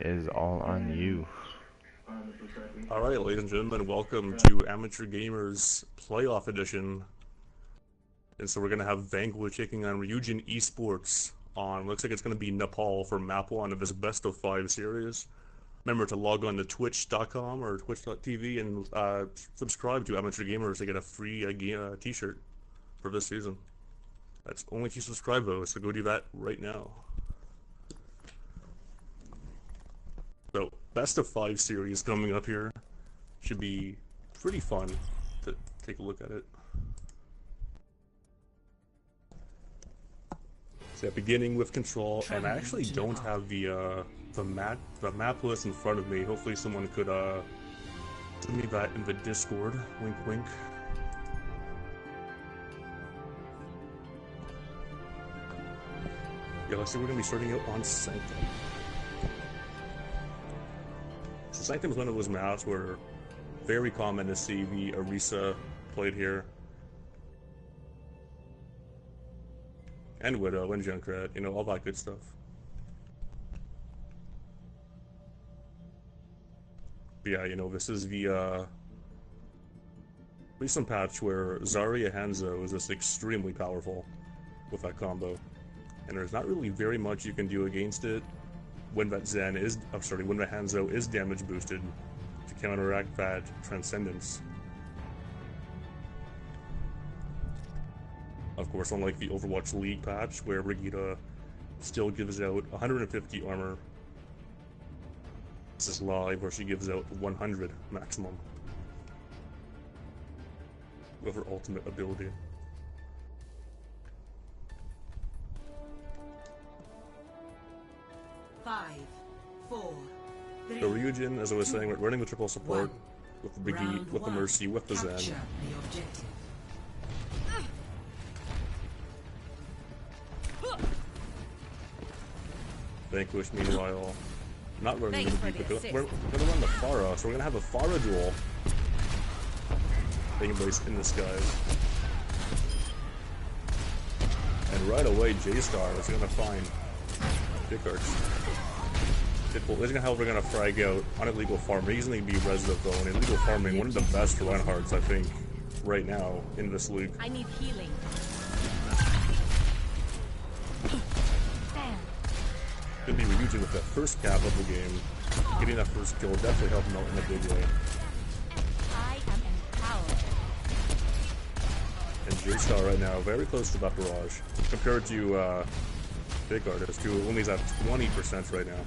is all on you. Alright, ladies and gentlemen, welcome to Amateur Gamers Playoff Edition. And so we're going to have Vanquish taking on Ryujin Esports on, looks like it's going to be Nepal for map 1 of this best of 5 series. Remember to log on to twitch.com or twitch.tv and subscribe to Amateur Gamers to get a free t-shirt for this season. That's only if you subscribe though, so go do that right now. So, best of 5 series coming up here. Should be pretty fun to take a look at it. So yeah, beginning with control, and I actually don't have the map list in front of me. Hopefully someone could send me that in the Discord. Wink wink. Yeah, let's see, we're gonna be starting out on Sanctum. So Sanctum is one of those maps where very common to see the Orisa played here. And Widow and Junkrat, you know, all that good stuff. But yeah, you know, this is the recent patch where Zarya Hanzo is just extremely powerful with that combo. And there's not really very much you can do against it when that when the Hanzo is damage boosted to counteract that Transcendence. Of course, unlike the Overwatch League patch where Brigitte still gives out 150 armor. This is live where she gives out 100 maximum with her ultimate ability. So Ryujin, as I was saying, running the triple support with the Brigitte, with the Mercy, with the Zen. Vanquish, meanwhile, not running the Brigitte, but we're going to run the Pharah, so we're going to have a Pharah duel taking place in the skies. And right away, J-Star is going to find Pickards. Isn't how we're gonna frag out on illegal farming. He's gonna be resident though, and illegal farming, one of the best Reinhardts I think right now in this league. I need healing. Could be Ryujin with that first cap of the game. Getting that first kill definitely helped him out in a big way. I am empowered. And J-Star right now very close to that barrage compared to Big Artist, who only is at 20% right now.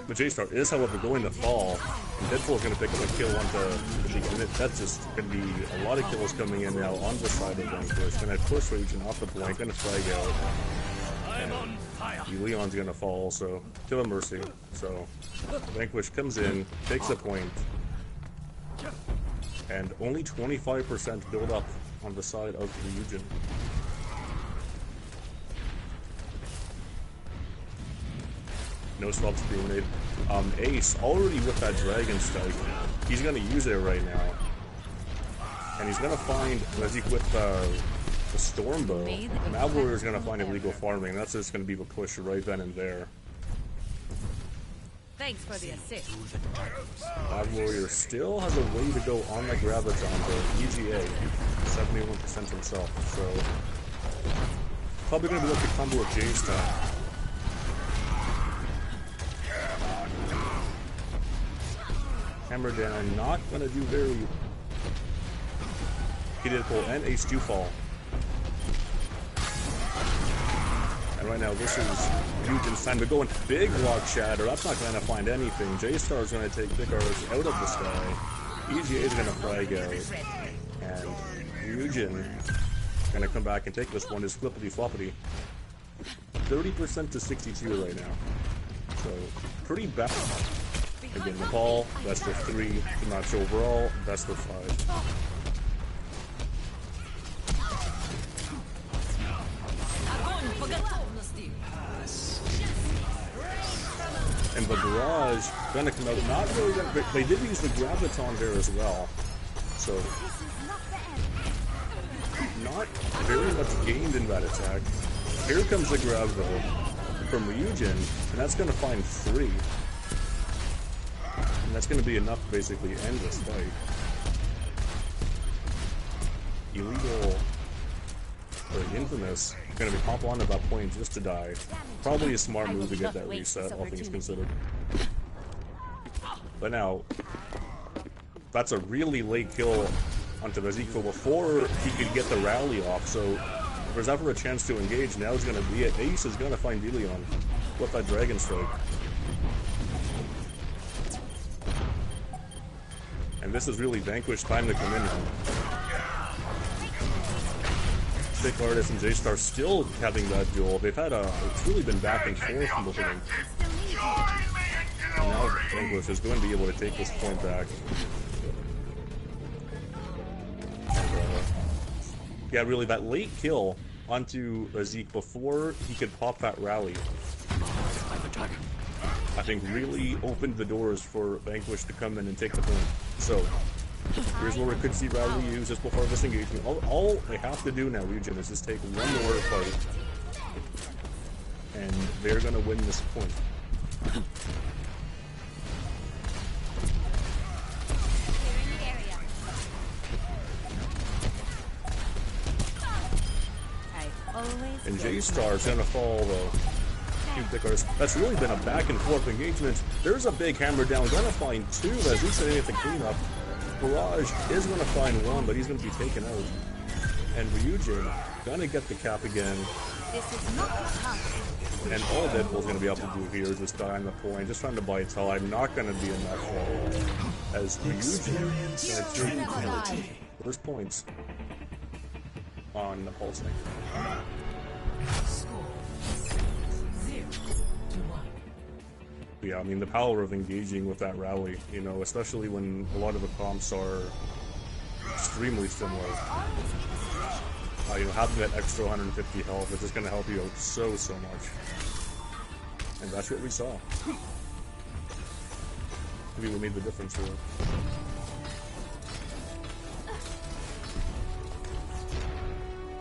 The J-Star is, however, going to fall, and Deadpool is going to pick up a kill onto the that's just going to be a lot of kills coming in now on the side of Vanquish. And of course, Ryujin off the flank, going to frag out. And Leon's going to fall also to a Mercy. So Vanquish comes in, takes a point, and only 25% build up on the side of Ryujin. No swaps being made. Ace, already with that Dragon Strike, he's going to use it right now. And he's going to find, with the Stormbow, Mad Warrior's going to find illegal farming. That's just going to be the push right then and there. Thanks for the assist. Mad Warrior still has a way to go on the Graviton, though. EGA, 71% himself, so probably going to be like the combo with J-Star. Hammer down, not gonna do very. He did pull, and Ace do fall. And right now, this is Ryujin's time to go in. Big block shatter. That's not gonna find anything. J-Star is gonna take Pickards out of the sky. EGA is gonna frag out, and Ryujin is gonna come back and take this one. Is flippity floppity. 30% to 62 right now. So pretty bad. Again, Nepal, best of 3, the match overall, best of 5. And the barrage gonna come out, not really gonna, they did use the Graviton there as well, so not very much gained in that attack. Here comes the Grav though. from Ryujin, and that's going to find 3. And that's going to be enough to basically end this fight. Illegal, or Infamous, going to be hop on at that point just to die. Probably a smart move to get that reset, all things considered. But now, that's a really late kill onto Ezekiel before he could get the rally off, so if there's ever a chance to engage, now is going to be it. Ace is going to find Deleon with that Dragon Strike. And this is really Vanquish time to come in now. Thick Artist and J-Star still having that duel. They've had it's really been back and forth from both of them. And now Vanquish is going to be able to take this point back. And, yeah, really, that late kill onto Zeke before he could pop that rally, I think really opened the doors for Vanquish to come in and take the point. So, here's where we could see Rally use just before this engagement. All they have to do now, Ryujin, is just take one more fight, and they're going to win this point. And J-Star's gonna fall though. That's really been a back and forth engagement. There's a big hammer down, gonna find 2 as he's sitting at the cleanup. Barrage is gonna find 1, but he's gonna be taken out. And Ryujin gonna get the cap again. And all Deadpool's gonna be able to do here is just die on the point, just trying to buy time. Not gonna be enough as Ryujin gonna take first points on the Pulse thing. Yeah, I mean, the power of engaging with that rally, you know, especially when a lot of the comps are extremely similar. You know, having that extra 150 health is just going to help you out so much. And that's what we saw. Maybe we made the difference here.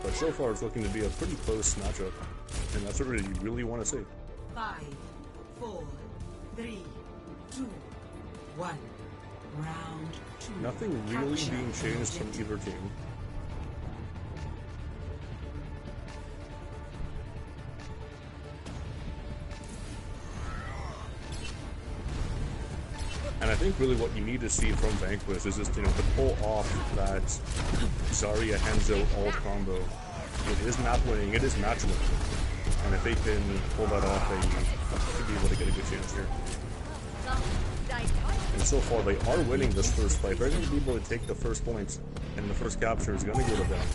But so far, it's looking to be a pretty close matchup, and that's what you really want to see. 5, 4, 3, 2, 1. Round 2. Nothing really being changed from either team. And I think really what you need to see from Vanquish is just, you know, to pull off that Zarya Hanzo alt combo. It is map winning, it is match winning. And if they can pull that off, they should be able to get a good chance here. And so far, they are winning this first fight. They're going to be able to take the first points, and the first capture is going to go to them.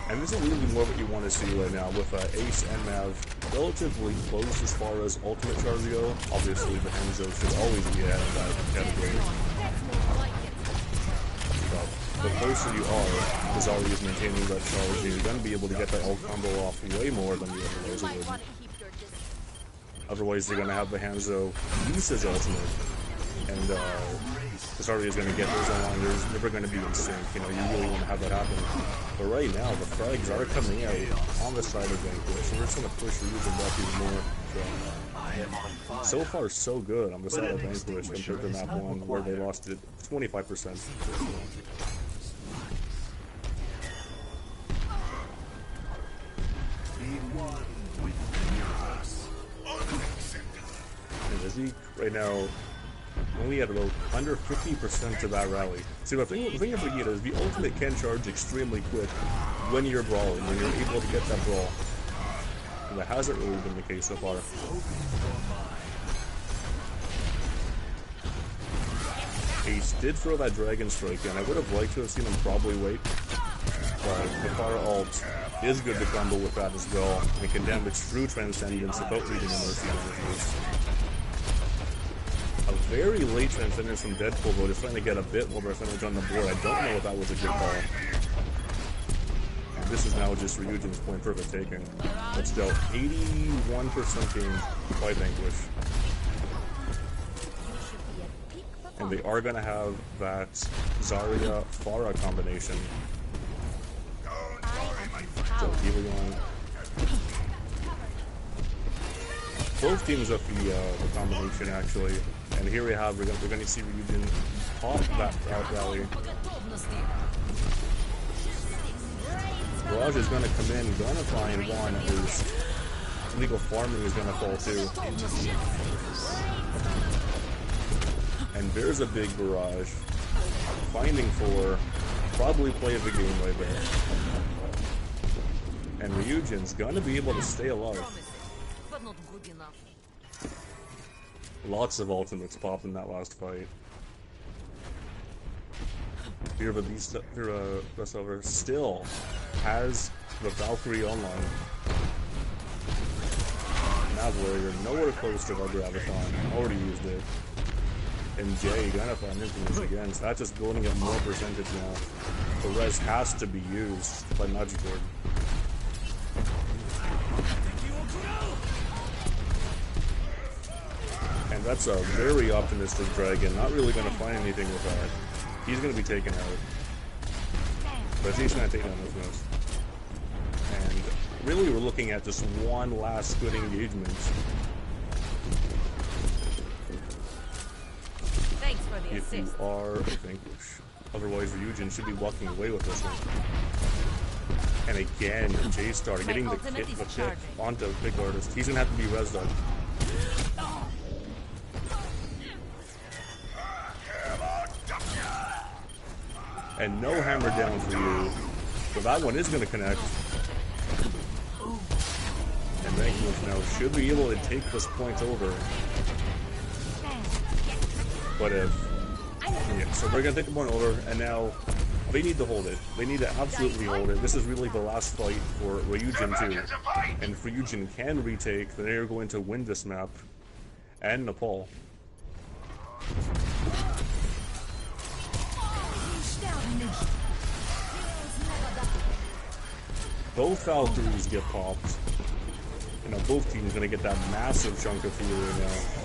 And this is really more what you want to see right now with Ace and Mav relatively close as far as ultimate charge go. Obviously, the Hanzo should always be out of that category. But the closer you are, as Zarya is maintaining that charge, you're going to be able to get that ult combo off way more than you otherwise would. Otherwise, they're going to have the Hanzo use his ultimate, and Zarya is going to get those online. There's never going to be in sync. You know, you really want to have that happen. But right now, the frags are coming out on the side of Vanquish, and we're just going to push Ryujin back even more. So far, so good on the side of Vanquish compared to map 1, where they lost it 25%. And Zeke right now only at about under 50% of that rally. See, the thing of Vegeta is the ultimate can charge extremely quick when you're brawling, when you're able to get that brawl. And that hasn't really been the case so far. Ace did throw that Dragon Strike, and I would have liked to have seen him probably wait. But the Pharah ult is good to combo with that as well, and can damage through Transcendence without reading the Mercy reviews. A very late Transcendence from Deadpool, though, just trying to get a bit more percentage on the board. I don't know if that was a good call. And this is now just Ryujin's point perfect taking. But still, 81% game by Vanquish. And they are going to have that Zarya-Pharah combination. Helion. Both teams up the combination actually, and here we have we're going to see Ryujin pop that rally. Barrage is going to come in, going to try and one at least. Legal farming is going to fall too. And there's a big barrage. Finding 4. Probably play the game right there. And Ryujin's going to be able to stay alive. But not good enough. Lots of ultimates popped in that last fight. Fear of a Beast, Bessover still has the Valkyrie online. Nav Warrior nowhere close to our Graviton. Already used it. And Jay gonna find Infamous again, so that's just building up more percentage now. The res has to be used by Magicord. And that's a very optimistic dragon, not really gonna find anything with that. He's gonna be taken out. But he's gonna take down Infamous. And really we're looking at just one last good engagement. Thanks for the If you assist. are a Vanquish. Otherwise, Ryujin should be walking away with this one. And again, J-Star getting the ultimate kick, is the kick charging. onto Big Artist. He's gonna have to be res done. And no hammer down for you. So that one is gonna connect. And Vanquish now should be able to take this point over. But if... Yeah, so they're gonna take the point over, and now they need to hold it. They need to absolutely hold it. This is really the last fight for Ryujin too. And if Ryujin can retake, then they're going to win this map. And Nepal. Both Valkyries get popped. You know, both teams gonna get that massive chunk of Fury now.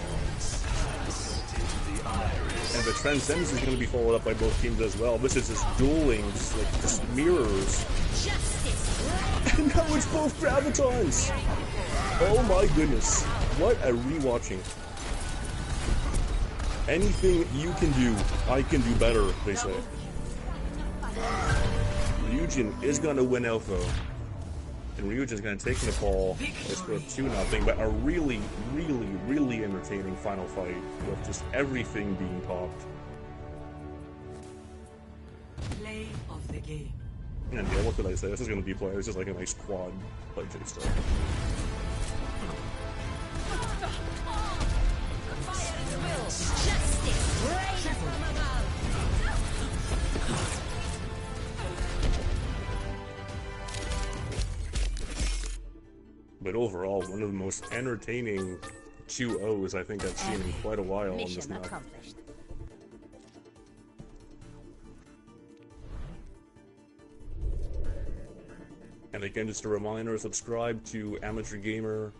And the Transcendence is going to be followed up by both teams as well. This is just dueling, just mirrors. And now it's both Gravitons! Oh my goodness. What a rewatching. Anything you can do, I can do better, they say. Ryujin is going to win Alpha. And Ryujin's going to take Nepal. It's for 2-0, but a really, really, really entertaining final fight with just everything being popped. Play of the game. And yeah, what could I say? This is going to be play. It's just like a nice quad by J-Star. But overall, one of the most entertaining 2-0s I think I've seen in quite a while on this Mission map. accomplished. And again, just a reminder, subscribe to Amateur Gamer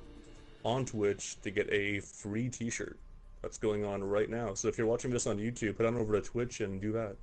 on Twitch to get a free t-shirt. That's going on right now. So if you're watching this on YouTube, head on over to Twitch and do that.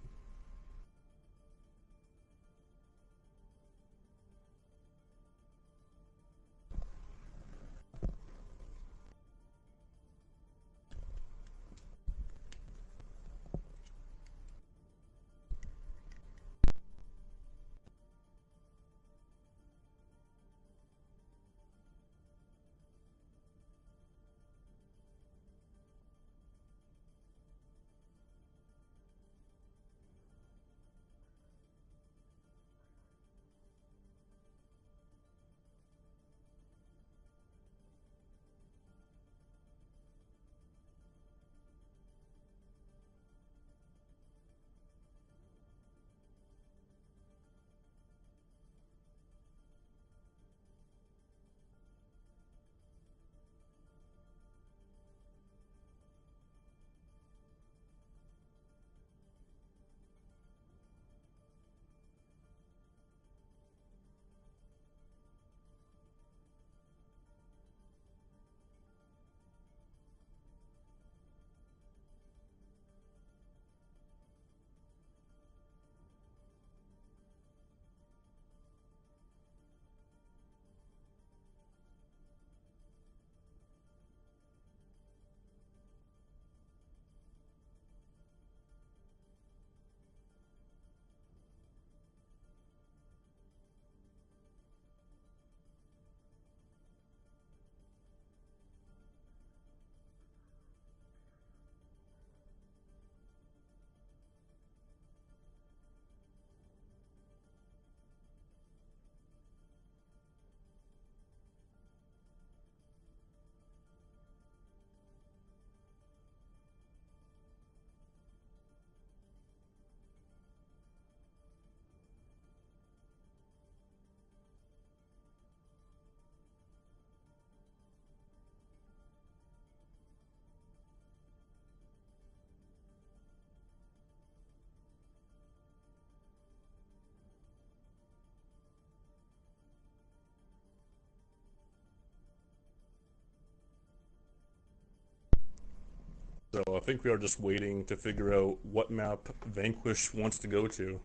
So I think we are just waiting to figure out what map Vanquish wants to go to.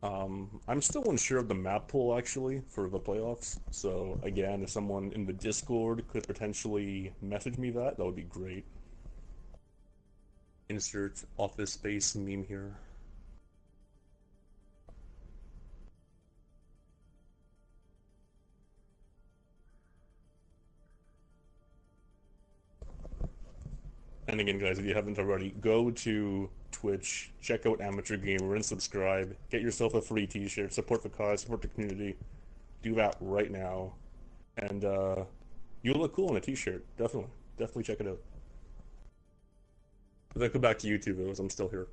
I'm still unsure of the map pool actually for the playoffs. So again, if someone in the Discord could potentially message me that would be great. Insert Office Space meme here. And again, guys, if you haven't already, go to Twitch, check out Amateur Gamer, and subscribe. Get yourself a free t-shirt, support the cause, support the community. Do that right now. And you'll look cool in a t-shirt. Definitely. Definitely check it out. But then come back to YouTube, though, as I'm still here.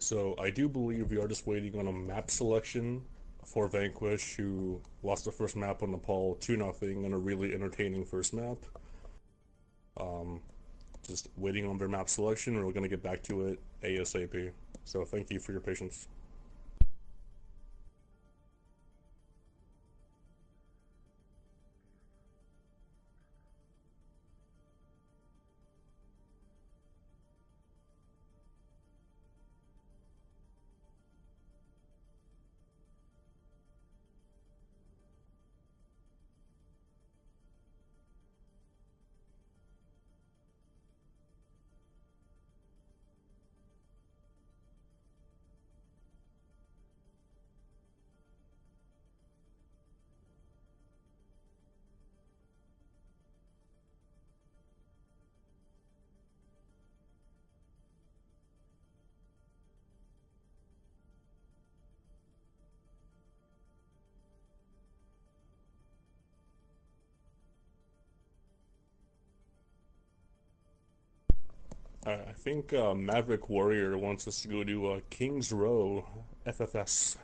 So I do believe we are just waiting on a map selection for Vanquish, who lost the first map on Nepal 2-0 in a really entertaining first map. Just waiting on their map selection, and we're going to get back to it ASAP. So thank you for your patience. I think Maverick Warrior wants us to go to Kings Row, FFS.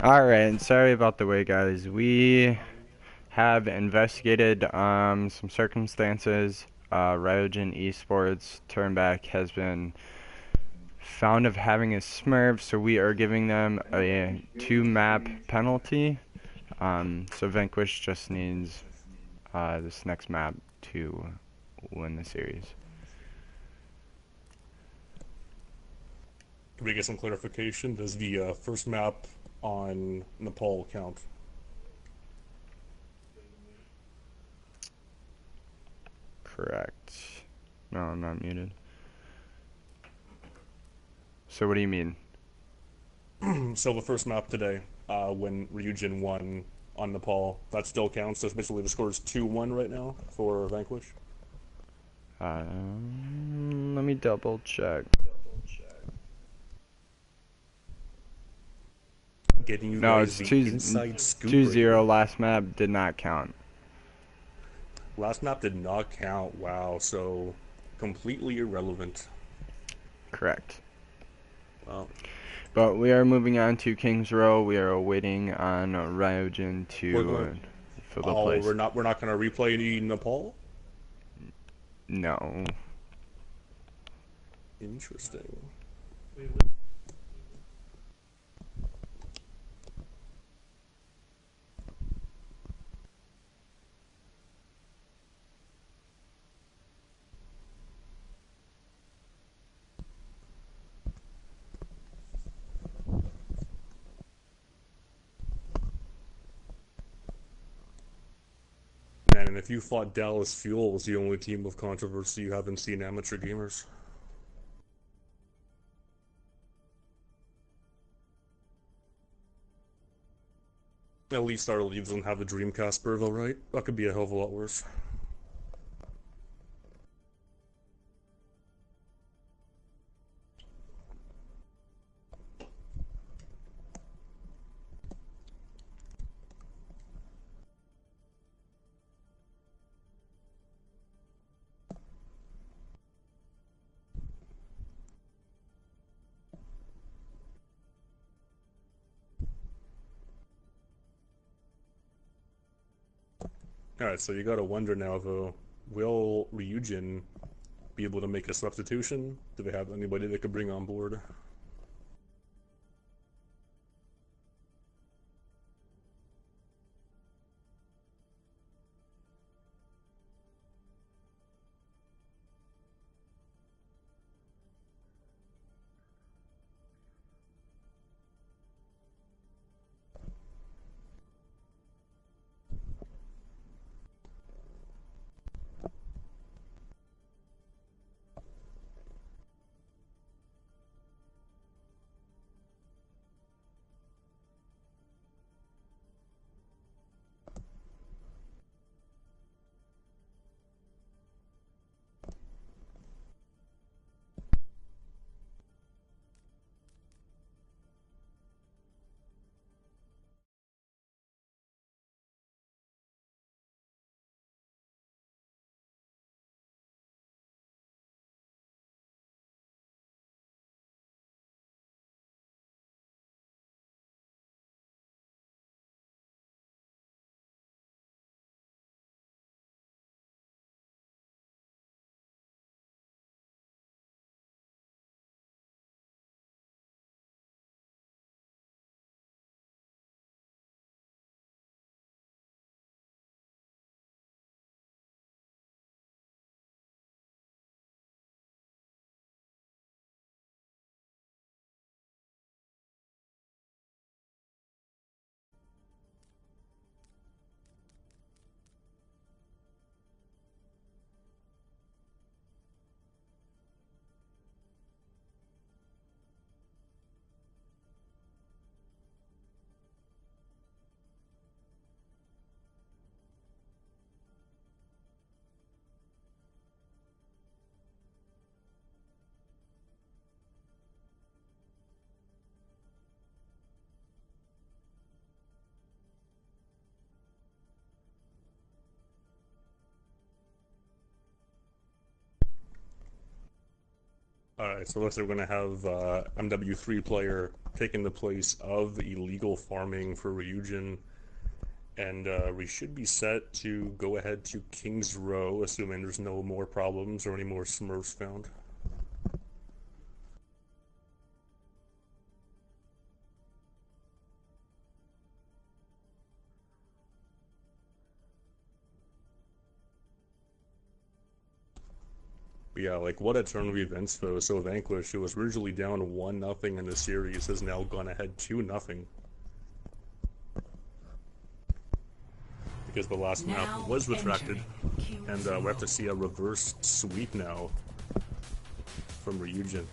Alright, sorry about the wait, guys. We have investigated some circumstances. Ryogen Esports Turnback has been found of having a smurf, so we are giving them a 2-map penalty. So Vanquish just needs this next map to win the series. Can we get some clarification? Does the first map on Nepal count? Correct. No, I'm not muted. So what do you mean? So the first map today, when Ryujin won on Nepal, that still counts. So basically the score is 2-1 right now for Vanquish. Let me double check. Getting you No, guys it's the inside scoop. 2-0. Right Last map did not count. last map did not count. Wow, so completely irrelevant. Correct. Wow. But we are moving on to Kings Row. We are waiting on Ryogen to fill the place. we're not gonna replay any Nepal. No. Interesting. Man, and if you thought Dallas Fuel was the only team of controversy, you haven't seen Amateur Gamers. At least our leagues don't have a Dreamcast Burvo, right? That could be a hell of a lot worse. Alright, so you gotta wonder now, though, will Ryujin be able to make a substitution? Do they have anybody they could bring on board? Alright, so looks like we're gonna have MW3 player taking the place of illegal farming for Ryujin. And we should be set to go ahead to King's Row, assuming there's no more problems or any more Smurfs found. But yeah, like what a turn of events though. So Vanquish, who was originally down 1-0 in the series, has now gone ahead 2-0. Because the last map was retracted, and we have to see a reverse sweep now from Ryujin.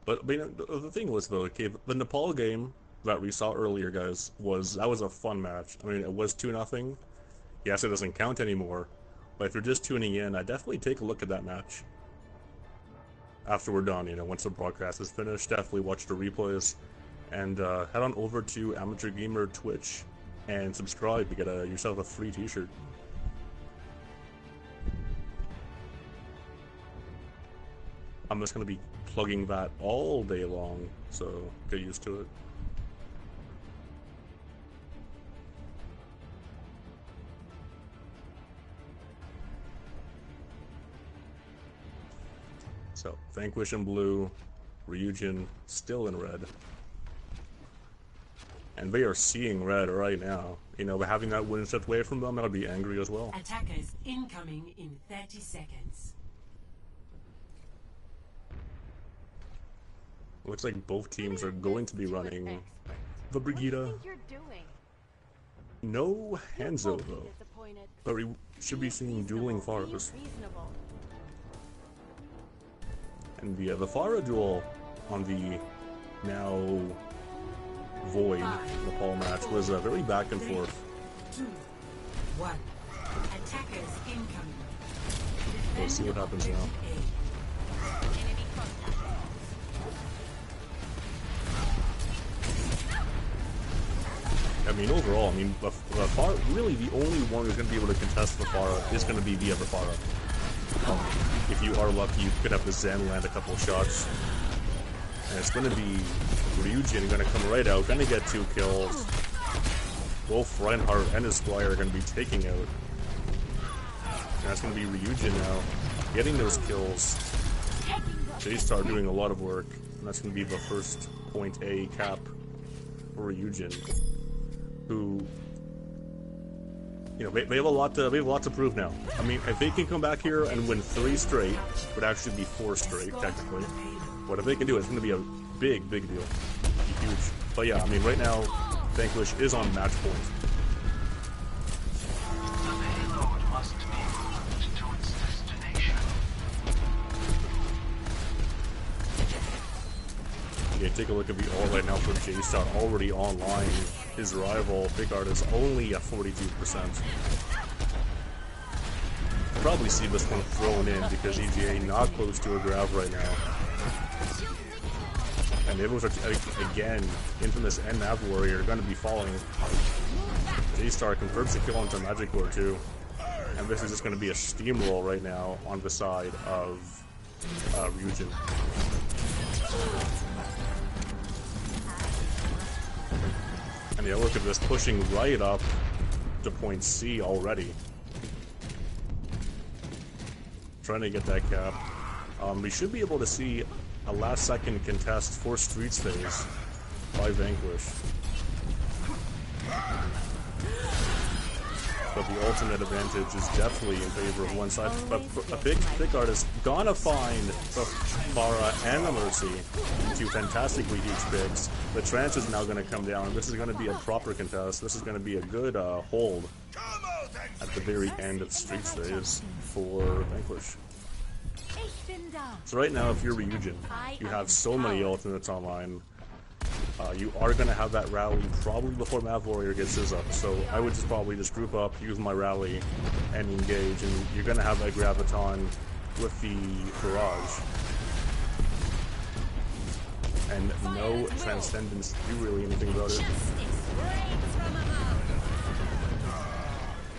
But you know, the thing was though, okay, the Nepal game that we saw earlier, guys, that was a fun match. I mean, it was 2-0. Yes, it doesn't count anymore, but if you're just tuning in, I definitely take a look at that match after we're done. You know, once the broadcast is finished, definitely watch the replays and head on over to Amateur Gamer Twitch and subscribe to get yourself a free T-shirt. I'm just gonna be plugging that all day long, so get used to it. So, Vanquish in blue, Ryujin still in red. And they are seeing red right now. You know, having that win stripped away from them, I'll be angry as well. Attackers incoming in 30 seconds. Looks like both teams are going to be running the Brigida. No Hanzo though, but we should be seeing dueling Pharas. And the Pharah duel on the now void Nepal match was very back and forth. 2, 1. Attackers incoming. We'll see what happens now. I mean, overall, I mean, the Pharah, really the only one who's going to be able to contest the Pharah is going to be the other Pharah. If you are lucky, you could have the Zen land a couple of shots. And it's going to be Ryujin going to come right out, going to get 2 kills. Both Reinhardt and his Squire are going to be taking out. And that's going to be Ryujin now, getting those kills. J-Star doing a lot of work, and that's going to be the first point A cap for Ryujin, who, you know, they have a lot to prove now. I mean, if they can come back here and win 3 straight, it would actually be 4 straight technically. But if they can do it, it's going to be a big deal, huge. But yeah, I mean, right now, Vanquish is on match point. Yeah, take a look at the all right now for J-Star, already online. His rival, Picard, is only at 42%. Probably see this one thrown in because EGA not close to a grab right now. And it was, again, Infamous and Nav Warrior are going to be falling. J-Star confirms the kill onto Magic Core too. And this is just going to be a steamroll right now on the side of Ryujin. And yeah, look at this, pushing right up to point C already. Trying to get that cap. We should be able to see a last-second contest for Streets phase by Vanquish. But the ultimate advantage is definitely in favor of one side. But a big Picard is gonna find the Pharah and the Mercy, 2 fantastically huge picks. The Trance is now gonna come down. This is gonna be a proper contest. This is gonna be a good hold at the very end of Streets phase for Vanquish. So right now, if you're Ryujin, you have so many ultimates online. You are going to have that rally probably before Mav Warrior gets his up, so I would probably just group up, use my rally, and engage, and you're going to have that Graviton with the Barrage. And no Transcendence to do really anything about it.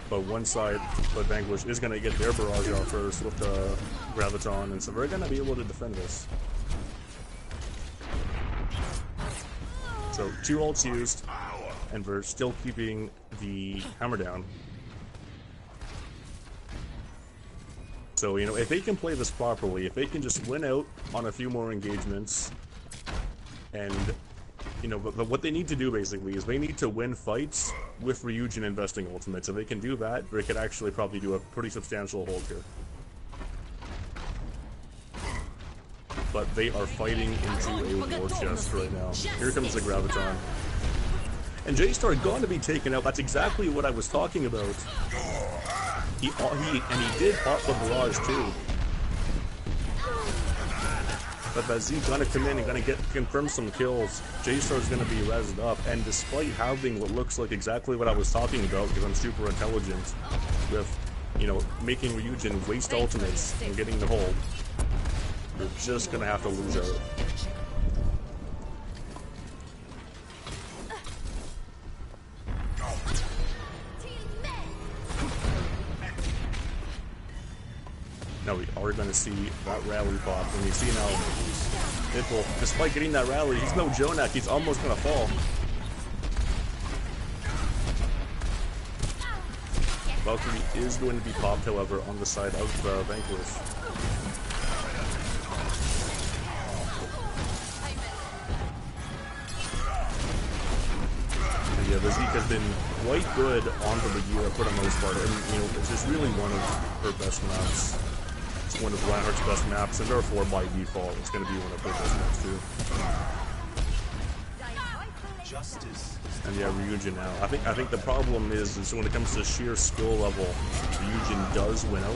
But one side, but Vanquish is going to get their Barrage out first with the Graviton, and so we're going to be able to defend this. So 2 ults used, and we're still keeping the hammer down. So, you know, if they can play this properly, if they can just win out on a few more engagements, and, you know, but what they need to do basically is they need to win fights with Ryujin investing ultimates. If they can do that, they could actually probably do a pretty substantial hold here. But they are fighting into a war chest right now. Here comes the Graviton. And J-Star going to be taken out. That's exactly what I was talking about. He did pop the Barrage too. But Bazik gonna come in and gonna confirm some kills. J-Star's gonna be rezzed up, and despite having what looks like exactly what I was talking about, because I'm super intelligent with, you know, making Ryujin waste ultimates and getting the hold, you're just gonna have to lose out. Now we are gonna see that rally pop, and we see now Ipple, despite getting that rally, he's no Jonak, he's almost gonna fall. Valkyrie is going to be popped, however, on the side of Vanquish. And yeah, the Zeke has been quite good on the Bagheera for the most part, and you know, this is really one of her best maps. It's one of Reinhardt's best maps, and therefore by default, it's going to be one of her best maps too. And yeah, Ryujin now. I think the problem is when it comes to sheer skill level, Ryujin does win out.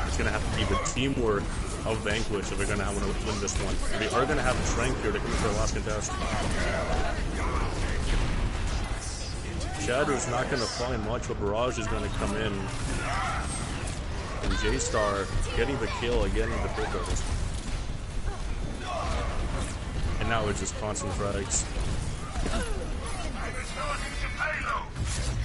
It's going to have to be the teamwork of Vanquish if they're going to have to win this one. They are going to have strength here to come into their last contest. Shadow's not going to find much, but Barrage is going to come in. And J-Star getting the kill again with the Picos. And now it's just constant frags.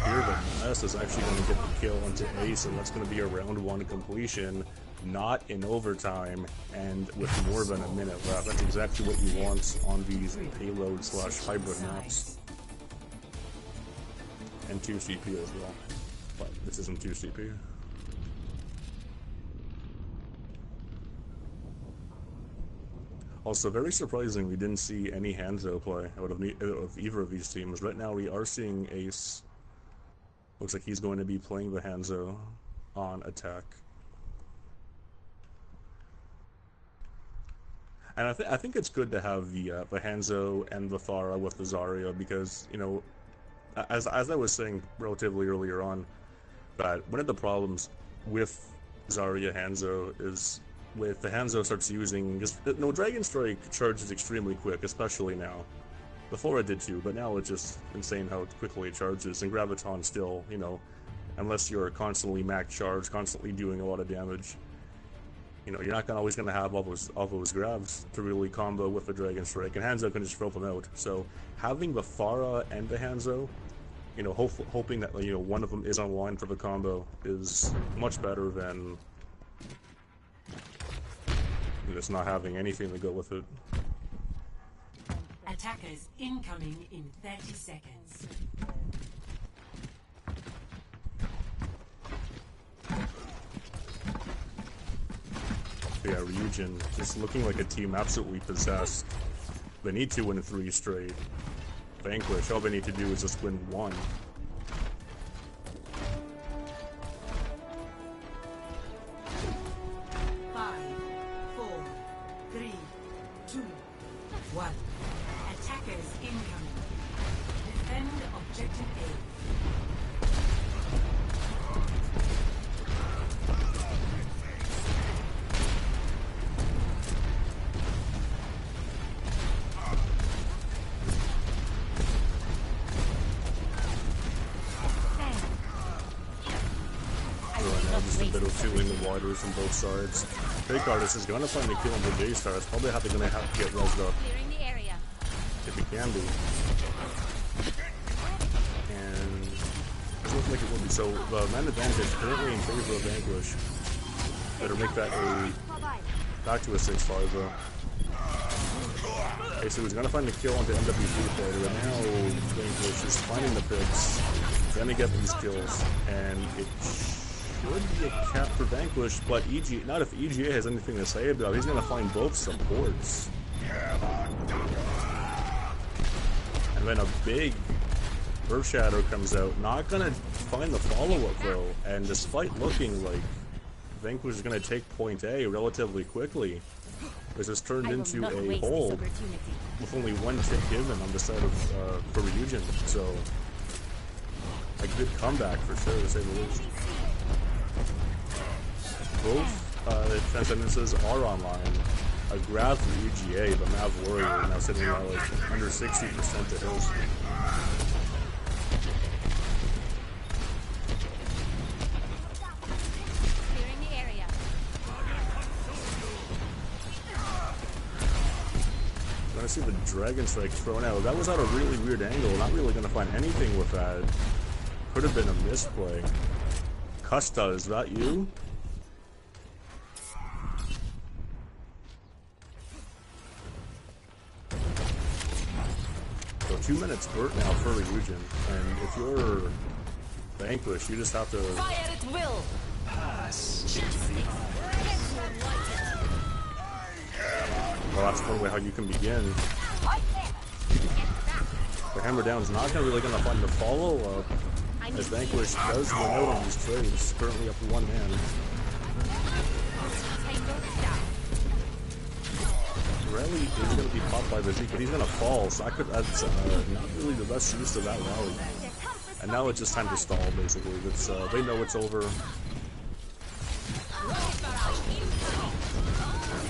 Here the Nest is actually going to get the kill onto Ace, and that's going to be a round 1 completion, not in overtime, and with more than a minute left. That's exactly what you want on these payload/hybrid maps. And 2 CP as well. But this isn't 2 CP. Also, very surprising we didn't see any Hanzo play out of either of these teams. Right now we are seeing Ace. Looks like he's going to be playing the Hanzo on attack. And I think it's good to have the Hanzo and the Thara with the Zarya, because, you know, as I was saying relatively earlier on, that one of the problems with Zarya Hanzo is with the Hanzo starts using just Dragon Strike charges extremely quick, especially now. Before it did too, but now it's just insane how quickly it charges. And Graviton still, you know, unless you're constantly max charge, constantly doing a lot of damage, you know, you're not always gonna have all those grabs to really combo with the Dragon Strike, and Hanzo can just throw them out. So having the Pharah and the Hanzo, you know, hoping that, you know, one of them is online for the combo is much better than just not having anything to go with it. Attackers incoming in 30 seconds. Yeah, Ryujin just looking like a team absolutely possessed. They need to win 3 straight. Vanquish, all they need to do is just win 1. Attackers incoming. Defend objective A. a bit of feeling the waters from both sides. Fake Artist is going to find the kill on the J-Star. It's probably going to have to get rezzed up Clearing the area. if he can be. And it doesn't look like it will be. So the man advantage currently in favor of Vanquish. Better make that back to a 6-5 though. Okay, so he's gonna find the kill onto MW3 player, and now Vanquish is finding the picks, gonna get these kills, and it should be a cap for Vanquish, but not if EGA has anything to say about it. He's gonna find both supports. And then a big Earth Shadow comes out, not gonna find the follow-up though, and despite looking like Vanquish is gonna take point A relatively quickly, this has turned into a hold with only one tick given on the side of for Ryujin. So a good comeback for sure, to say the least. Both Transcendences are online. A grab for EGA, but Mav Warrior now sitting at like under 60% to his. I see the Dragon Strike thrown out. That was at a really weird angle. Not really going to find anything with that. Could have been a misplay. Custa, is that you? So 2 minutes burnt now for Ryujin. And if you're Vanquish, you just have to... Fire at will! Well, that's one way how you can begin. The Hammer Down's not really going to find the follow-up, as Vanquish does win out on these trades, currently up to one man. Rally is going to be popped by the Zeke, but he's going to fall, so that's not really the best use of that rally. And now it's just time to stall, basically. They know it's over.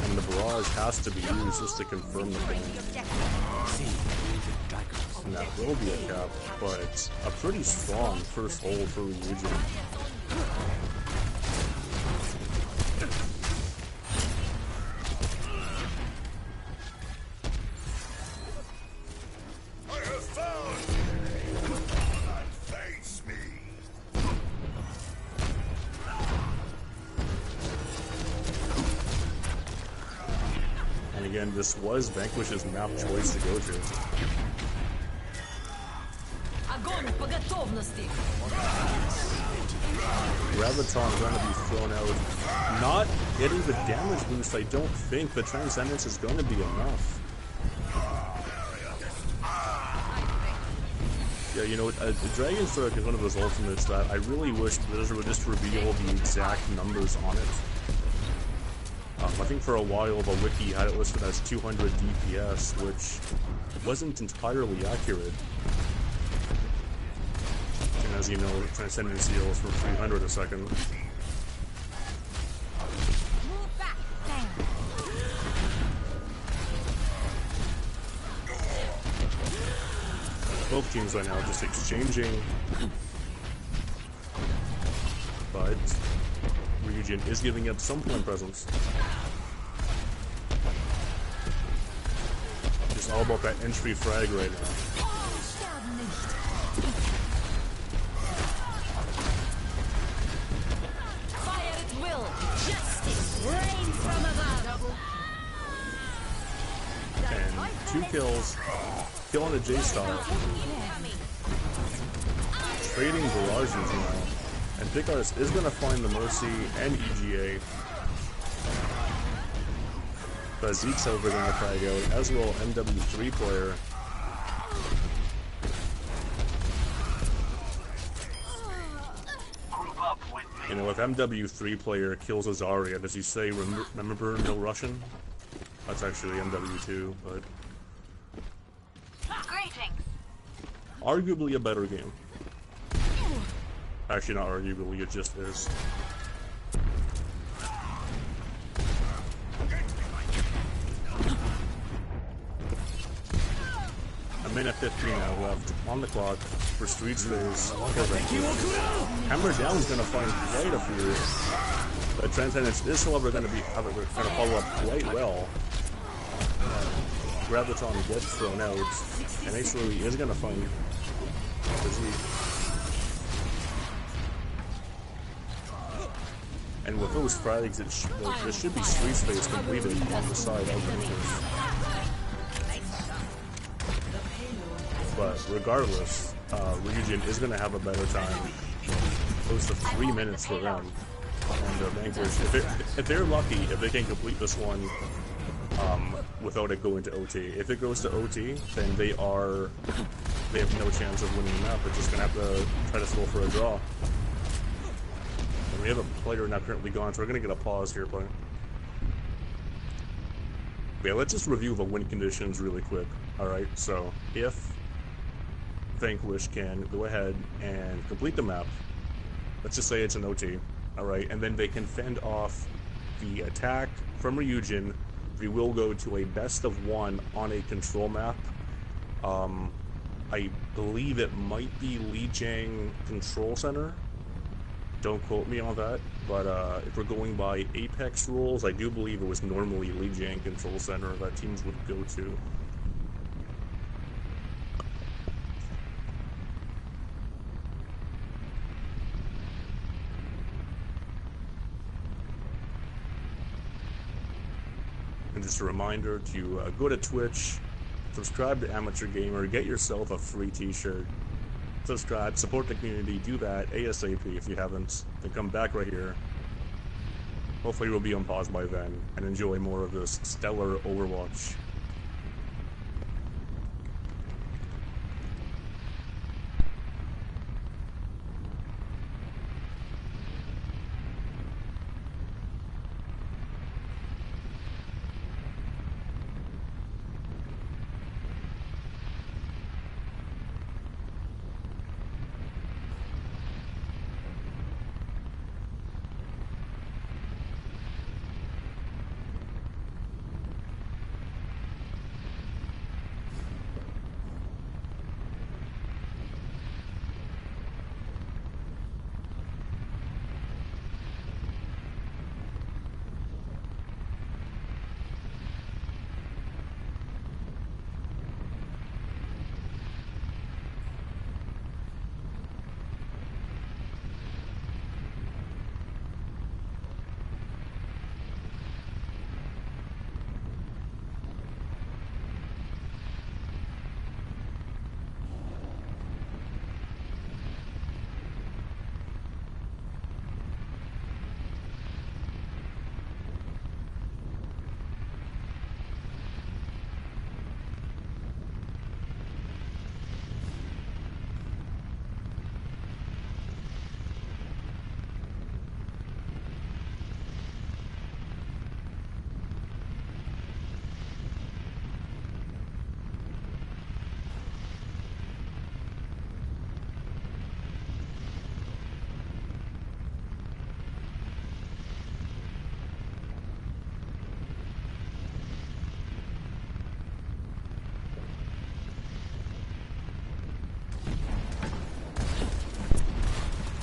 And the barrage has to be used just to confirm the point. And that will be a cap, but a pretty strong first hold for Ryujin. Again, this was Vanquish's map choice to go to. Graviton going to be thrown out. Not getting the damage boost, I don't think. The Transcendence is going to be enough. Yeah, you know, Dragon Strike is one of those ultimates that I really wish Blizzard would just reveal the exact numbers on it. I think for a while the wiki had it listed as 200 DPS, which wasn't entirely accurate. And as you know, Transcendence heals for 300 a second. Both teams right now just exchanging, but Ryujin is giving up some point presence. Just all about that entry frag right now. Fire at will! Justice reigns from above! And 2 kills, killing a J-Star. Trading barrages now. And Fake Artist is going to find the Mercy and EGA. But Zeke's over going to frag out, as will MW3 player. You know, if MW3 player kills a Zarya, does he say, remember no Russian? That's actually MW2, but... Greetings! Arguably a better game. Actually, not arguably, it just is. minute 15 now left on the clock for Street Space. Hammer Down's going to find quite a few. But Transcendence is, however, going to follow up quite well. Graviton gets thrown out, and Acerly is going to find Physique. And with those frags, there should be Street Space completed on the side of the first. But regardless, Ryujin is going to have a better time. Close to 3 minutes for them. And Vanquish, if they're lucky, if they can complete this one without it going to OT. If it goes to OT, then they have no chance of winning the map. They're just going to have to try to slow for a draw. And we have a player now currently gone, so we're going to get a pause here, player. Yeah, let's just review the win conditions really quick. Alright, so if Vanquish can go ahead and complete the map, let's just say it's an OT, alright, and then they can fend off the attack from Ryujin. We will go to a best of 1 on a control map. I believe it might be Lijiang Control Center. Don't quote me on that, but if we're going by Apex rules, I do believe it was normally Lijiang Control Center that teams would go to. And just a reminder to go to Twitch, subscribe to Amateur Gamer, get yourself a free t-shirt, subscribe, support the community, do that ASAP if you haven't, then come back right here. Hopefully we'll be on pause by then and enjoy more of this stellar Overwatch.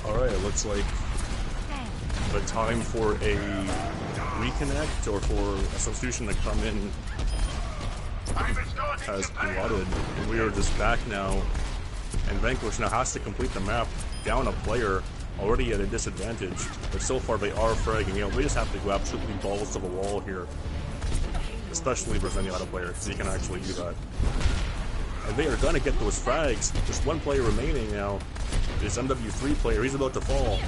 Alright, it looks like the time for a reconnect or for a substitution to come in has blooded, and we are just back now, and Vanquish now has to complete the map down a player already at a disadvantage, but so far they are fragging out. We just have to go absolutely balls to the wall here, especially versus any other player, because he can actually do that. And they are going to get those frags. Just one player remaining now. This MW3 player, he's about to fall.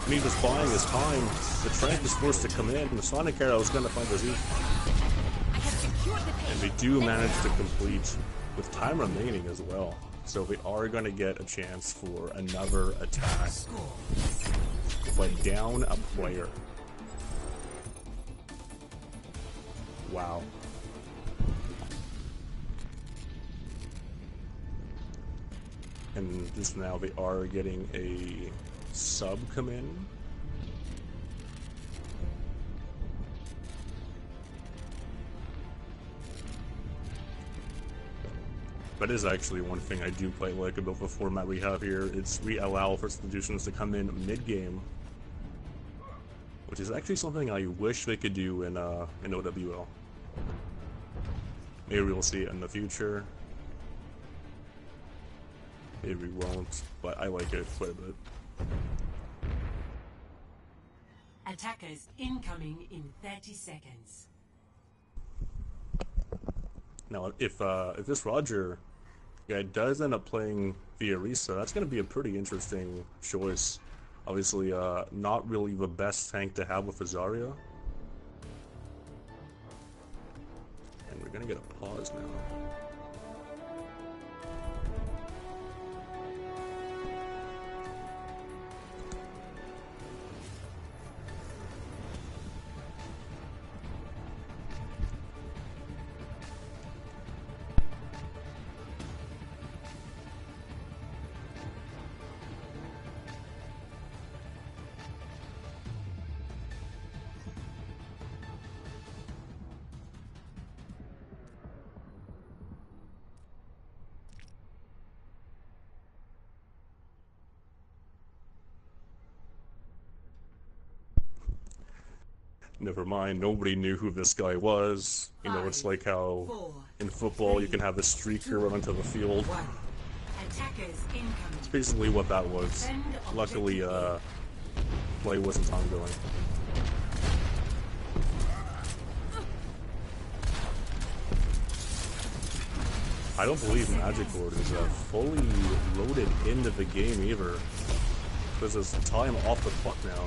And he's just buying his time. The Trank is forced to come in, and the Sonic Arrow is going to find the Zeke. And they do manage to complete with time remaining as well. So they are going to get a chance for another attack. But down a player. Wow. And just now they are getting a sub come in. That is actually one thing I do quite like about the format we have here. It's we allow for substitutions to come in mid-game, which is actually something I wish they could do in OWL. Maybe we'll see it in the future. Maybe we won't, but I like it quite a bit. Attackers incoming in 30 seconds. Now, if this Roger guy does end up playing via Risa, that's going to be a pretty interesting choice. Obviously, not really the best tank to have with Azaria. And we're going to get a pause now. Never mind, nobody knew who this guy was. You know, it's like how in football you can have a streaker run onto the field. Attackers incoming. It's basically what that was. Luckily, play wasn't ongoing. I don't believe Magic Lord is fully loaded into the game either. There's this time off the clock now.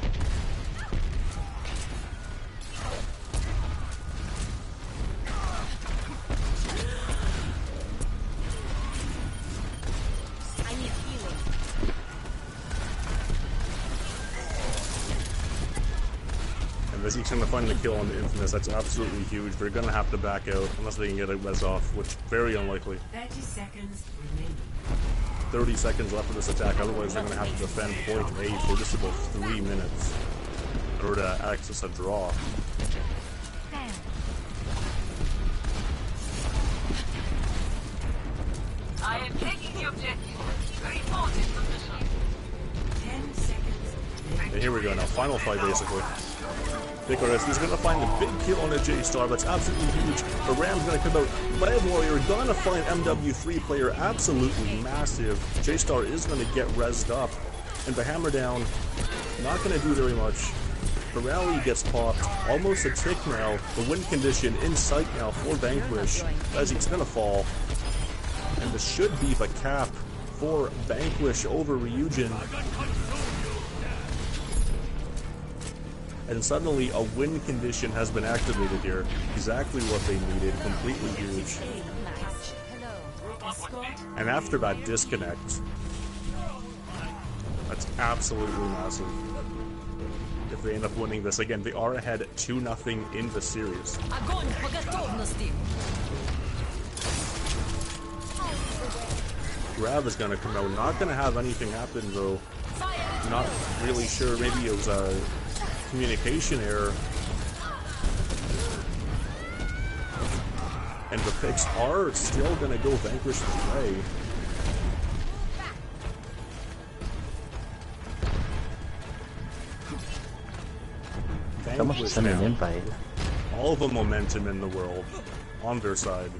As he's going to find the kill on the Infamous, that's absolutely huge. They're going to have to back out unless they can get a res off, which very unlikely. 30 seconds remaining. 30 seconds left of this attack, otherwise they're going to have to defend point A for just about 3 minutes in order to access a draw. I am taking the objective. Reporting position. 10 seconds. And here we go now, final fight basically. Icarus, he's going to find a big kill on a J-Star, that's absolutely huge. The Ram's going to come out. Lead Warrior going to find MW3 player, absolutely massive. J-Star is going to get rezzed up. And the hammer down, not going to do very much. The rally gets popped, almost a tick now. The win condition in sight now for Vanquish, as he's going to fall. And this should be the cap for Vanquish over Ryujin. And suddenly a win condition has been activated here. Exactly what they needed, completely huge. And after that disconnect, that's absolutely massive. If they end up winning this, again, they are ahead 2-0 in the series. Grav is going to come out, not going to have anything happen though. Not really sure, maybe it was a communication error. And the picks are still going to go Vanquish's way. Vanquish send an now. invite. All the momentum in the world on their side.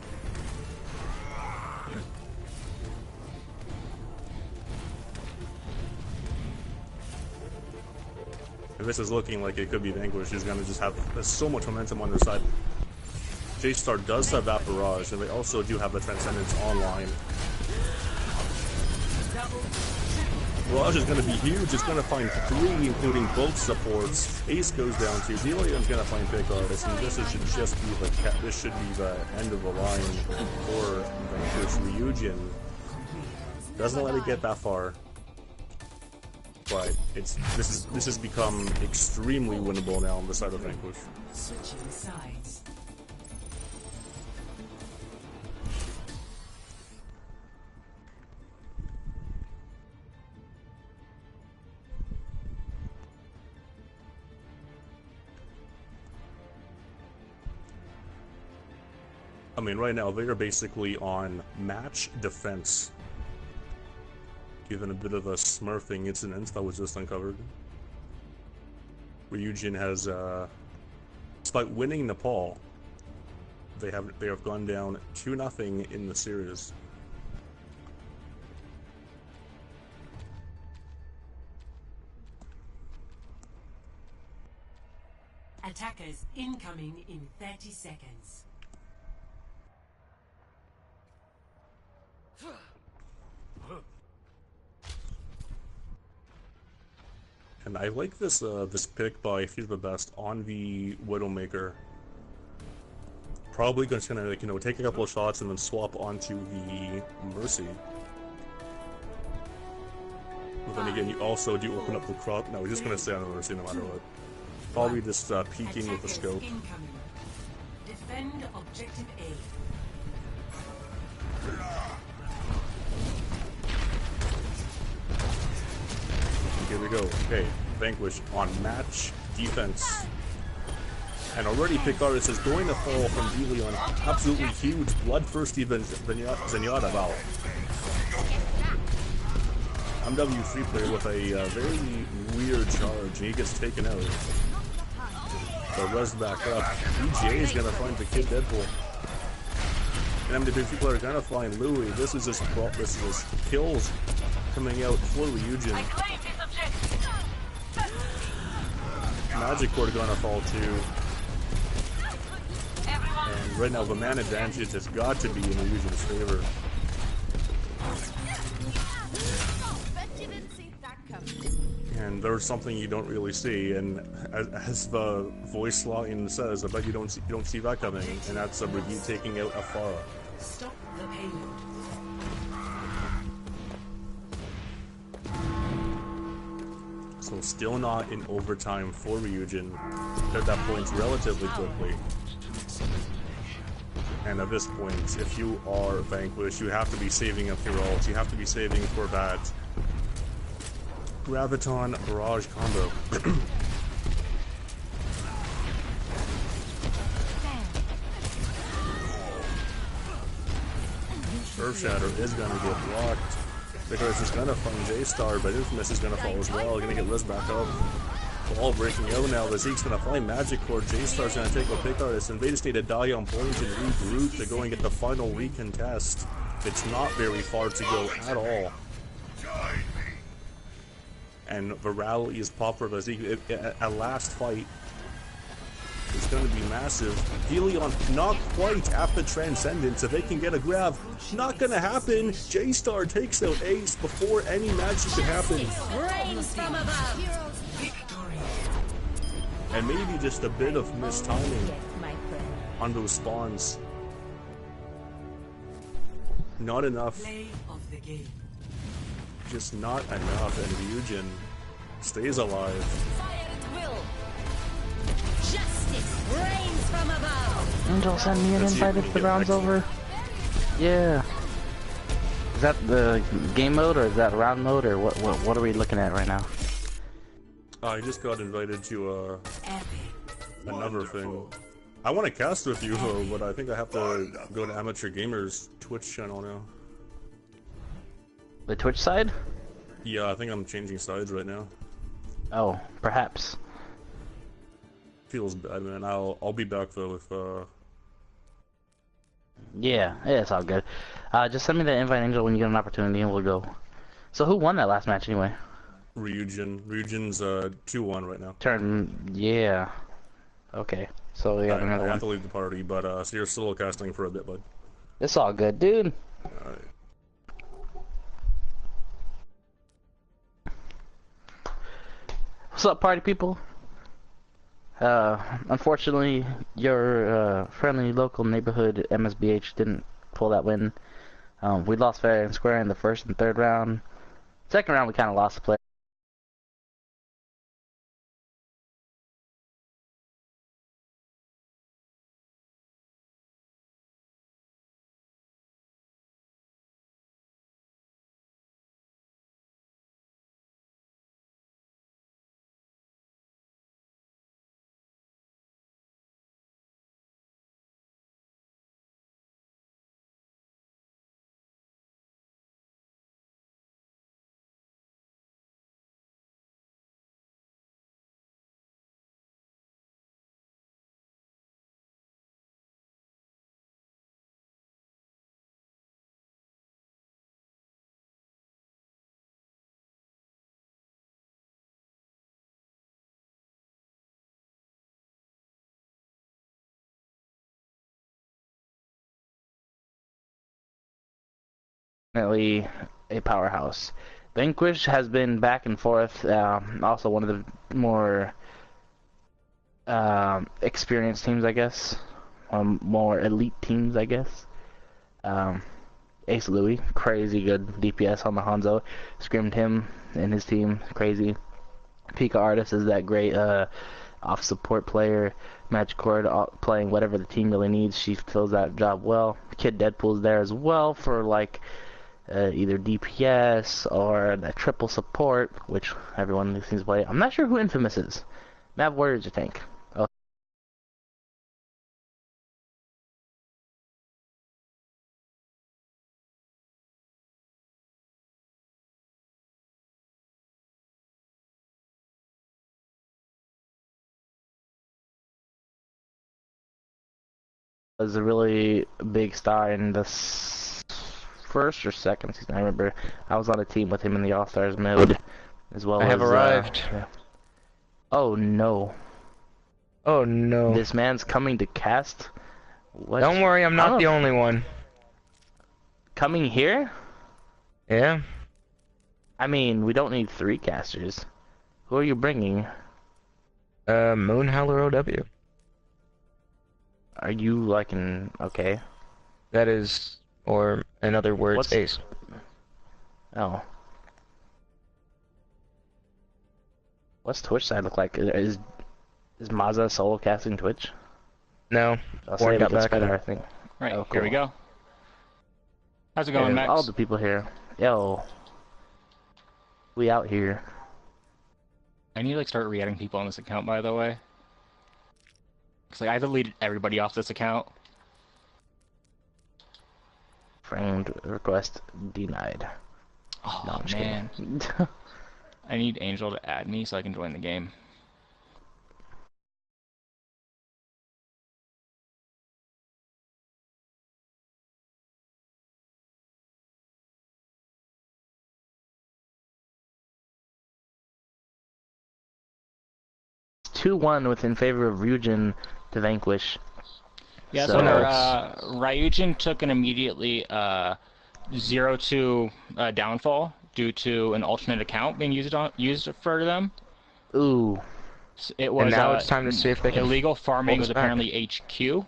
And this is looking like it could be Vanquish who's going to just have so much momentum on their side. J-Star does have that barrage, and they also do have the Transcendence online. Barrage is going to be huge. It's going to find 3, including both supports. Ace goes down 2. Delium's going to find Pick Artist, and this should just be this should be the end of the line for Vanquish. Ryujin doesn't let it get that far. But this has become extremely winnable now on the side of Vanquish. Switching sides. mean, right now they are basically on match defense. Given a bit of a smurfing incident that was just uncovered. Ryujin has, despite winning Nepal, they have gone down 2-0 in the series. Attackers incoming in 30 seconds. And I like this this pick by Fear the Best on the Widowmaker. Probably just gonna, like, you know, take a couple of shots and then swap onto the Mercy. But then again, you also do open up the crop. No, we're just gonna stay on the Mercy no matter what. Probably just peeking with the scope. Incoming. Defend objective A. Here we go. Okay, Vanquish on match defense. And already Picaris is going to fall from Dealey on absolutely huge bloodthirsty Zenyatta. Wow. MW3 player with a very weird charge, and he gets taken out. So res back up. EJ is going to find the Kid Deadpool. And MW3 player going to find Louis. This is just kills coming out for Ryujin. Magic Cord gonna fall too. And right now the man advantage has got to be in Ryujin's favor. And there's something you don't really see, and as the voice line says, I bet you don't see that coming, and that's a review taking out Afara. Stop the payload. So still not in overtime for Ryujin. At that point relatively quickly. And at this point, if you are Vanquish, you have to be saving up your ults. You have to be saving for that Graviton Barrage combo. Earth Shatter is gonna get blocked. Because he's gonna find J-Star, but Infamous is gonna fall as well. Gonna get Liz back up. Ball breaking out now. The Zeke's gonna find Magic Cord. J-Star's gonna take a pick artist, and they just need to die on point and regroup to go and get the final recontest. It's not very far to go at all. And Virality is proper of Zeke. A last fight is going to be massive. Helion not quite at the Transcendence. If they can get a grab, not going to happen. J-Star takes out Ace before any magic could happen. Rains from above. And maybe just a bit of mistiming on those spawns. Not enough. Play of the game. Just not enough, and Ryujin stays alive. Fire at will. Justice rains from above. Angel, send me an Let's see if invite we if can the get round's next over. Yeah. Is that the game mode or is that round mode or what are we looking at right now? I just got invited to Epic. another thing. I want to cast with you, but I think I have to go to Amateur Gamers Twitch channel now. The Twitch side? Yeah, I think I'm changing sides right now. Oh, perhaps. Feels bad, man. I'll be back though if Yeah, it's all good. Just send me the invite, Angel, when you get an opportunity and we'll go. So who won that last match anyway? Ryujin. Ryujin's 2-1 right now. Yeah. Okay. So we got I another have one. to leave the party, but so you're solo casting for a bit, bud. It's all good, dude. Alright. What's up, party people? Unfortunately, your friendly local neighborhood MSBH didn't pull that win. We lost fair and square in the first and third round. Second round, we kind of lost the play. definitely a powerhouse. Vanquish has been back and forth. Also one of the more experienced teams, I guess. More elite teams, I guess. Ace Louis, crazy good DPS on the Hanzo. Scrimmed him and his team, crazy. Pika Artist is that great off support player. Magicord playing whatever the team really needs. She fills that job well. Kid Deadpool's there as well for like either DPS or the triple support, which everyone seems to play. I'm not sure who Infamous is. Mav Warrior's a tank. Oh. Was a really big star in the first or second season. I remember I was on a team with him in the All Stars mode, as well. I have arrived. Yeah. Oh no! Oh no! This man's coming to cast. What? Don't worry, I'm not the only one. Coming here? Yeah. I mean, we don't need 3 casters. Who are you bringing? Moonhowler OW. Are you like an okay? That is, or in other words, What's... Ace. Oh. What's Twitch side look like? Is Mazza solo casting Twitch? No. I'll say got about back. better, I think. Right, oh, cool. Here we go. How's it going, Max? All the people here. Yo. We out here. I need to like start re-adding people on this account, by the way. Cause like I deleted everybody off this account. Friend request denied. Oh No, I'm just man. kidding. I need Angel to add me so I can join the game. It's 2-1 in favor of Ryujin to Vanquish. Yeah, So- so Ryujin took an immediately 0-2 downfall due to an alternate account being used for them. Ooh. It was And now it's time to see if they can illegal farming hold was us back. apparently HQ,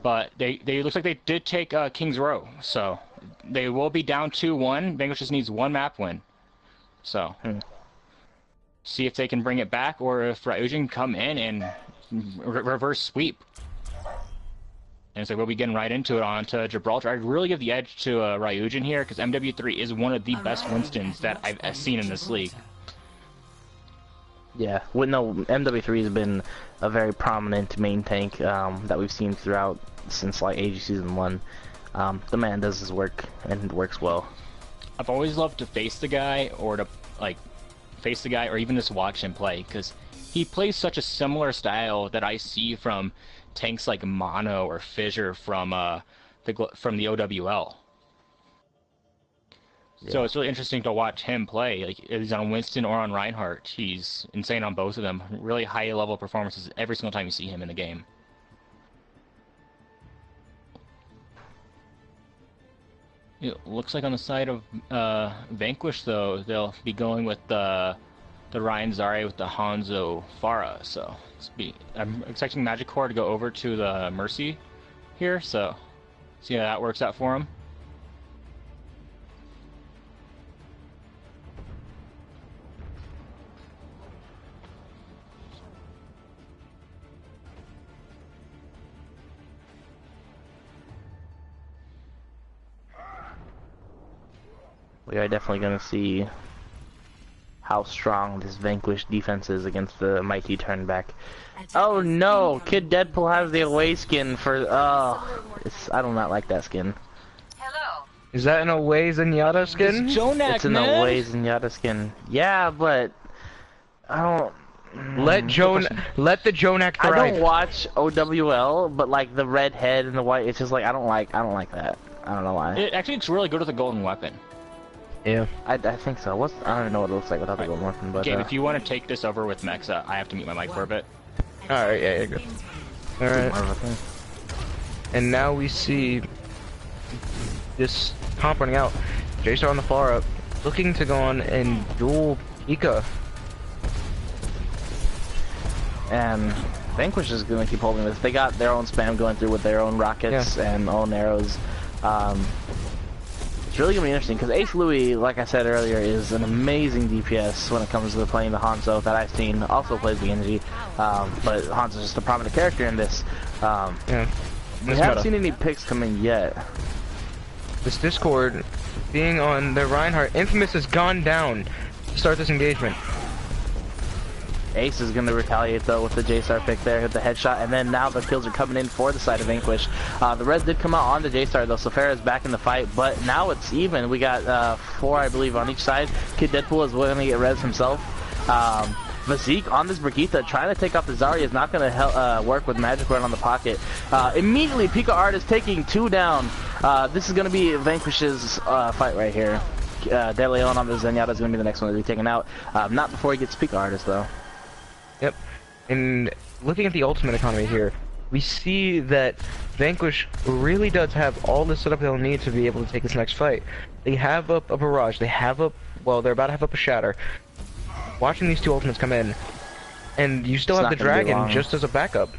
but they looks like they did take King's Row, so they will be down 2-1. Vanquish just needs 1 map win, so see if they can bring it back or if Ryujin can come in and reverse sweep. And so we'll be getting right into it onto Gibraltar. I'd really give the edge to Ryujin here because MW3 is one of the best Winstons that I've seen in this league. Yeah, well, no, MW3 has been a very prominent main tank that we've seen throughout since like AG Season 1. The man does his work and it works well. I've always loved to face the guy or to like face the guy or even just watch him play because he plays such a similar style that I see from tanks like Mono or Fissure from the OWL. Yeah. So it's really interesting to watch him play. Like if he's on Winston or on Reinhardt, he's insane on both of them. Really high level performances every single time you see him in the game. It looks like on the side of Vanquish though, they'll be going with the Ryan Zari with the Hanzo Pharah. So I'm expecting Magic Core to go over to the Mercy here. So see how that works out for him. We are definitely going to see how strong this Vanquish defense is against the mighty Turnback. Oh no! Kid Deadpool has the away skin for... Oh, I do not like that skin. Hello. Is that an away Zenyatta skin? Jonak, It's an away Zenyatta skin. Yeah, but... I don't... Let the Jonak I thrive. don't watch OWL, but like the red head and the white, it's just like I don't like that. I don't know why. It actually looks really good with a golden weapon. Yeah. I think so. I don't even know what it looks like without the golden weapon, but Gabe, if you want to take this over with Mexa, I have to mute my mic for a bit. Alright, yeah, good. Alright. more of a thing. And now we see this comp running out. J-Star on the far up, looking to go on and duel Pika. And Vanquish is going to keep holding this. They got their own spam going through with their own rockets and own arrows. It's really going to be interesting because Ace Louis, like I said earlier, is an amazing DPS when it comes to playing the Hanzo that I've seen. Also plays the Genji, but Hanzo's just a prominent character in this. We haven't seen any picks coming yet. This Discord being on the Reinhardt, Infamous has gone down to start this engagement. Ace is going to retaliate though with the J-Star pick there, hit the headshot, and then now the kills are coming in for the side of Vanquish. The res did come out on the J-Star though, so Farah is back in the fight, but now it's even. We got 4, I believe, on each side. Kid Deadpool is willing to get res himself. Vazik on this Brigitte trying to take off the Zarya is not going to work with Magic Word on the pocket. Immediately, Pika Art is taking 2 down. This is going to be Vanquish's fight right here. De Leon on the Zenyatta is going to be the next one to be taken out. Not before he gets Pika Artist though. Yep, and looking at the ultimate economy here, we see that Vanquish really does have all the setup they'll need to be able to take this next fight. They have up a Barrage, they have up, well, they're about to have up a Shatter. Watching these 2 ultimates come in, and you still have the Dragon just as a backup.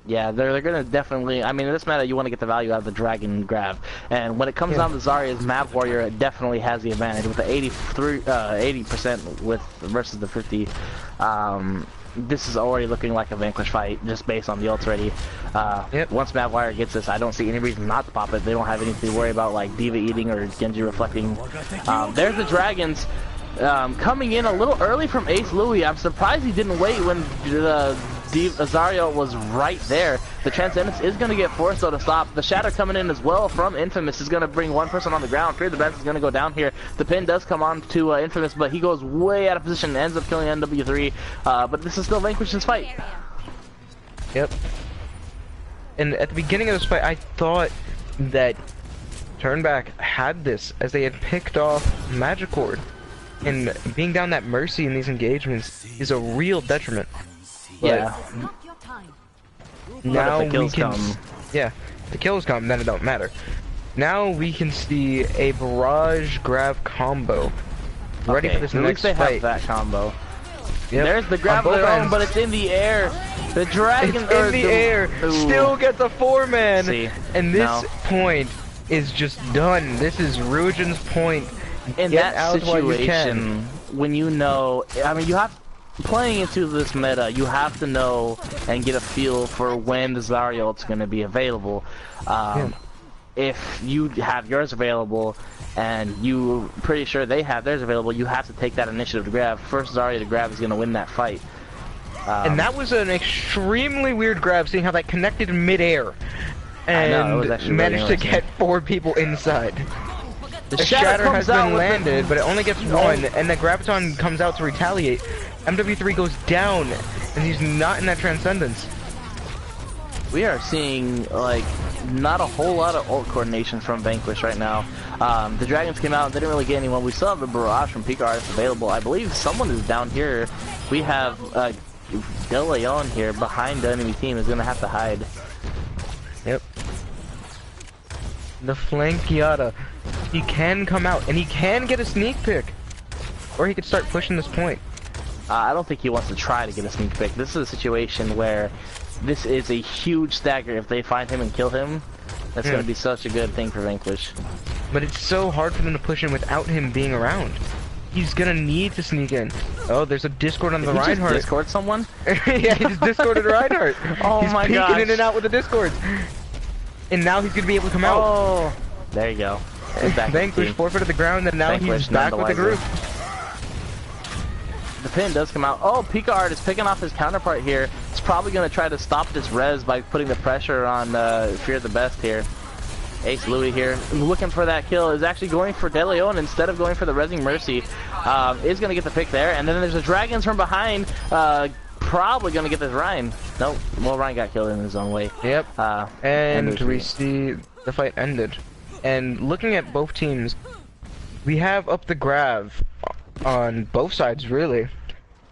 Yeah, they're gonna definitely. I mean, in this meta, you want to get the value out of the Dragon grab, and when it comes down to Zarya's Map Warrior, it definitely has the advantage with the 80% with versus the 50. This is already looking like a Vanquish fight just based on the ults already. Once Map Warrior gets this, I don't see any reason not to pop it. They don't have anything to worry about like Diva eating or Genji reflecting. There's the Dragons. Coming in a little early from Ace Louis. I'm surprised he didn't wait when Zarya was right there. The Transcendence is going to get forced though to stop. The Shatter coming in as well from Infamous is going to bring one person on the ground. Fear the Best is going to go down here. The pin does come on to Infamous, but he goes way out of position and ends up killing NW3. But this is still Vanquish's fight. Yep. And at the beginning of this fight, I thought that Turnback had this as they had picked off Magic Ward. And being down that Mercy in these engagements is a real detriment. Yeah. Now the kills we can, come. yeah, the kills come, then it don't matter. Now we can see a Barrage grab combo ready for this at next least they fight. have that combo. Yep. There's the grab of their own, but it's in the air. The Dragon It's in the air, still gets a 4-man, and this point is just done. This is Ruijin's point. In Get that out while you situation, when you know, I mean, you have playing into this meta, you have to know and get a feel for when the Zarya ult's going to be available. If you have yours available and you're pretty sure they have theirs available, you have to take that initiative to grab. First Zarya to grab is going to win that fight. And that was an extremely weird grab, seeing how that connected in midair and managed to get 4 people inside. The Shatter has been landed, but it only gets 1, and the Graviton comes out to retaliate. MW3 goes down, and he's not in that Transcendence. We are seeing, like, not a whole lot of ult coordination from Vanquish right now. The Dragons came out, they didn't really get anyone. We still have the Barrage from Pika Artist available. I believe someone is down here. We have De Leon here behind the enemy team is going to have to hide. Yep. The Flankiata. He can come out, and he can get a sneak pick. Or he could start pushing this point. I don't think he wants to try to get a sneak pick. This is a situation where this is a huge stagger. If they find him and kill him, that's going to be such a good thing for Vanquish. But it's so hard for them to push in without him being around. He's gonna need to sneak in. Oh, there's a Discord on the Reinhardt. Did he just Discord someone? Yeah, he just Discorded Reinhardt. Oh he's my peeking gosh. in and out with the Discords. And now he's gonna be able to come out. Oh, there you go. Vanquish forfeited the ground, and now he's back with the group. The pin does come out. Oh, Pika Art is picking off his counterpart here. He's probably going to try to stop this res by putting the pressure on Fear the Best here. Ace Louis here, looking for that kill, is actually going for De Leon instead of going for the Resing Mercy. Is going to get the pick there, and then there's the Dragons from behind. Probably going to get this Ryan. Nope, well, Ryan got killed in his own way. Yep, and we see the fight ended. And looking at both teams, we have up the Grav on both sides, really.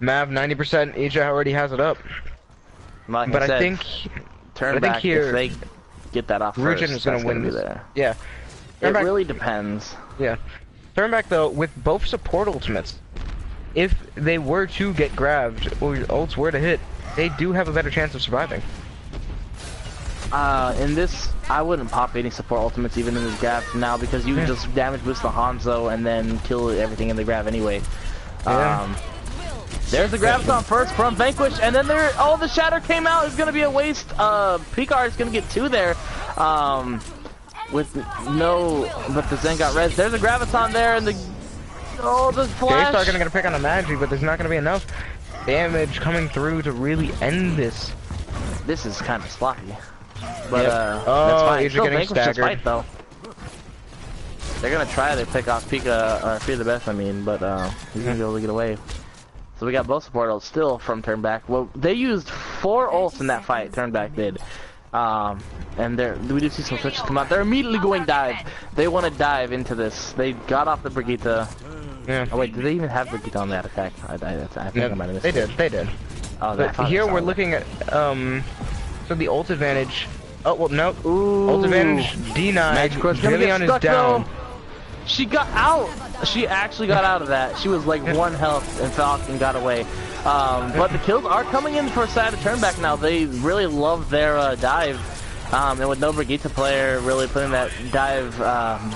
Mav 90%, EJ already has it up. Like but I said, think here, if they get that off Ruijin first, is going to win this. There. Yeah. It really depends. Yeah. Turn back though, with both support ultimates, if they were to get grabbed or ults were to hit, they do have a better chance of surviving. In this, I wouldn't pop any support ultimates even in this grab now because you can just damage boost the Hanzo and then kill everything in the grab anyway. Yeah. There's the graviton first from Vanquish, and then the Shatter came out. It's gonna be a waste. Picard is gonna get 2 there. With no, but the Zen got res. There's a graviton there, and the flash. J-Star gonna pick on the Magi, but there's not gonna be enough damage coming through to really end this. This is kind of sloppy, but oh, that's fine. you're Still getting Vanquish this staggered. fight though. They're gonna try to pick off Pika, or Fear the Best, I mean, but he's gonna be able to get away. So we got both support ults still from Turnback. Well, they used 4 ults in that fight, Turnback did. And we do see some switches come out. They're immediately going dive. They want to dive into this. They got off the Brigitte. Yeah. Oh wait, did they even have Brigitte on that attack? I think I might have missed They it. did, they did. Oh, But here we're looking at, so the ult advantage. Oh, well, no. Ult advantage denied. Villion is down. Though. She got out. She actually got out of that. She was like 1 health and Falcon got away. But the kills are coming in for side of Turnback now. They really love their dive. And with no Brigitte player really putting that dive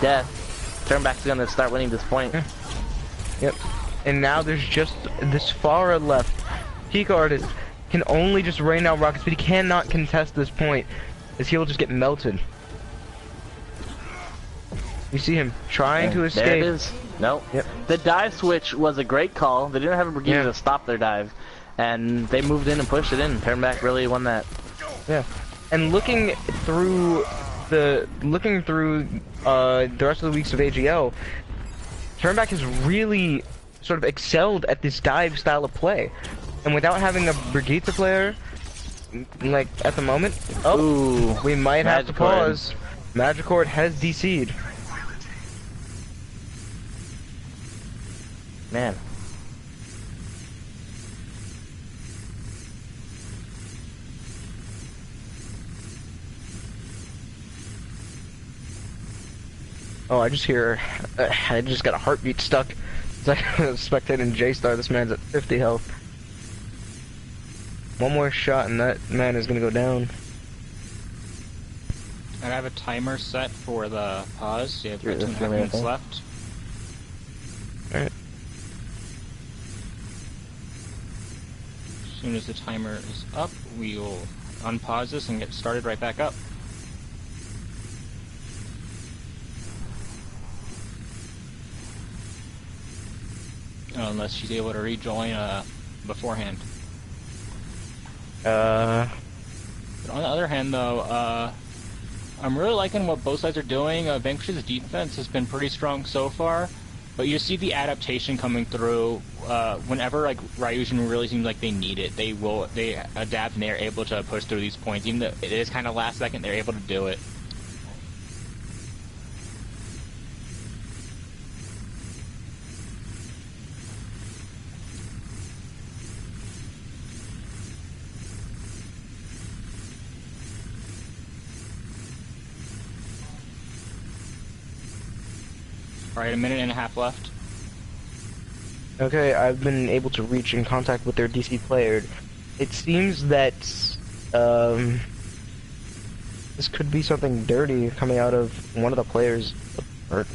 death, Turnback's gonna start winning this point. Yep. And now there's just this Pharah left. Picard can only just rain out rockets, but he cannot contest this point, as he'll just get melted. You see him trying to escape. There it is. Nope. Yep. The dive switch was a great call. They didn't have a Brigitte to stop their dive, and they moved in and pushed it in. Turnback really won that. Yeah. And looking through the rest of the weeks of AGL, Turnback has really sort of excelled at this dive style of play, and without having a Brigitte player, like at the moment, we might have to pause. Magicord has DC'd. Man. Oh, I just hear, I just got a heartbeat stuck. It's like spectating J-Star. This man's at 50 health. One more shot and that man is gonna go down. I have a timer set for the pause. You have 13 Yeah, minutes left. Alright. As soon as the timer is up, we will unpause this and get started right back up. Unless she's able to rejoin beforehand. But on the other hand, though, I'm really liking what both sides are doing. Vanquish's defense has been pretty strong so far, but you see the adaptation coming through. Whenever like Ryujin really seems like they need it, they adapt and they're able to push through these points. Even though it is kind of last second, they're able to do it. Alright, 1.5 minutes left. Okay, I've been able to reach in contact with their DC player. It seems that this could be something dirty coming out of one of the players, or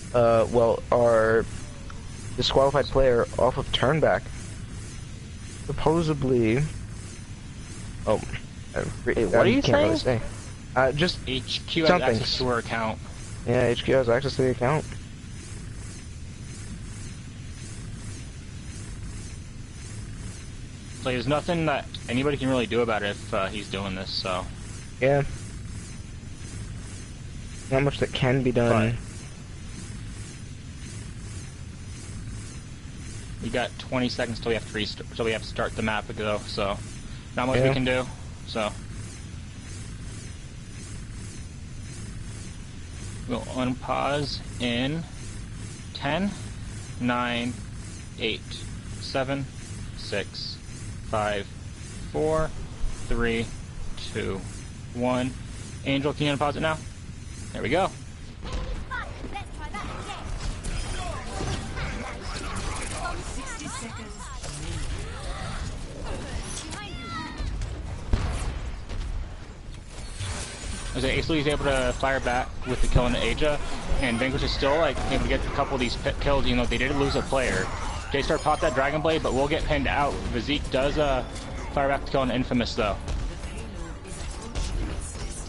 our disqualified player off of Turnback. Supposedly, What are you saying? Really say. Just HQ has something. access to her account. Yeah, HQ has access to the account. So there's nothing that anybody can really do about it if he's doing this, so. Yeah. Not much that can be done. We got 20 seconds till we have to restart, till we have to start the map ago, so not much we can do. So we'll unpause in 10, 9, 8, 7, 6, 5, 4, 3, 2, 1. Angel, can you unpause it now? There we go. As Ace Louis is able to fire back with the kill on Aja, and Vanquish is still like able to get a couple of these kills, even though they did lose a player. J-Star popped that Dragon Blade, but will get pinned out. Vizeke does fire back the kill on Infamous though.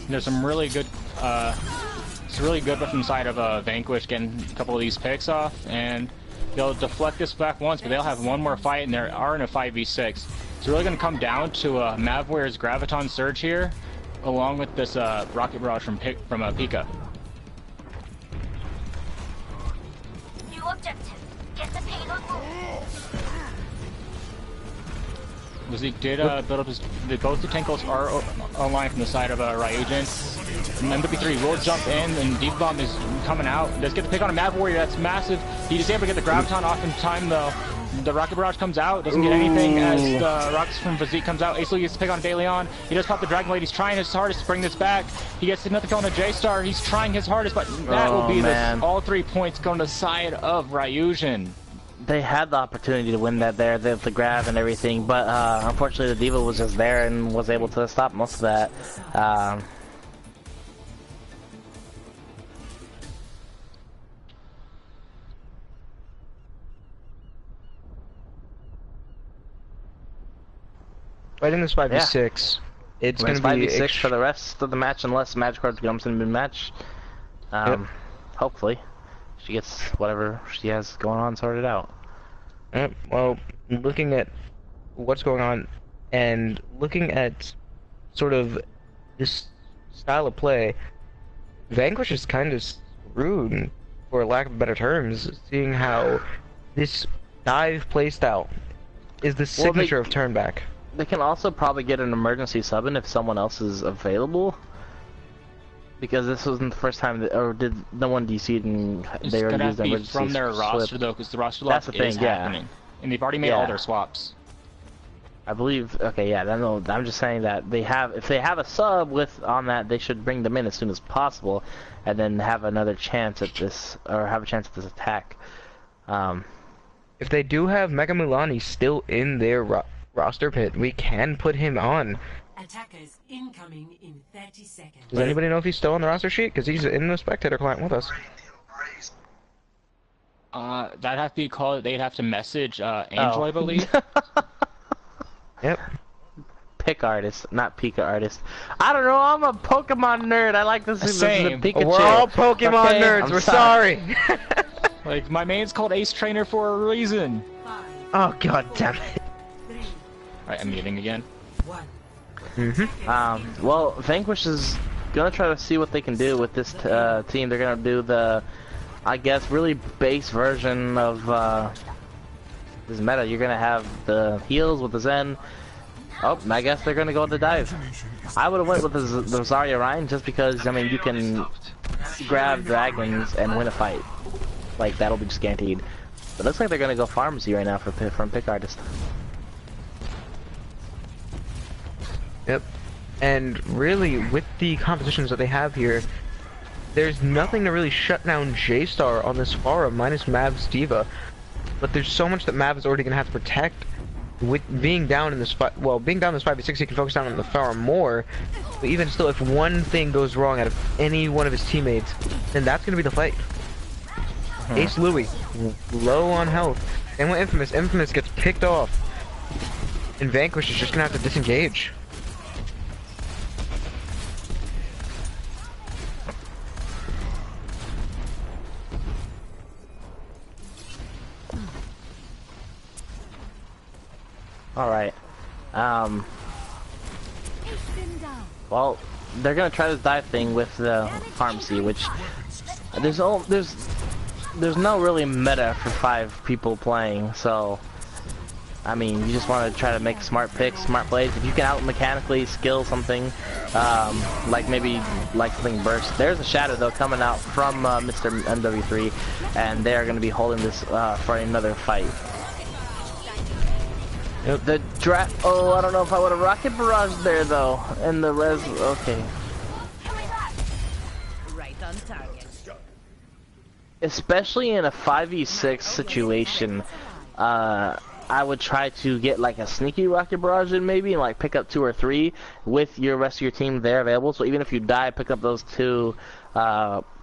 There's some really good, it's really good from the side of Vanquish getting a couple of these picks off, and they'll deflect this back once, but they'll have one more fight, and they are in a 5v6. It's really going to come down to Mavware's Graviton Surge here, along with this Rocket Barrage from Pika. New objective. Get the payload moved. Vizeke did build up his... both the Tankles are online from the side of Ryujin. And MW3 will jump in, and Deep Bomb is coming out. Does get the pick on a Mav Warrior, that's massive. He is able to get the Graviton off in time though. The Rocket Barrage comes out, doesn't get anything as the Rockets from Vizeke comes out. Ace Louis gets the pick on DeLeon. He does pop the Dragon Blade, he's trying his hardest to bring this back. He gets another kill on a J-Star, he's trying his hardest, but that will be all 3 points going to the side of Ryujin. They had the opportunity to win that there, the grab and everything, but unfortunately the D.Va was just there and was able to stop most of that. Fighting this 5v6, it's going to be 5v6 for the rest of the match unless Magikarp comes in mid-match. Hopefully. She gets whatever she has going on sorted out. Well, looking at what's going on and looking at sort of this style of play, Vanquish is kind of screwed, for lack of better terms, seeing how this dive playstyle is the signature of Turnback. They can also probably get an emergency sub in if someone else is available. Because this wasn't the first time, or did no one DC'd and they already used the emergency It's from their roster though, because the roster lock is happening. And they've already made all their swaps. I believe, okay, yeah, no, I'm just saying that they have, if they have a sub with on that, they should bring them in as soon as possible, and then have another chance at this, or have a chance at this attack. If they do have Mega Mulani still in their roster pit, we can put him on. Attackers incoming in 30 seconds. Does anybody know if he's still on the roster sheet? Because he's in the spectator client with us. That'd have to be called. They'd have to message Angel, I believe. Yep. Pick artist, not Pika artist. I don't know. I'm a Pokemon nerd. I like this. Same. Pikachu. We're all Pokemon nerds. I'm We're sorry. Like my main's called Ace Trainer for a reason. Oh god damn it. Alright, I'm muting again. Well, Vanquish is gonna try to see what they can do with this team. They're gonna do the, I guess, really base version of this meta. You're gonna have the heals with the Zen. Oh, I guess they're gonna go with the dive. I would have went with the Zarya Rein just because, I mean, you can grab dragons and win a fight. Like, that'll be just guaranteed. But it looks like they're gonna go Pharmacy right now from Pick Artist. Yep. And really, with the compositions that they have here, there's nothing to really shut down J-Star on this Pharah minus Mav's D.Va. But there's so much that Mav is already gonna have to protect. With being down in this being down this 5v6, he can focus down on the Pharah more. But even still, if one thing goes wrong out of any one of his teammates, then that's gonna be the fight. Ace Louis, low on health. And when Infamous gets picked off, and Vanquish is just gonna have to disengage. Alright. Well, they're gonna try this dive thing with the Pharmacy, which there's no really meta for 5 people playing, so I mean, you just want to try to make smart picks, smart plays. If you can out mechanically skill something, like maybe like something burst. There's a shadow though coming out from Mr. MW3, and they are going to be holding this for another fight. Yep. The oh, I don't know if I would have Rocket Barrage there though, and the res. Okay. Right on target. Especially in a 5v6 situation, I would try to get like a sneaky rocket barrage in maybe, and like pick up 2 or 3 with your rest of your team there available. So even if you die, pick up those 2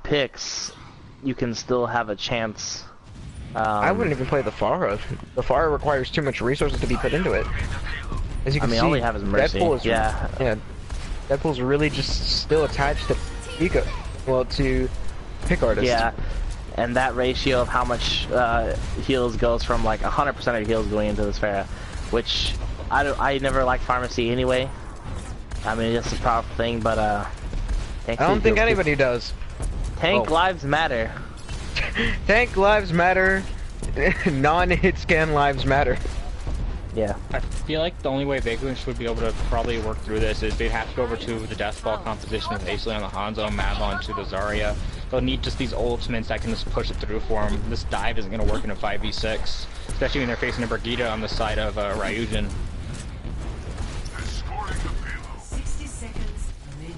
picks, you can still have a chance. I wouldn't even play the Pharah. The Pharah requires too much resources to be put into it. As you can see, all they have is Mercy. Deadpool is, yeah. Deadpool's really just still attached to Pika. Well, to Pick Artist. Yeah. And that ratio of how much heals goes from like 100% of heals going into this Pharah, which I never liked Pharmacy anyway. I mean, it's a powerful thing, but I don't think anybody does. Tank lives matter. Tank lives matter. Non-hit scan lives matter. Yeah. I feel like the only way Vanquish would be able to probably work through this is they'd have to go over to the Deathball composition with Ace on the Hanzo, Mav onto the Zarya. They'll need just these ultimates that can just push it through for them. This dive isn't going to work in a 5v6, especially when they're facing a Brigitte on the side of Ryujin. 60 seconds remaining.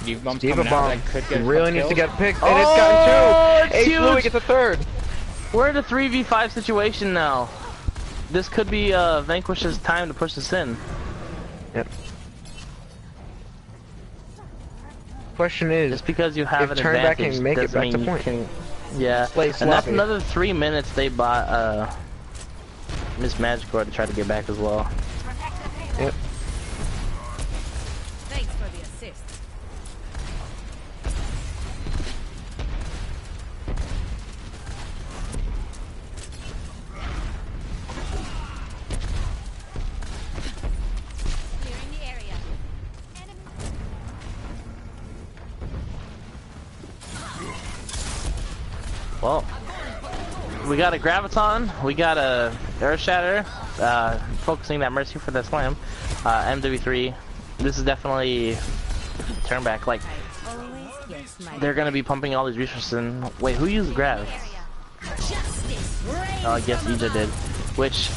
Diva Bomb Diva coming out, Bomb that could get really some needs to kills. get picked, and it's gotten 2! it's Ace Louis huge! gets a 3rd! We're in a 3v5 situation now. This could be Vanquish's time to push this in. Yep. Question is, Just because you have if an Turn Back advantage can make it doesn't back to mean you point. can. Yeah, Play and that's sloppy. another 3 minutes they bought Miss Magicor to try to get back as well. Yep. Thanks for the assist. Clearing the area. Well, we got a Graviton, we got a Earth Shatter, focusing that Mercy for the slam, MW3. This is definitely turn back. Like, Always yes, my they're gonna be pumping all these resources in. Wait, who used Grav? justice reigns Oh, I guess from Ija did. above. Which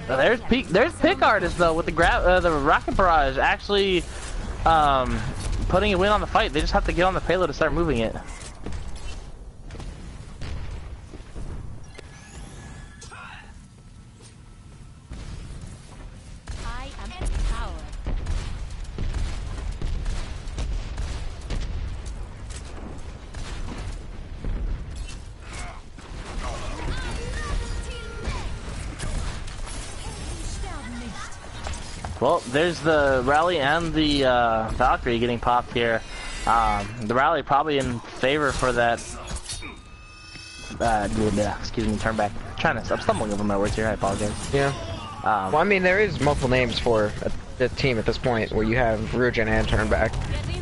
there's Pick Artist though with the Rocket Barrage actually putting a win on the fight. They just have to get on the payload to start moving it. I am empowered. Well, there's the Rally and the Valkyrie getting popped here. The Rally probably in favor for that. Excuse me, turn back. I'm stumbling over my words here. I apologize. Yeah. Well, I mean, there is multiple names for the team at this point, where you have Ryujin and Turn Back.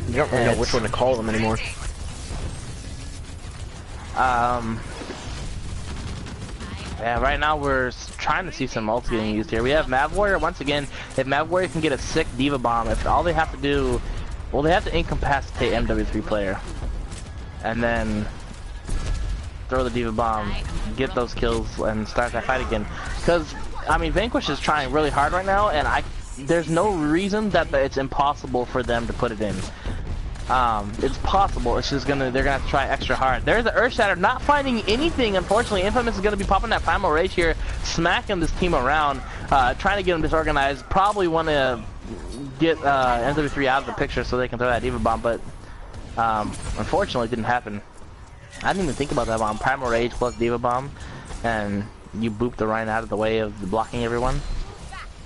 You don't really know which one to call them anymore. Yeah, right now we're trying to see some ults getting used here. We have Mav Warrior once again. If Mav Warrior can get a sick Diva Bomb, if all they have to do, well, they have to incapacitate MW3 player, and then throw the Diva Bomb, get those kills, and start that fight again. Because I mean, Vanquish is trying really hard right now, and there's no reason that it's impossible for them to put it in. It's possible. It's just they're gonna have to try extra hard. There's the Earth Shatter, not finding anything. Unfortunately, Infamous is gonna be popping that Primal Rage here, smacking this team around, trying to get them disorganized. Probably want to get MW3 out of the picture so they can throw that Diva Bomb, but unfortunately, it didn't happen. I didn't even think about that bomb. Primal Rage plus Diva Bomb, and you boop the Rhine out of the way of blocking everyone.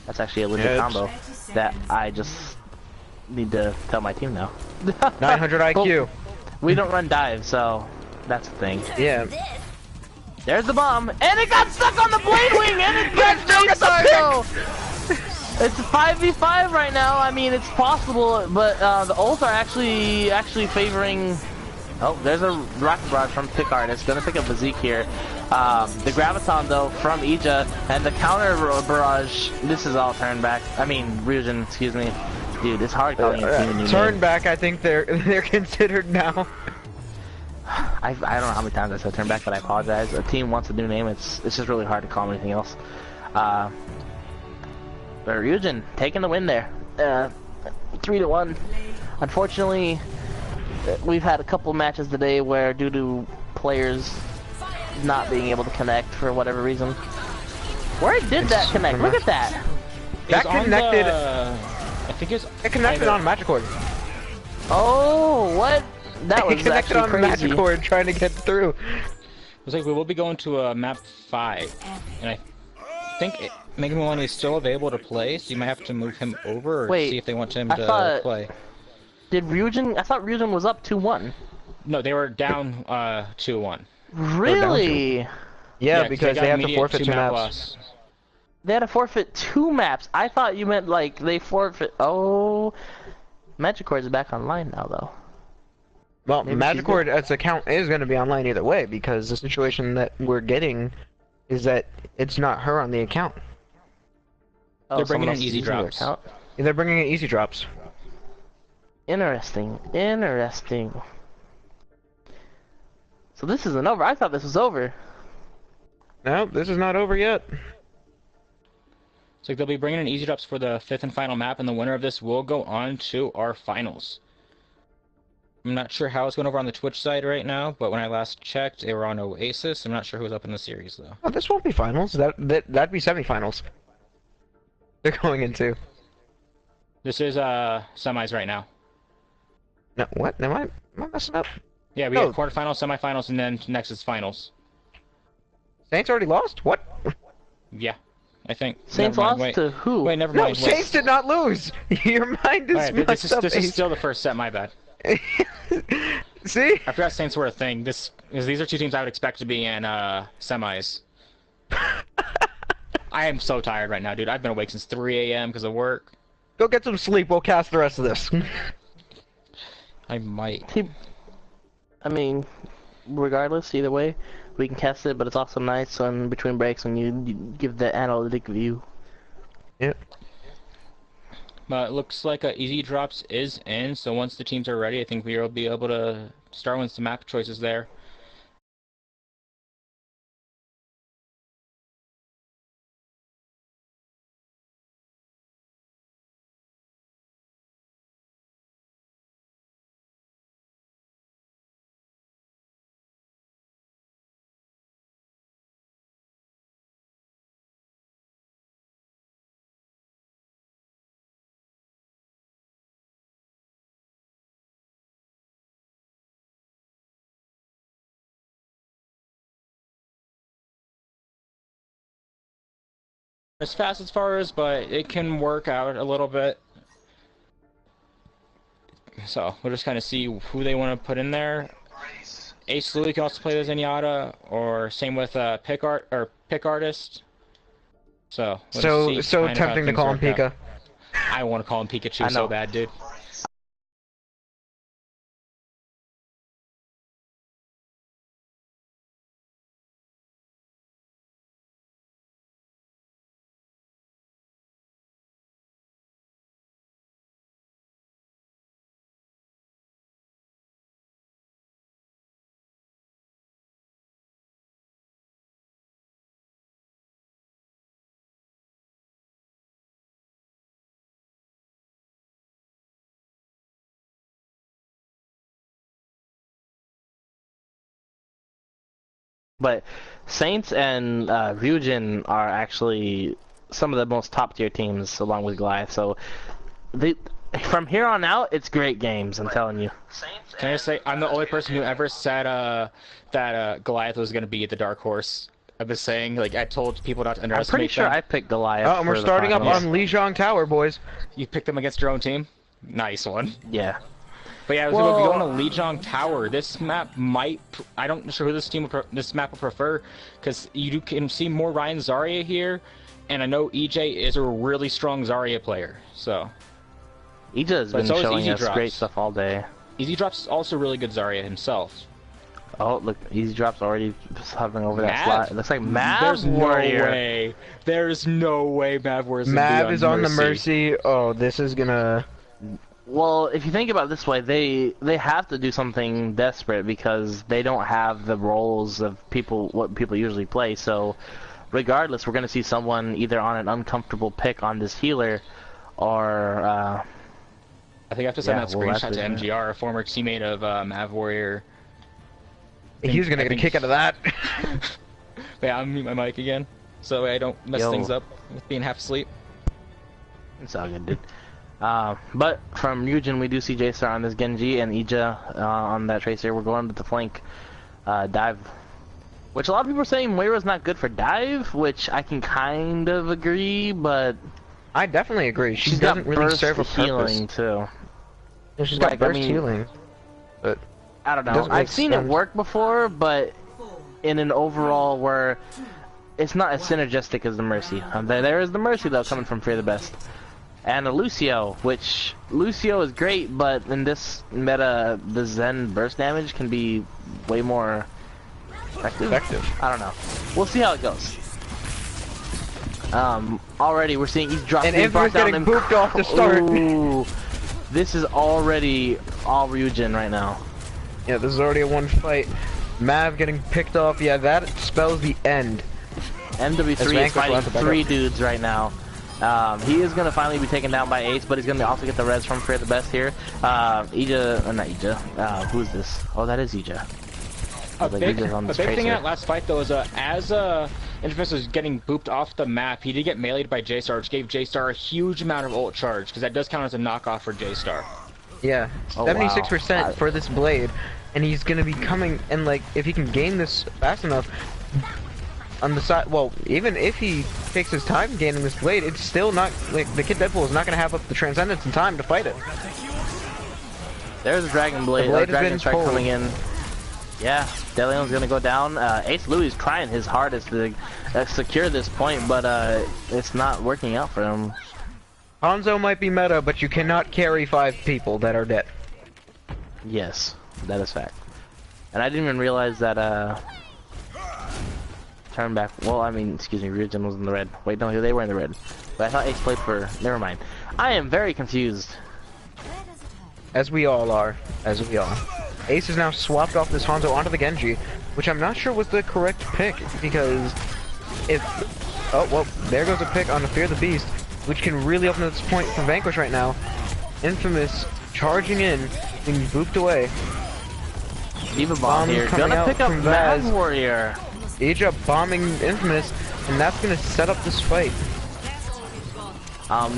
That's actually a legit combo that I just need to tell my team now. 900 IQ. Well, we don't run dive, so that's the thing. Yeah. There's the bomb, and it got stuck on the Blade Wing, and it gets the pill. It's 5v5 right now. I mean, it's possible, but the ults are actually favoring. Oh, there's a Rocket Barrage from Pick Artist. Gonna pick up Bazik here. The Graviton though from Ija, and the counter barrage. This is all turn back. I mean, Ryujin, excuse me. Dude, it's hard calling a team a new Turn name. Back, I think they're considered now. I don't know how many times I said turn back, but I apologize. A team wants a new name. It's just really hard to call them anything else. But Ryujin taking the win there. 3-1. Unfortunately, we've had a couple matches today where due to players not being able to connect for whatever reason. Where did that connect? Look at that! That connected. I think it's. It connected on Magic Cord. Oh, what? That was It connected actually on crazy. Magic Cord trying to get through. Looks like we will be going to map 5, and I think Mega Milani is still available to play, so you might have to move him over or Wait, see if they want him I to thought- play. Did Ryujin? I thought Ryujin was up 2-1. No, they were down 2-1. Really? Yeah, Yeah, because they got have to immediate forfeit 2 two-map maps. loss. They had to forfeit 2 maps. I thought you meant like they forfeit. Oh, Magikarp is back online now though. Well, Maybe Magic she's Cord, its account is going to be online either way, because the situation that we're getting is that it's not her on the account. Oh, They're bringing someone in else easy is using their drops. account? They're bringing in easy drops. Interesting. Interesting. So this isn't over. I thought this was over. No, this is not over yet. So they'll be bringing in easy drops for the 5th and final map, and the winner of this will go on to our finals. I'm not sure how it's going over on the Twitch side right now, but when I last checked, they were on Oasis. I'm not sure who was up in the series, though. Oh, this won't be finals. That'd be semifinals. They're going into. This is semis right now. No, what? Am I messing up? Yeah, we No. have quarterfinals, semifinals, and then next is finals. Saints already lost? What? Yeah, I think. Saints Never mind, lost wait. to who? Wait, never No, mind. wait. Saints did not lose. Your mind is Alright, messed up. this is Ace. still the first set. My bad. See? I forgot Saints were a thing. These are 2 teams I would expect to be in semis. I am so tired right now, dude. I've been awake since 3 a.m. because of work. Go get some sleep. We'll cast the rest of this. I might. I mean, regardless, either way, we can cast it, but it's also nice in between breaks when you give the analytic view. Yep. But it looks like Easy Drops is in, so once the teams are ready, I think we'll be able to start with some map choices there. As fast as far as, but it can work out a little bit. So we'll just kind of see who they want to put in there. Ace Louis can also play the Zenyatta, or same with Pick Artist. So we'll just see kind of how tempting to things call him work out. Pika. I want to call him Pikachu I so know. bad, dude. But Saints and Ryujin are actually some of the most top tier teams, along with Goliath. So from here on out, it's great games. I'm telling you. Can I just say, I'm the only person who ever said that Goliath was going to be the dark horse. I was saying, like, I told people not to I'm underestimate pretty sure them. I picked Goliath. Oh, and we're for the starting up finals. on Lijiang Tower, boys. You picked them against your own team? Nice one. Yeah. But yeah, Well- if we go on the Lijiang Tower, this map might... I don't know who this map will prefer, because you can see more Ryan Zarya here, and I know EJ is a really strong Zarya player, so... Ija has But been so is showing Easy us Drops. great stuff all day. Easy Drops is also really good Zarya himself. Oh, look, Easy Drop's already hovering over that Mav? slot. It looks like Mav There's Warrior. no way. There's no way Mav Warrior's gonna Mav be is on the Mercy. Oh, this is gonna... Well, if you think about it this way, they have to do something desperate because they don't have the roles of what people usually play. So, regardless, we're going to see someone either on an uncomfortable pick on this healer, or I think I have to send Yeah, that well, screenshot to that's- MGR, a former teammate of Mav Warrior. He's gonna I get a think- kick out of that. Yeah, I'm mute my mic again, so I don't mess Yo. things up with being half asleep. It's all good, dude. But from Ryujin, we do see J-Star on this Genji and Ija on that Tracer. We're going to the flank dive, which a lot of people are saying Moira's not good for dive, which I can kind of agree, but I definitely agree. She she's got doesn't really burst serve a healing purpose. too. Yeah, she's got Like, I burst mean- healing. But I don't know. Doesn't make I've seen it sense. work before, but in an overall where it's not as synergistic as the Mercy. There is the Mercy though coming from Fear the Best. And a Lucio, which Lucio is great, but in this meta, the Zen burst damage can be way more effective. I don't know. We'll see how it goes. Already we're seeing he's dropping. And Infamous getting booped off the start. Ooh, this is already all Ryujin right now. yeah, this is already a one fight. Mav getting picked off. Yeah, that spells the end. MW3 is Vanquish will fighting have to back 3 up. dudes right now. He is going to finally be taken down by Ace, but he's going to also get the res from Fear the Best here. Not Ija. Who is this? Oh, that is Ija. A Like, big, Ija's on a this big thing in Tracer. that last fight though is as Infamous was getting booped off the map, he did get meleeed by J-Star, which gave J-Star a huge amount of ult charge, because that does count as a knockoff for J-Star. Yeah, Oh, wow. 76% for this blade, and he's gonna be coming. And like, if he can gain this fast enough on the side, well, even if he takes his time gaining this blade, it's still not like the Kid Deadpool is not gonna have up the Transcendence in time to fight it. There's a Dragon Blade. The blade has Dragon been Strike pulled. coming in. Yeah, Deleon's going to go down. Ace Louis is trying his hardest to secure this point, but it's not working out for him. Hanzo might be meta, but you cannot carry 5 people that are dead. Yes, that is fact. And I didn't even realize that, turn back, well, I mean, excuse me, Ryujin was in the red. Wait, no, they were in the red. But I thought Ace played for, never mind. I am very confused. As we all are. As we all. Ace has now swapped off this Hanzo onto the Genji, which I'm not sure was the correct pick, because if... Oh, well, there goes a pick on the Fear the Beast, which can really open this point for Vanquish right now. Infamous charging in, being booped away. Diva Bomb Bomb here, coming gonna out pick up from Mad Vaz. Warrior. Aja bombing Infamous, and that's gonna set up this fight.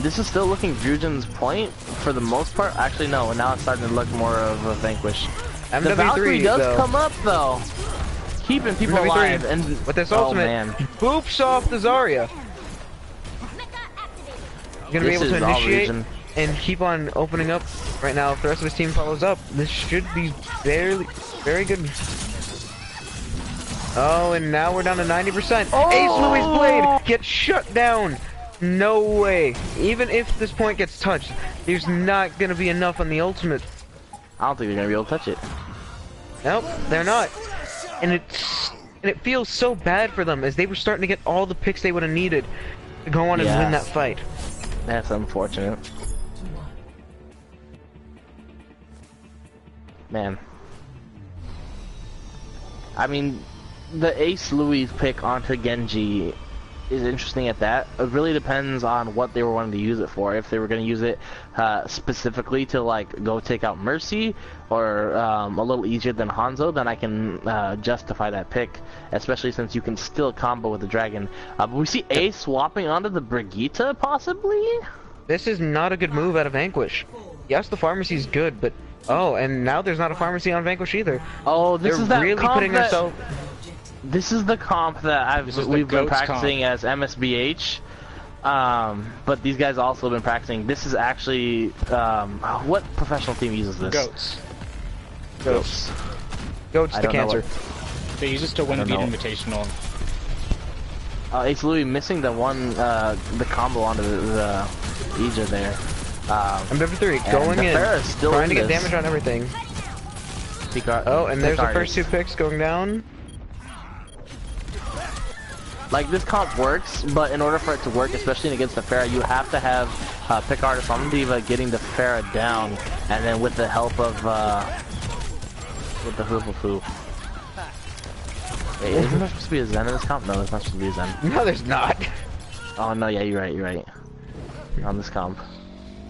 This is still looking Ryujin's point for the most part. Actually, no, now it's starting to look more of a Vanquish. The Valkyrie MW3 does though, come up though, keeping people MW3 alive, and with this oh ultimate, man, boops off the Zarya. Gonna be This able to is all initiate Ryujin. and keep on opening up right now. If the rest of his team follows up, this should be very good. Oh, and now we're down to 90%. Ace Louis' blade gets shut down. No way. Even if this point gets touched, there's not gonna be enough on the ultimate. I don't think they're gonna be able to touch it. Nope, they're not. And it feels so bad for them, as they were starting to get all the picks they would have needed to go on and win that Yes. fight. That's unfortunate. Man. I mean, the Ace Louis pick onto Genji is interesting at that. It really depends on what they were wanting to use it for. If they were going to use it specifically to like go take out Mercy, or a little easier than Hanzo, then I can justify that pick, especially since you can still combo with the Dragon. But we see Ace swapping onto the Brigitte, possibly? This is not a good move out of Vanquish. Yes, the pharmacy is good, but oh, and now there's not a pharmacy on Vanquish either. Oh, this They're is that really comp putting that, themselves. This is the comp that This is the we've been GOATS practicing as MSBH. But these guys also been practicing. This is actually what professional team uses this? Goats. Goats. Goats I to don't know cancer. They use this to win I the don't Beat know. Invitational. Ace Louis missing the one, the combo onto the Ija there. MW3 And going the in, Pharah is still trying in to get this. damage on everything. Picard, Oh, and there's the Picard first is- 2 picks going down. Like, this comp works, but in order for it to work, especially against the Pharah, you have to have Picard from D.Va getting the Pharah down, and then with the help of, with the Hoof. Wait, isn't there supposed to be a Zen in this comp? No, there's not supposed to be a Zen. No, there's not. Oh, no, yeah, you're right. On this comp.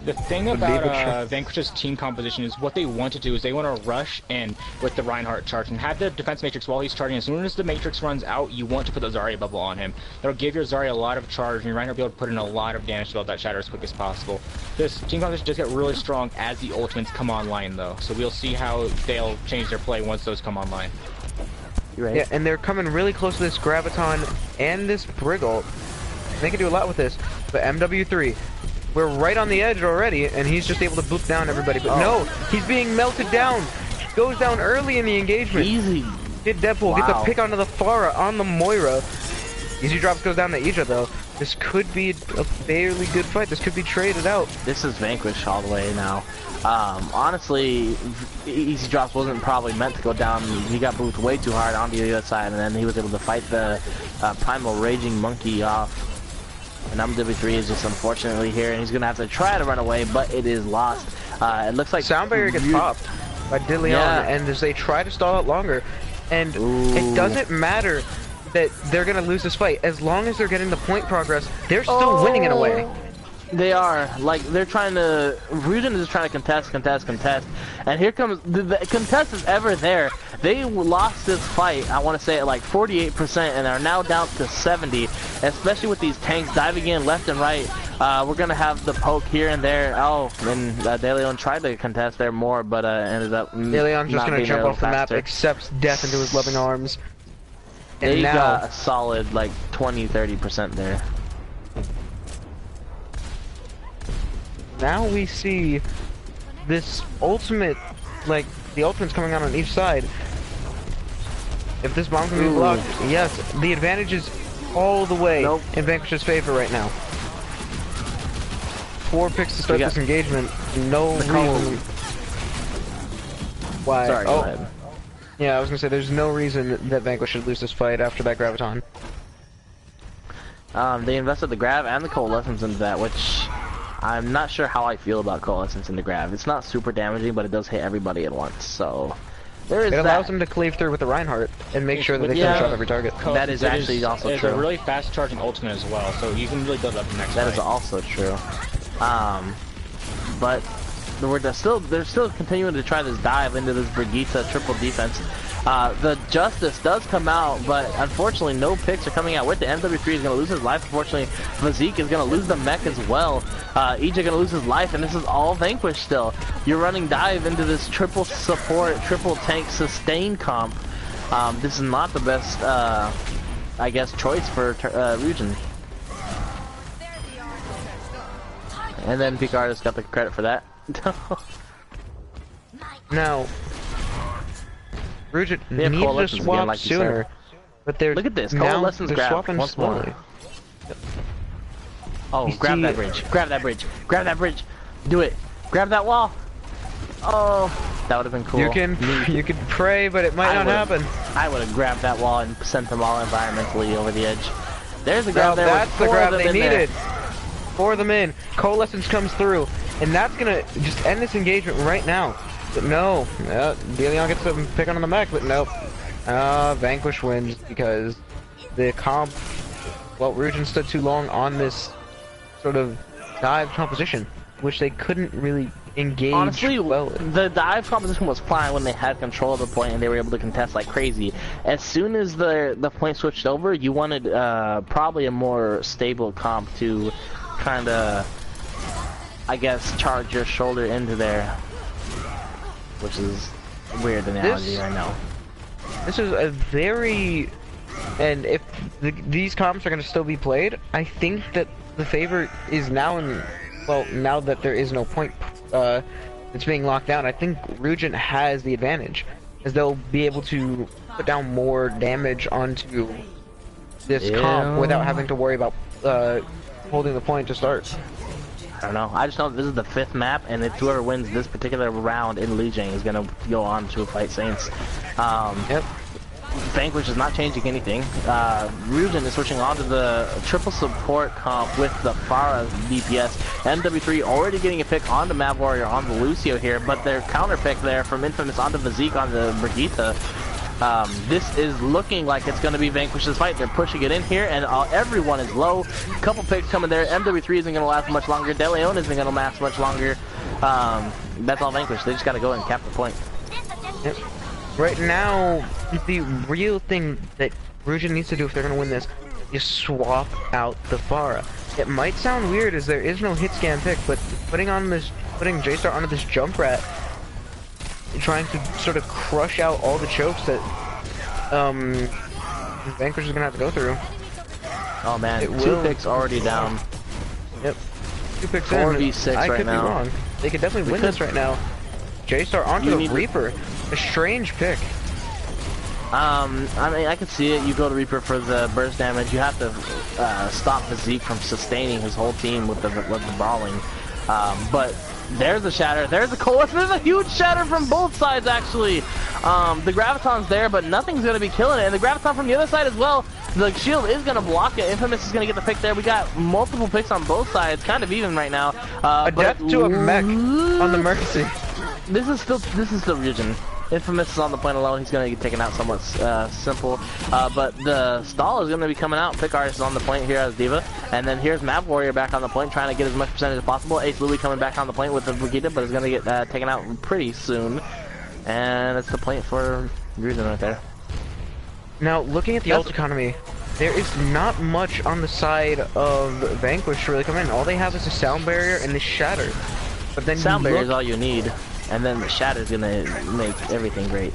The thing about Vanquish's team composition is what they want to do is they want to rush in with the Reinhardt charge and have the defense matrix while he's charging. As soon as the matrix runs out, you want to put the Zarya bubble on him. That'll give your Zarya a lot of charge, and your Reinhardt will be able to put in a lot of damage to build that shatter as quick as possible. This team composition does get really strong as the ultimates come online, though. So we'll see how they'll change their play once those come online. Right. Yeah, and they're coming really close to this Graviton and this Briggle. They can do a lot with this, but MW3. We're right on the edge already, and he's just able to boot down everybody. But no, he's being melted down. He goes down early in the engagement. Easy. Get Deadpool, get the pick onto the Pharah on the Moira. Easy drops goes down to Idra though. This could be a fairly good fight. This could be traded out. This is Vanquish all the way now. Honestly, Easy Drops wasn't probably meant to go down. He got booped way too hard onto the other side, and then he was able to fight the Primal Raging Monkey off. And MW3 is just unfortunately here, and he's gonna have to try to run away, but it is lost. It looks like Sound Barrier gets popped by Dillion, and as they try to stall it longer, and it doesn't matter that they're gonna lose this fight as long as they're getting the point progress. They're still winning in a way. They are, like, they're trying to, Ryujin is just trying to contest, and here comes, the contest is ever there. They lost this fight, I want to say at like 48%, and are now down to 70, especially with these tanks diving in left and right. We're going to have the poke here and there. Oh, and DeLeon tried to contest there more, but ended up DeLeon's just going to jump off the map, accepts death into his loving arms. And they now got a solid, like, 20-30% there. Now we see this ultimate, like, the ultimate's coming out on each side. If this bomb can be blocked, yes, the advantage is all the way in Vanquish's favor right now. 4 picks to start this engagement, no reason why. Sorry, go ahead. Yeah, I was gonna say, there's no reason that Vanquish should lose this fight after that Graviton. They invested the Grav and the Coalescence into that, which I'm not sure how I feel about Coalescence in the Grav. It's not super damaging, but it does hit everybody at once, so there is it allows them to cleave through with the Reinhardt and make sure that they finish off every target. That is actually also true. It's a really fast charging ultimate as well, so you can really build up the next fight. That is also true. But they're still continuing to try this dive into this Brigitte triple defense. The Justice does come out, but unfortunately no picks are coming out with it. MW3 is going to lose his life. Unfortunately, Vazik is going to lose the mech as well. EJ going to lose his life, and this is all Vanquish still. You're running dive into this triple support, triple tank sustain comp. This is not the best, I guess, choice for Ryujin. And then Picard has got the credit for that. Now, Ryujin needs to swap like sooner, but they're look at this. Now they're swapping once slowly. more. Oh, grab that bridge! Grab that bridge! Grab that bridge! Do it! Grab that wall! Oh, that would have been cool. You can pray, but it might not happen. I would have grabbed that wall and sent them all environmentally over the edge. There's the grab there. That's the grab they needed. 4 of them in. Coalescence comes through, and that's gonna just end this engagement right now. But no, DeLeon gets to pick on the mech, but nope. Vanquish wins because the comp, well, Ryujin stood too long on this sort of dive composition, which they couldn't really engage. Honestly, well in. The dive composition was fine when they had control of the point and they were able to contest like crazy. As soon as the point switched over, you wanted probably a more stable comp to kind of, I guess, charge your shoulder into there, which is a weird analogy, I know. This is a very, and if these comps are going to still be played, I think that the favor is now in, well, now that there is no point it's being locked down, I think Ryujin has the advantage, as they'll be able to put down more damage onto this comp without having to worry about holding the point to start. I don't know. I just know this is the 5th map, and if whoever wins this particular round in Lijiang is going to go on to fight Saints. Yep. Vanquish is not changing anything. Ryujin is switching on to the triple support comp with the Pharah DPS. MW3 already getting a pick on the Mad Warrior on the Lucio here, but their counter pick there from Infamous onto Vazik on the Brigitte. This is looking like it's going to be Vanquish's fight. They're pushing it in here, and everyone is low. Couple picks coming there. MW3 isn't going to last much longer. De Leon isn't going to last much longer. That's all Vanquish. They just got to go and cap the point. Yep. Right now, the real thing that Ryujin needs to do if they're going to win this is swap out the Pharah. It might sound weird as there is no hit scan pick, but putting J-Star onto this Junkrat, trying to sort of crush out all the chokes that Vanquish is gonna have to go through. Oh man, two picks already down. Yep, 2 picks 4v6 in. I right could now. be wrong. They could definitely win this right now. J-Star onto the Reaper, a strange pick. I mean, I can see it. You go to Reaper for the burst damage. You have to stop Physique from sustaining his whole team with the brawling. But there's a shatter. There's a coalescence. There's a huge shatter from both sides, actually. The Graviton's there, but nothing's going to be killing it. And the Graviton from the other side as well. The shield is going to block it. Infamous is going to get the pick there. We got multiple picks on both sides. Kind of even right now. A death to a mech on the Mercy. This is still Ryujin. Infamous is on the point alone. He's going to get taken out somewhat simple. But the stall is going to be coming out. Pick Artist is on the point here as D.Va. And then here's Map Warrior back on the point, trying to get as much percentage as possible. Ace Louis coming back on the point with the Brigitte, but is going to get taken out pretty soon. And it's the point for Ryujin right there. Now, looking at the ult economy, there is not much on the side of Vanquish to really come in. All they have is a sound barrier and the shatter. But then sound barrier is all you need. And then the shatter is gonna make everything great.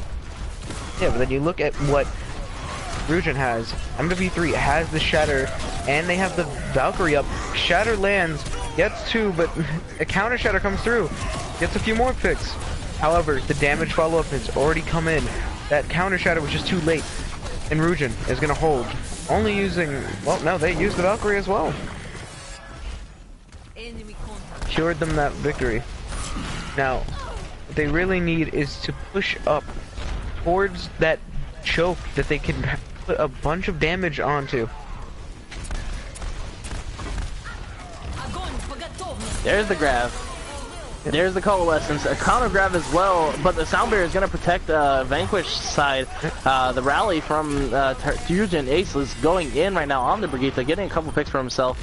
Yeah, but then you look at what Ryujin has. MW3 has the shatter, and they have the Valkyrie up. Shatter lands, gets 2, but a counter shatter comes through. Gets a few more picks. However, the damage follow-up has already come in. That counter shatter was just too late. And Ryujin is gonna hold. Only using, well, no, they used the Valkyrie as well. Cured them that victory. Now, what they really need is to push up towards that choke that they can put a bunch of damage onto. There's the grab. There's the coalescence. A counter grab as well, but the sound barrier is going to protect Vanquish's side. The rally from Ryujin Ace is going in right now on the Brigitte, getting a couple picks for himself.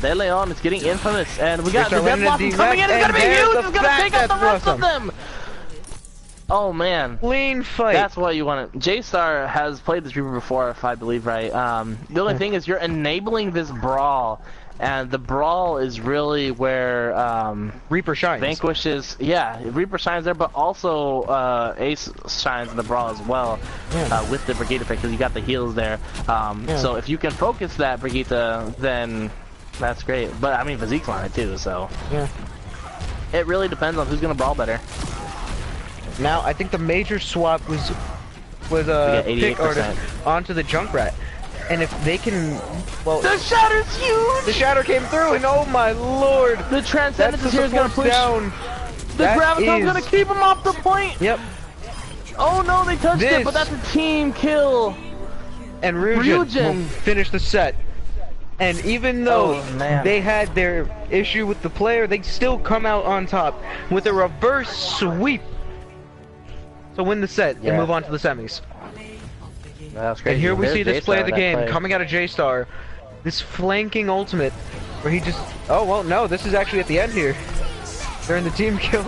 De Leon is getting Infamous, and we got the Death Blossom coming in. It's going to be huge. It's going to take out the rest of them. Oh man, clean fight. That's what you want. J-Star has played this Reaper before, if I believe right. The only thing is you're enabling this brawl. And the brawl is really where Reaper shines. Vanquish is, yeah, Reaper shines there, but also Ace shines in the brawl as well with the Brigitte pick, because you got the heals there. So if you can focus that Brigitte, then that's great. But I mean, Physique's on it too, so it really depends on who's gonna brawl better. Now I think the major swap was Pick Artist onto the Junkrat. And if they can, well, the shatter's huge. The shatter came through, and oh my lord, the Transcendence here is gonna push down. The Graviton's gonna keep him off the point. Yep. Oh no, they touched it, but that's a team kill. And Ryujin will finish the set. And even though they had their issue with the player, they still come out on top with a reverse sweep to win the set and move on to the semis. That's crazy. And here we see this play of the game coming out of J-Star. This flanking ultimate where he just... Oh, well, no, this is actually at the end here. They're in the team kill.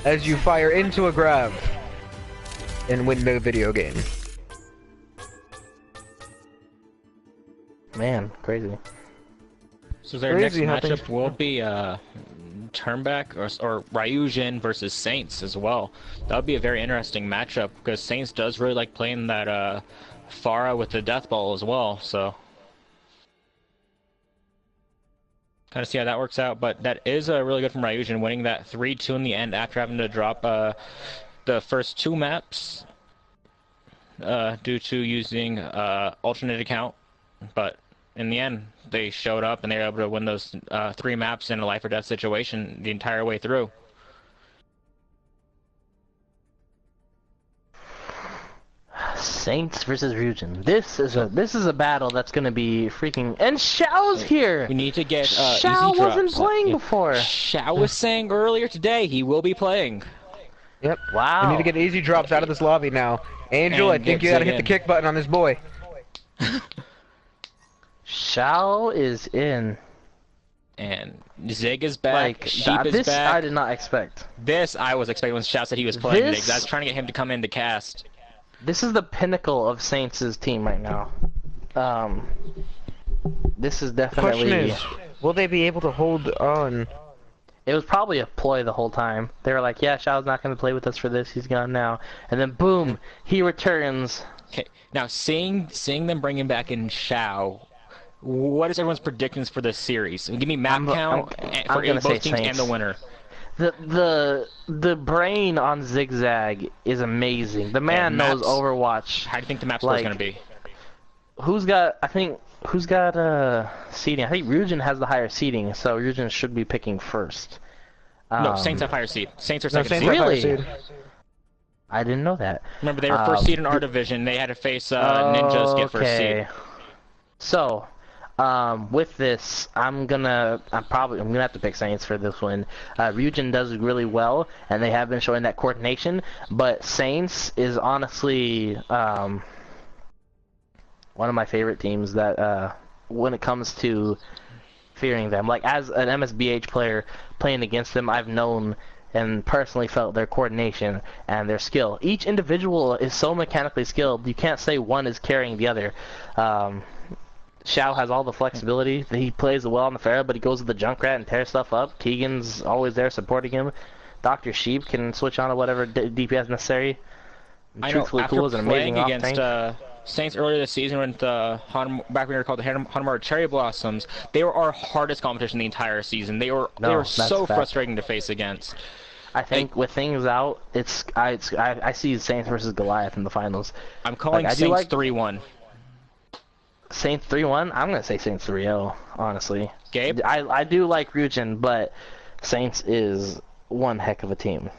As you fire into a grab and win the video game. Man, crazy. So their next matchup will be Turnback or Ryujin versus Saints as well. That would be a very interesting matchup because Saints does really like playing that Pharah with the Death Ball as well. So kind of see how that works out. But that is really good from Ryujin, winning that 3-2 in the end after having to drop the first 2 maps due to using alternate account. But in the end, they showed up and they were able to win those 3 maps in a life or death situation the entire way through. Saints versus Ryujin. This is a battle that's gonna be freaking. And Xiao's here. We need to get Xiao easy wasn't drops. playing before. Xiao was saying earlier today he will be playing. Yep. Wow. We need to get easy drops out of this lobby now. Angel, And I think get you gotta Zig hit the in. kick button on this boy. Xiao is in. And Zig is back. Like Sheep is this, back. I did not expect. This I was expecting when Xiao said he was playing today, 'cause I was This- trying to get him to come in to cast. This is the pinnacle of Saints' team right now. This is The question definitely. is, will they be able to hold on? It was probably a ploy the whole time. They were like, "Yeah, Xiao's not going to play with us for this. He's gone now." And then boom, he returns. Okay, now seeing them bringing back in Xiao, what is everyone's predictions for this series? Give me map count I'm for gonna say both teams and Saints. the winner. The brain on Zigzag is amazing. The man knows maps. Overwatch. How do you think the map score is Like- going to be? Who's got seeding? I think Ryujin has the higher seeding, so Ryujin should be picking first. No, Saints have higher seed. Saints are No, second Saints seed. have higher Really? seed. I didn't know that. Remember, they were first seed in our division. They had to face Ninjas get first seed. So, with this, I'm gonna have to pick Saints for this one. Ryujin does really well, and they have been showing that coordination. But Saints is honestly one of my favorite teams. That when it comes to fearing them, like as an MSBH player playing against them, I've known and personally felt their coordination and their skill. Each individual is so mechanically skilled, you can't say one is carrying the other. Xiao has all the flexibility. He plays well on the Pharah, but he goes with the Junkrat and tears stuff up. Keegan's always there supporting him. Dr. Sheep can switch on to whatever DPS necessary. I know, Truthfully, after Cool is an amazing playing off-tank. against Saints earlier this season when back when we were called the Hanamura Cherry Blossoms, they were our hardest competition the entire season. They were that's so a fact. frustrating to face against. I think with things out, I see Saints versus Goliath in the finals. I'm calling Like, I do Saints like- 3-1. Saints 3-1. I'm gonna say Saints 3-0. Honestly, Gabe? I do like Ryujin, but Saints is one heck of a team.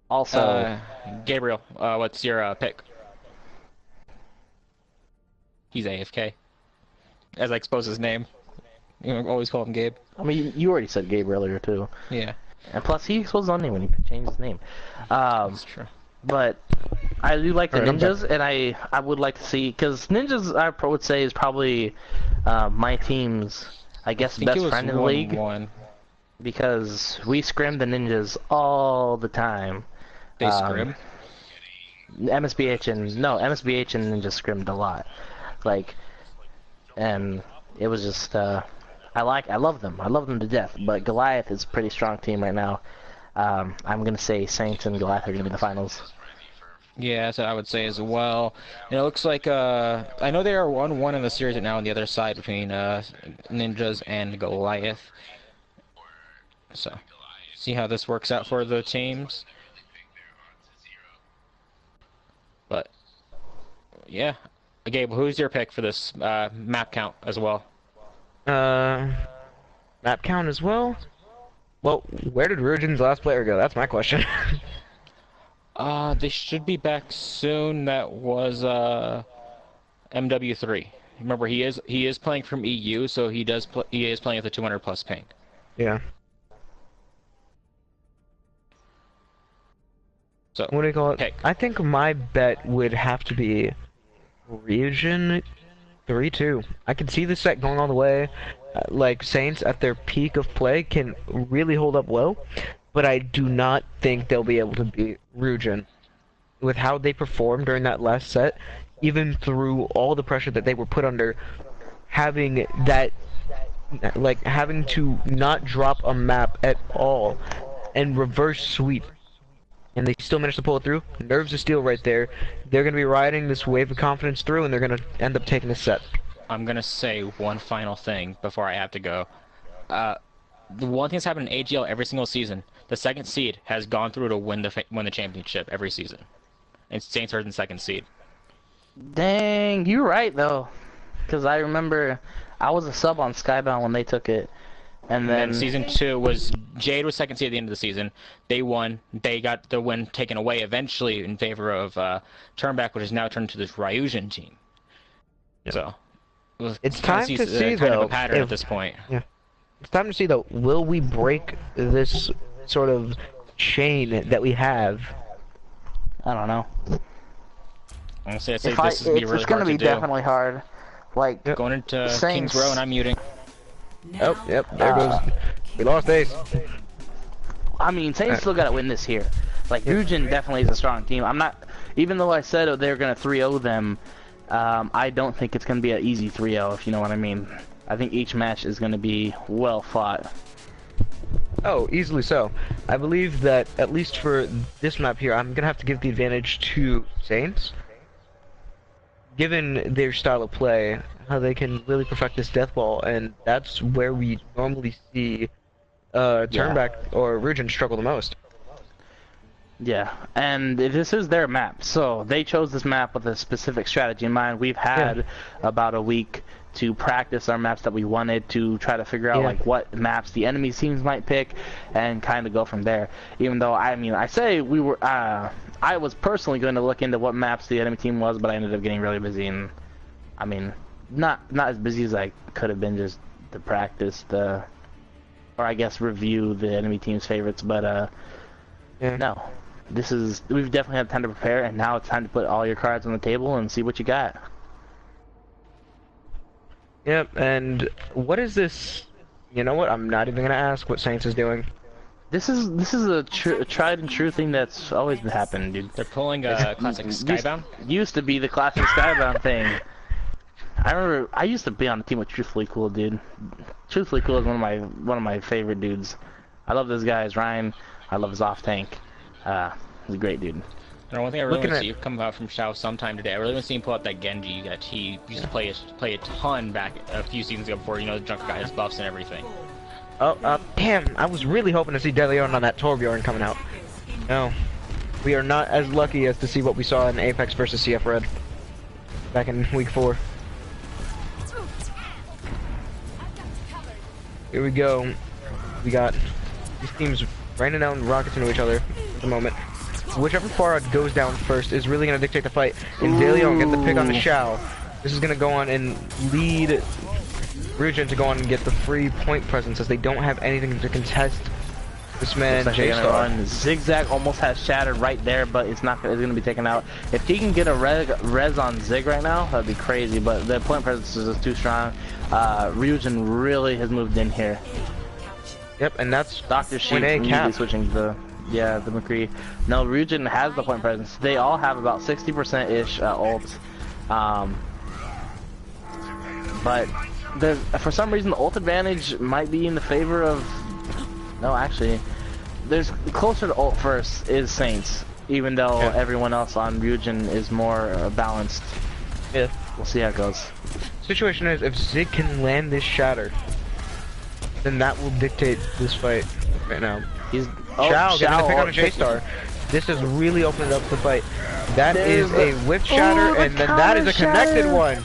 Also, Gabriel, what's your pick? He's AFK. As I expose his name. You know, always call him Gabe. I mean, you already said Gabe earlier too, Yeah, and plus he exposed his own name when he changed his name. that's true. But I do like the Alright, I'm Ninjas, and I would like to see, because Ninjas I would say is probably my team's, I guess, I think it best was friend in the league, 1-1. because we scrim the Ninjas all the time. They scrim. MSBH and Ninjas scrimmed a lot, like, and it was just I love them to death. But Goliath is a pretty strong team right now. I'm gonna say Saints and Goliath are gonna be the finals. Yeah, that's what I would say as well. And it looks like I know they are 1-1 in the series right now on the other side between Ninjas and Goliath. So, see how this works out for the teams. But yeah, Gabe, who's your pick for this map count as well? Map count as well? Well, where did Ryujin's last player go? That's my question. They should be back soon. That was MW3. Remember, he is playing from EU, so he is playing at the 200 plus ping. Yeah. So What do you call it? pick. I think my bet would have to be Ryujin 3-2. I can see the set going all the way. Like, Saints at their peak of play can really hold up well, but I do not think they'll be able to beat Ryujin. With how they performed during that last set, even through all the pressure that they were put under, having that, like, having to not drop a map at all and reverse sweep, and they still managed to pull it through. Nerves of steel right there. They're going to be riding this wave of confidence through, and they're going to end up taking the set. I'm gonna say one final thing before I have to go. The one thing that's happened in AGL every single season, the second seed has gone through to win the championship every season. And Saints are in second seed. Dang, you're right though, because I remember I was a sub on Skybound when they took it, And then season 2 was Jade was second seed at the end of the season. They won. They got the win taken away eventually in favor of Turnback, which is now turned to this Ryujin team. Yep. So it's time to see kind though. of a pattern at this point. Yeah, it's time to see though. Will we break this sort of chain that we have? I don't know. Honestly, I'd say this is gonna be really it's gonna hard be to do. definitely hard. Like Going into Saints. Kings Row, and I'm muting. Oh, yep, there goes. We lost Ace. I mean, Saints still gotta win this here. Like Ryujin definitely is a strong team. I'm not, even though I said they're gonna 3-0 them, I don't think it's gonna be an easy 3-0. If you know what I mean. I think each match is gonna be well fought. Oh, easily so. I believe that, at least for this map here, I'm gonna have to give the advantage to Saints. Given their style of play, how they can really perfect this death ball, and that's where we normally see Turnback or Ryujin struggle the most. Yeah, and this is their map, so they chose this map with a specific strategy in mind. We've had about a week to practice our maps that we wanted, to try to figure out like what maps the enemy teams might pick, and kind of go from there. Even though I say we were, I was personally going to look into what maps the enemy team was, but I ended up getting really busy, and I mean, not as busy as I could have been just to practice or I guess review the enemy team's favorites. But no. We've definitely had time to prepare, and now it's time to put all your cards on the table and see what you got. Yep, and what is this? You know what? I'm not even gonna ask what Saints is doing. This is a tried and true thing that's always been happening, dude. They're pulling a classic Skybound. Used to be the classic Skybound thing. I remember I used to be on a team with Truthfully Cool, dude. Truthfully Cool is one of my favorite dudes. I love this guy, Ryan. I love his off tank. He's a great dude. And one thing I really want to see come out from Shao sometime today, I really want to see him pull out that Genji that he used to play a ton back a few seasons ago before, you know, the Junker got his buffs and everything. Oh, damn, I was really hoping to see DeLeon on that Torbjorn coming out. No. We are not as lucky as to see what we saw in Apex versus CF Red back in week 4. Here we go. We got these teams raining down rockets into each other at the moment. Whichever Farad goes down first is really going to dictate the fight. And DeLeon get the pick on the Shao. This is going to go on and lead Ryujin to go on and get the free point presence, as they don't have anything to contest this man, J-Star. Zigzag almost has shattered right there, but it's going to be taken out. If he can get a res on Zig right now, that'd be crazy, but the point presence is just too strong. Ryujin really has moved in here. Yep, and that's Dr. Sheep immediately switching to the McCree. No, Ryujin has the point presence. They all have about 60%-ish ults. But for some reason, the ult advantage might be in the favor of... No, actually, there's closer to ult first is Saints, even though everyone else on Ryujin is more balanced. Yeah. We'll see how it goes. Situation is, if Zig can land this shatter, then that will dictate this fight right now. Shao getting a pick on a J-Star. This has really opened up the fight. That is a whip shatter, and then that is a connected one.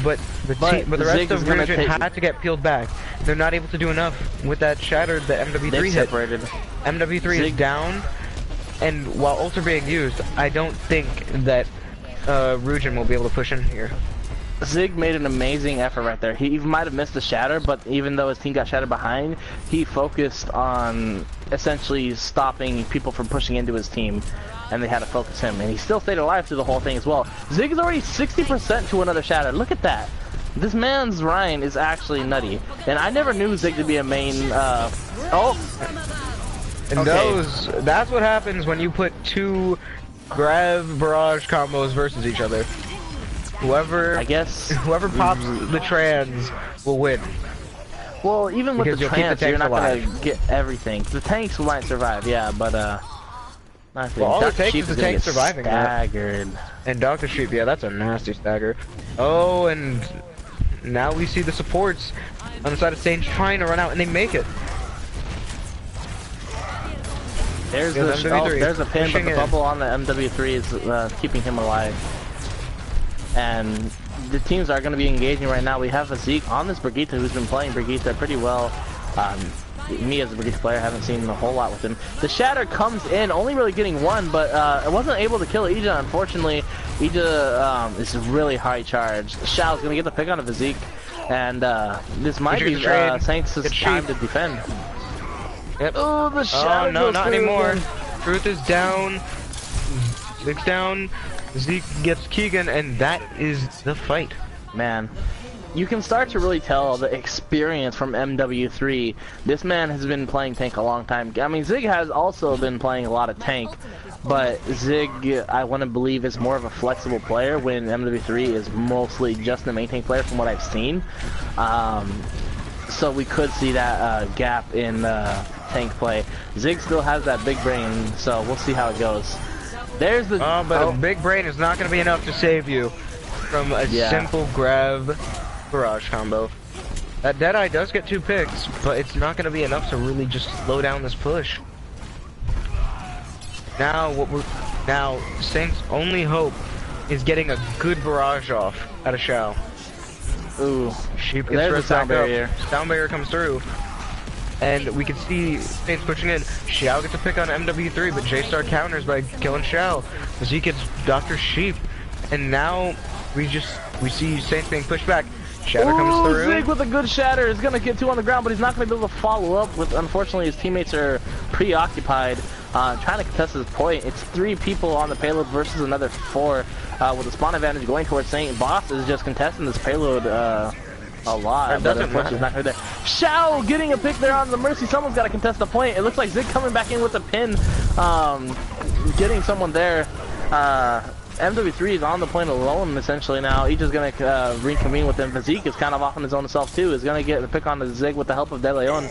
But the rest of Ryujin had to get peeled back. They're not able to do enough with that shatter that MW3 hit. MW3 is down, and while ults are being used, I don't think that Ryujin will be able to push in here. Zig made an amazing effort right there. He might have missed the shatter, but even though his team got shattered behind, he focused on essentially stopping people from pushing into his team, and they had to focus him, and he still stayed alive through the whole thing as well. Zig is already 60% to another shatter. Look at that. This man's Ryan is actually nutty, and I never knew Zig to be a main, And that's what happens when you put two Grav Barrage combos versus each other. Whoever pops the trans will win. Well, even with the trans, you're not gonna get everything. The tanks might survive, yeah, but all it takes is the tank surviving. Staggered. And Dr. Sheep, yeah, that's a nasty stagger. Oh, and now we see the supports on the side of Saints trying to run out, and they make it. There's there's a pin, but the bubble on the MW3 is keeping him alive. And the teams are going to be engaging right now. We have a Zeke on this Brigitte who's been playing Brigitte pretty well. Me as a Brigitte player haven't seen a whole lot with him. The Shatter comes in, only really getting one, but it wasn't able to kill Ija, unfortunately. Ija is really high charged. Shao's going to get the pick on a Zeke, and this might be Saints' time to defend. Yep. Oh, the Shatter no, goes not through anymore. again. Truth is down. Zeke's down. Zeke gets Keegan, and that is the fight. Man, you can start to really tell the experience from MW3. This man has been playing tank a long time. I mean, Zig has also been playing a lot of tank, but Zig, I want to believe, is more of a flexible player when MW3 is mostly just the main tank player from what I've seen. So we could see that gap in tank play. Zig still has that big brain, so we'll see how it goes. There's the... a big brain is not going to be enough to save you from a simple grab barrage combo. That Deadeye does get 2 picks, but it's not going to be enough to really just slow down this push. Now Saints' only hope is getting a good barrage off at a Shao. Ooh, Sheep gets there's right the sound back up. barrier. Sound barrier comes through. And we can see Saints pushing in. Xiao gets a pick on MW3, but J-Star counters by killing Xiao. Zeke gets Dr. Sheep. And now we see Saints being pushed back. Shatter comes through. Zig with a good shatter is gonna get 2 on the ground, but he's not gonna be able to follow up with, unfortunately, his teammates are preoccupied trying to contest his point. It's 3 people on the payload versus another 4 with the spawn advantage going towards Saint. Boss is just contesting this payload a lot, but unfortunately not there. Shao getting a pick there on the Mercy. Someone's got to contest the point. It looks like Zig coming back in with a pin, getting someone there. MW3 is on the point alone essentially now. He's just gonna reconvene with him. Zeke is kind of off on his own self too. Is gonna get the pick on the Zig with the help of De Leon.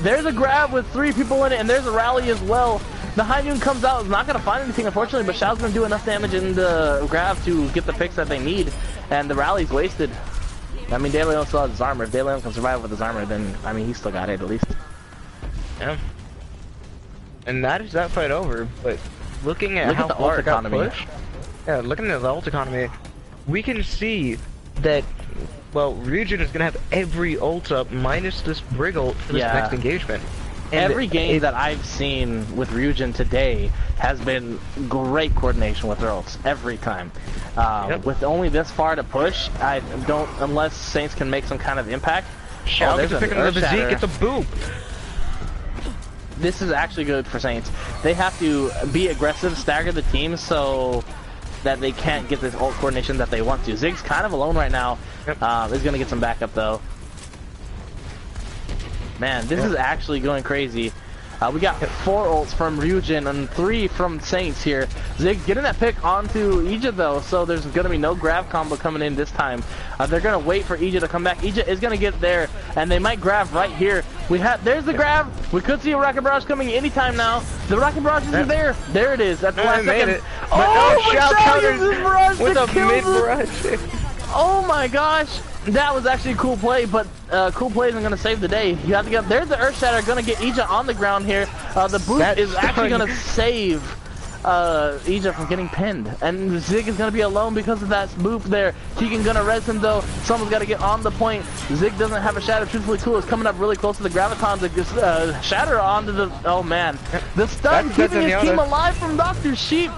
There's a grab with 3 people in it, and there's a rally as well. The High Noon comes out, is not gonna find anything unfortunately, but Shao's gonna do enough damage in the grab to get the picks that they need, and the rally's wasted. I mean, De Leon still has his armor. If De Leon can survive with his armor, then I mean, he's still got it at least. Yeah. And that is that fight over, but looking at how the far ult it got economy. pushed, yeah, looking at the ult economy, we can see that, well, Ryujin is gonna have every ult up minus this Brig ult for this next engagement. And every game that I've seen with Ryujin today has been great coordination with their ults every time. With only this far to push, I don't, unless Saints can make some kind of impact. Shao gets a pick on the Zeke, gets a boop. This is actually good for Saints. They have to be aggressive, stagger the team so that they can't get this ult coordination that they want to. Zig's kind of alone right now. He's gonna get some backup though. Man, this is actually going crazy. We got 4 ults from Ryujin and 3 from Saints here. Zig getting that pick onto Ija though, so there's gonna be no grab combo coming in this time. They're gonna wait for Ija to come back. Ija is gonna get there, and they might grab right here. There's the grab. We could see a Rocket Barrage coming anytime now. The Rocket Barrage isn't there. There it is. That's the last second. Oh, Shao counters with a mid barrage. Oh my gosh. That was actually a cool play, but cool play isn't going to save the day. You have to get there's the Earth Shatter going to get Ija on the ground here. The boost is actually going to save Ija from getting pinned, and Zig is going to be alone because of that boop there. Keegan going to res him though. Someone's got to get on the point. Zig doesn't have a Shatter. Truthfully Cool is coming up really close to the Graviton to Shatter onto the. Oh man, the stun keeping his team alive from Dr. Sheep.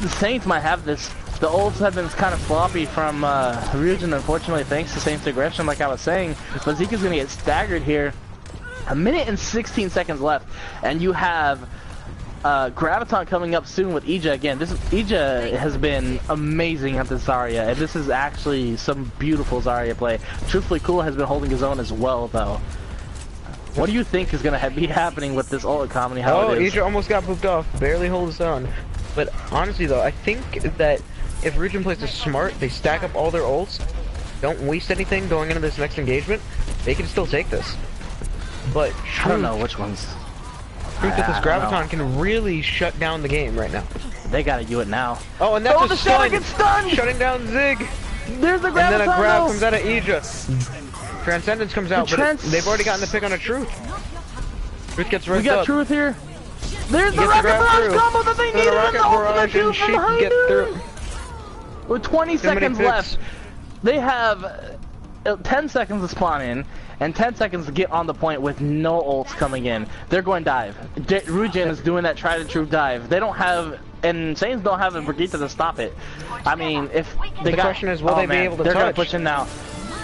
The Saints might have this. The ults have been kind of sloppy from Ryujin, unfortunately, thanks to Saints' aggression, like I was saying. But Zeke is going to get staggered here. 1 minute and 16 seconds left, and you have Graviton coming up soon with Ija again. Ija has been amazing at this Zarya, and this is actually some beautiful Zarya play. Truthfully Cool has been holding his own as well, though. What do you think is going to be happening with this ult economy? Ija almost got booped off, barely holds his own. But honestly, though, I think that if Ryujin plays this smart, they stack up all their ults, don't waste anything going into this next engagement, they can still take this. But I don't know which ones. Truth that this Graviton can really shut down the game right now. They gotta do it now. Oh, and that's the Shatter gets stunned! Shutting down Zig! There's the Graviton! And then a grab comes out of Ija. Transcendence comes out, but they've already gotten the pick on a Truth. Truth gets ripped up. We got Truth here. There's the Rocket Barrage combo that they needed, and the ultimate kill from High Noon! With 20 Too many seconds picks. left, they have 10 seconds to spawn in, and 10 seconds to get on the point with no ults coming in. They're going dive. Ryujin is doing that tried and true dive. They don't have, and Saints don't have a Brigitte to stop it. I mean, if they The got, question is, will they be able to they're gonna touch? push in now.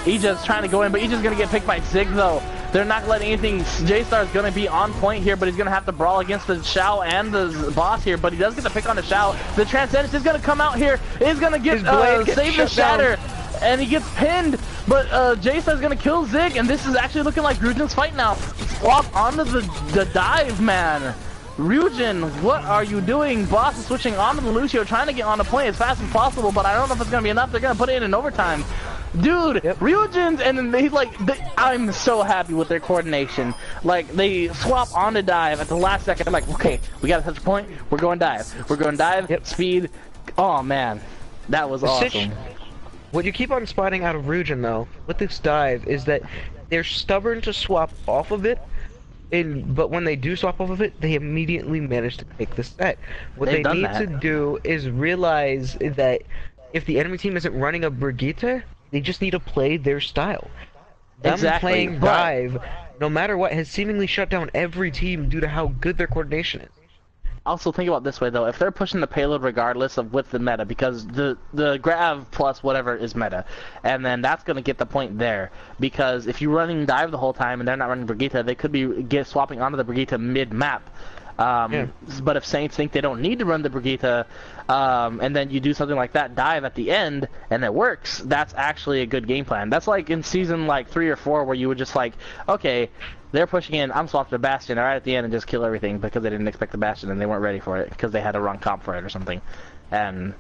Ija's trying to go in, but Ija's gonna get picked by Zig though. They're not letting anything. J-Star is gonna be on point here, but he's gonna have to brawl against the Shao and the boss here. But he does get the pick on the Shao. The Transcendence is gonna come out here. Is gonna get His blade gets save the shut down. Shatter, and he gets pinned. But J-Star's gonna kill Zig, and this is actually looking like Ryujin's fight now. Swap onto the dive, man. Ryujin, what are you doing? Boss is switching onto the Lucio, trying to get on the point as fast as possible, but I don't know if it's gonna be enough. They're gonna put it in overtime. Dude, Yep. Ryujin's, and he's like, I'm so happy with their coordination. Like, they swap on the dive at the last second. I'm like, okay, we gotta touch a point. We're going dive. We're going dive, Yep. speed. Oh, man. That was awesome. What you keep on spotting out of Ryujin, though, with this dive, is that they're stubborn to swap off of it, but when they do swap off of it, they immediately manage to take the set. What They've they done need that. to do is realize that if the enemy team isn't running a Brigitte, they just need to play their style. Them Exactly, playing but- dive, no matter what, has seemingly shut down every team due to how good their coordination is. Also, think about it this way, though. If they're pushing the payload regardless of with the meta, because the grav plus whatever is meta, and then that's going to get the point there. Because if you're running dive the whole time and they're not running Brigitte, they could be swapping onto the Brigitte mid-map. But if Saints think they don't need to run the Brigitte, and then you do something like that dive at the end, and it works, that's actually a good game plan. That's like in season like 3 or 4 where you would just like, okay, they're pushing in, I'm swapping to Bastion right at the end and just kill everything because they didn't expect the Bastion and they weren't ready for it because they had a wrong comp for it or something. And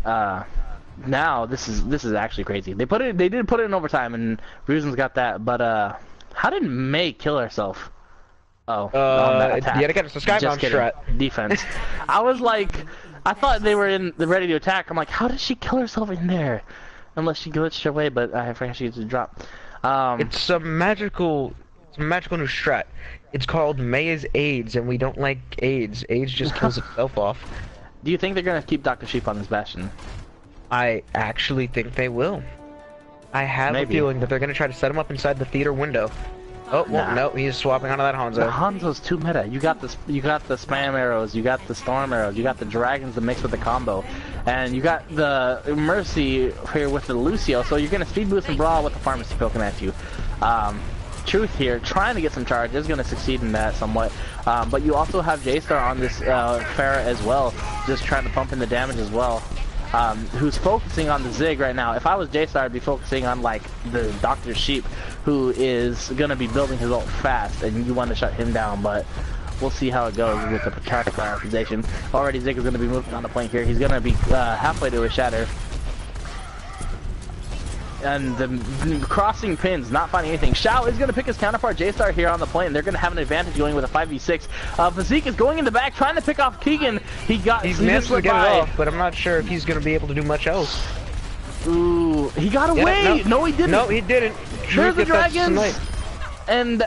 now this is actually crazy. They did put it in overtime and Ryujin's got that, but how did Mei kill herself? Oh, on that attack. Yeah, it's a Skybound Just kidding. strat. Defense. I was like, I thought they were ready to attack. I'm like, how did she kill herself in there? Unless she glitched away, but I forgot she had to drop. It's a magical new strat. It's called Mei's AIDS, and we don't like AIDS. AIDS just kills itself off. Do you think they're gonna keep Dr. Sheep on this Bastion? I actually think they will. I have Maybe. a feeling that they're gonna try to set him up inside the theater window. Oh, well, Nah. no, he's swapping onto that The Hanzo. Hanzo's too meta. You got the spam arrows, you got the storm arrows, you got the dragons to mix with the combo, and you got the Mercy here with the Lucio. So you're gonna speed boost and brawl with the pharmacy poking at you. Truth here, trying to get some charge, is gonna succeed in that somewhat. But you also have J-Star on this Pharah as well, just trying to pump in the damage as well. Who's focusing on the Zig right now. If I was J-Star, I'd be focusing on like the Dr. Sheep, who is gonna be building his ult fast, and you want to shut him down. But we'll see how it goes with the protracted prioritization. Already Zig is gonna be moving on the point here. He's gonna be halfway to his shatter. And the crossing pins, not finding anything. Shao is going to pick his counterpart J-Star here on the point, and they're going to have an advantage going with a 5v6. Physique is going in the back, trying to pick off Keegan. He's He's managed to get it off, but I'm not sure if he's gonna be able to do much else. Ooh, he got away! No, he didn't! No, he didn't. There's the Get that dragons! tonight. And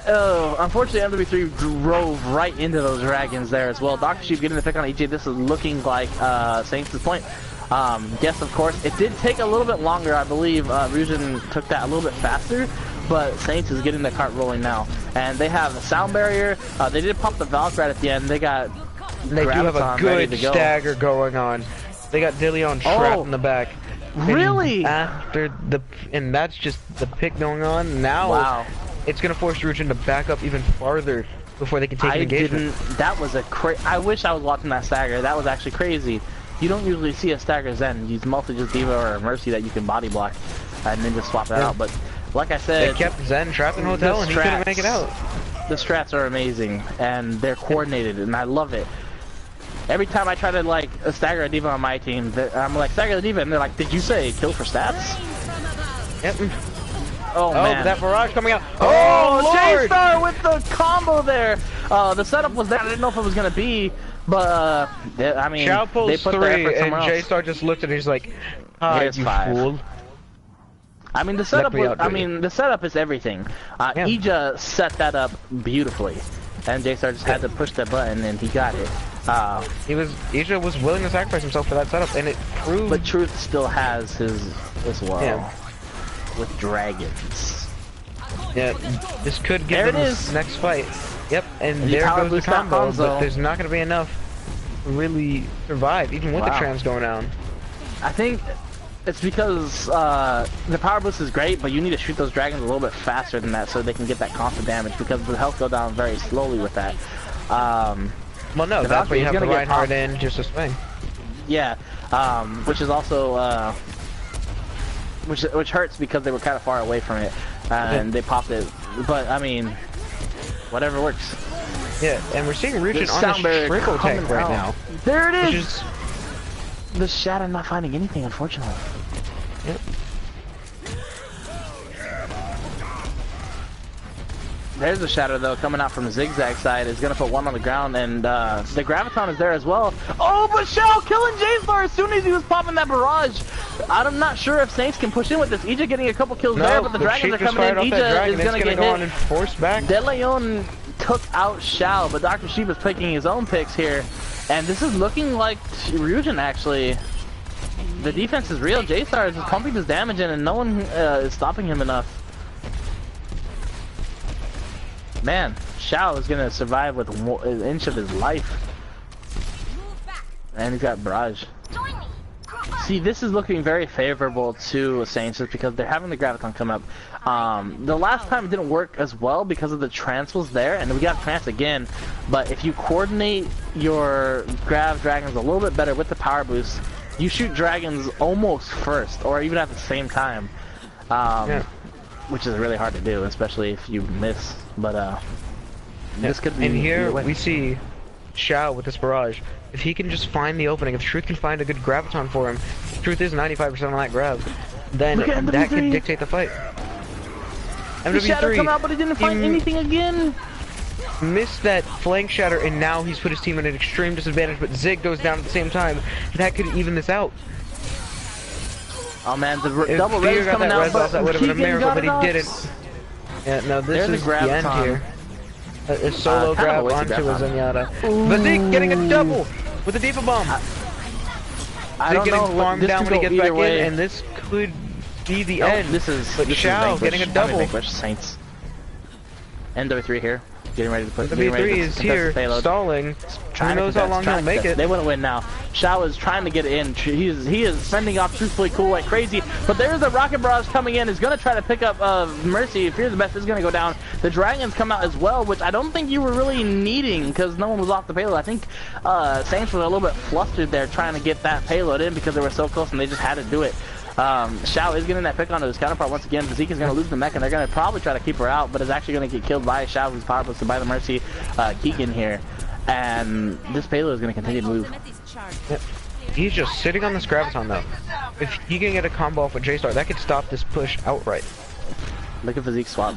unfortunately, MW3 drove right into those dragons there as well. Dr. Sheep getting the pick on EJ. This is looking like Saints' point. Yes, of course, it did take a little bit longer. I believe Ryujin took that a little bit faster, but Saints is getting the cart rolling now. And they have a sound barrier. They did pump the Valk right at the end. They got They do have a Graviton ready good to go. stagger going on. They got Dillion trapped in the back. And Really? After and that's just the pick going on. Now Wow. it's gonna force Ryujin to back up even farther before they can take an engagement. That was I wish I was watching that stagger. That was actually crazy. You don't usually see a stagger Zen. Use mostly just Diva or a Mercy that you can body block and then just swap it out. But like I They said, kept Zen trapped in a hotel and he couldn't make it out. The strats are amazing and they're coordinated and I love it. Every time I try to like stagger a Diva on my team, I'm like stagger the Diva and they're like, did you say kill for stats? Yep. Oh man. That barrage coming out. Oh, Lord! J-Star with the combo there. The setup was there. I didn't know if it was gonna be, but I mean, Shao they pulls put their 3 effort and somewhere else. J-Star just looked at it. He's like, "Ah, Here's you 5. fool." I mean, the setup. Luckily Was, I outdated. mean, the setup is everything. Ija set that up beautifully, and J-Star just had to push the button and he got it. Asia was willing to sacrifice himself for that setup, and it proved. But Truth still has his as well. Yeah. With dragons. Yeah, this could There give it them is. this next fight. Yep, and And you there power goes the boost that combo, Hanzo. but there's not going to be enough to really survive, even with the Wow. trams going down. I think it's because the power boost is great, but you need to shoot those dragons a little bit faster than that so they can get that constant damage, because the health go down very slowly with that. Well, no, The that's why Valkyrie you is have the gonna get Reinhardt popped. in just to swing. Yeah, which is also which hurts because they were kind of far away from it, and they popped it. But I mean, whatever works. Yeah, and we're seeing Rujin The on sound the barrier triple tank coming right out. now. There it Which is. is, The Shadow not finding anything, unfortunately. yep. There's the Shadow though coming out from the zigzag side. Is gonna put one on the ground, and the Graviton is there as well. Oh, but Shao killing J-Star as soon as he was popping that barrage. I'm not sure if Saints can push in with this. Ija getting a couple kills there, but the Dragons Sheik are just coming in. fired off that Ija dragon. is It's gonna get go on hit. and force back. De Leon took out Shao, but Dr. Sheep is picking his own picks here. And this is looking like Ryujin actually. The defense is real. J-Star is pumping his damage in, and no one is stopping him enough. Man, Shao is gonna survive with an inch of his life. And he's got Barrage. See, this is looking very favorable to Saints just because they're having the Graviton come up. The last time it didn't work as well because of the trance was there, and we got trance again. But if you coordinate your Grav Dragons a little bit better with the power boost, you shoot dragons almost first, or even at the same time. Which is really hard to do, especially if you miss. But this could be. And here either way. we see Shao with this barrage. If he can just find the opening, if Truth can find a good graviton for him, Truth is 95% on that grab, then Look at that MW3. could dictate the fight. The Shadow MW3 come out, but he didn't find anything again. missed that flank shatter, and now he's put his team at an extreme disadvantage, but Zig goes down at the same time. That could even this out. Oh man, the If double Fear res got coming that out, res but off, that would have been a Keegan miracle, got but he it off. didn't. Yeah, no, this There's is a the end Graviton. here. A solo kind of a grab wasted onto a Graviton. Zenyatta. But Zig getting a double with a Diva Bomb. I Zig don't getting know. farmed This down could when he go gets back either way. in, and this could be the Nope, end. this is But this Shao is getting a Vanquish. double. Vanquish Saints. NW3 here, getting ready to put. The getting ready V3 to is contest here, the payload. stalling. Who Trying to knows how contest, long trying he'll to make contest. it. They want to win now. Shao is trying to get in. He is fending off Truthfully Cool like crazy. But there's a Rocket Barrage coming in. Is going to try to pick up Mercy. Fear the Best is going to go down. The Dragons come out as well, which I don't think you were really needing because no one was off the payload. I think Saints was a little bit flustered there trying to get that payload in because they were so close and they just had to do it. Shao is getting that pick onto his counterpart once again. Zeke is going to lose the mech, and they're going to probably try to keep her out, but is actually going to get killed by Shao, who's power boosted by the Mercy Keegan here. And this payload is going to continue to move. Yep. He's just sitting on this graviton though. If he can get a combo off with J-Star, that could stop this push outright. Look at Physique swap.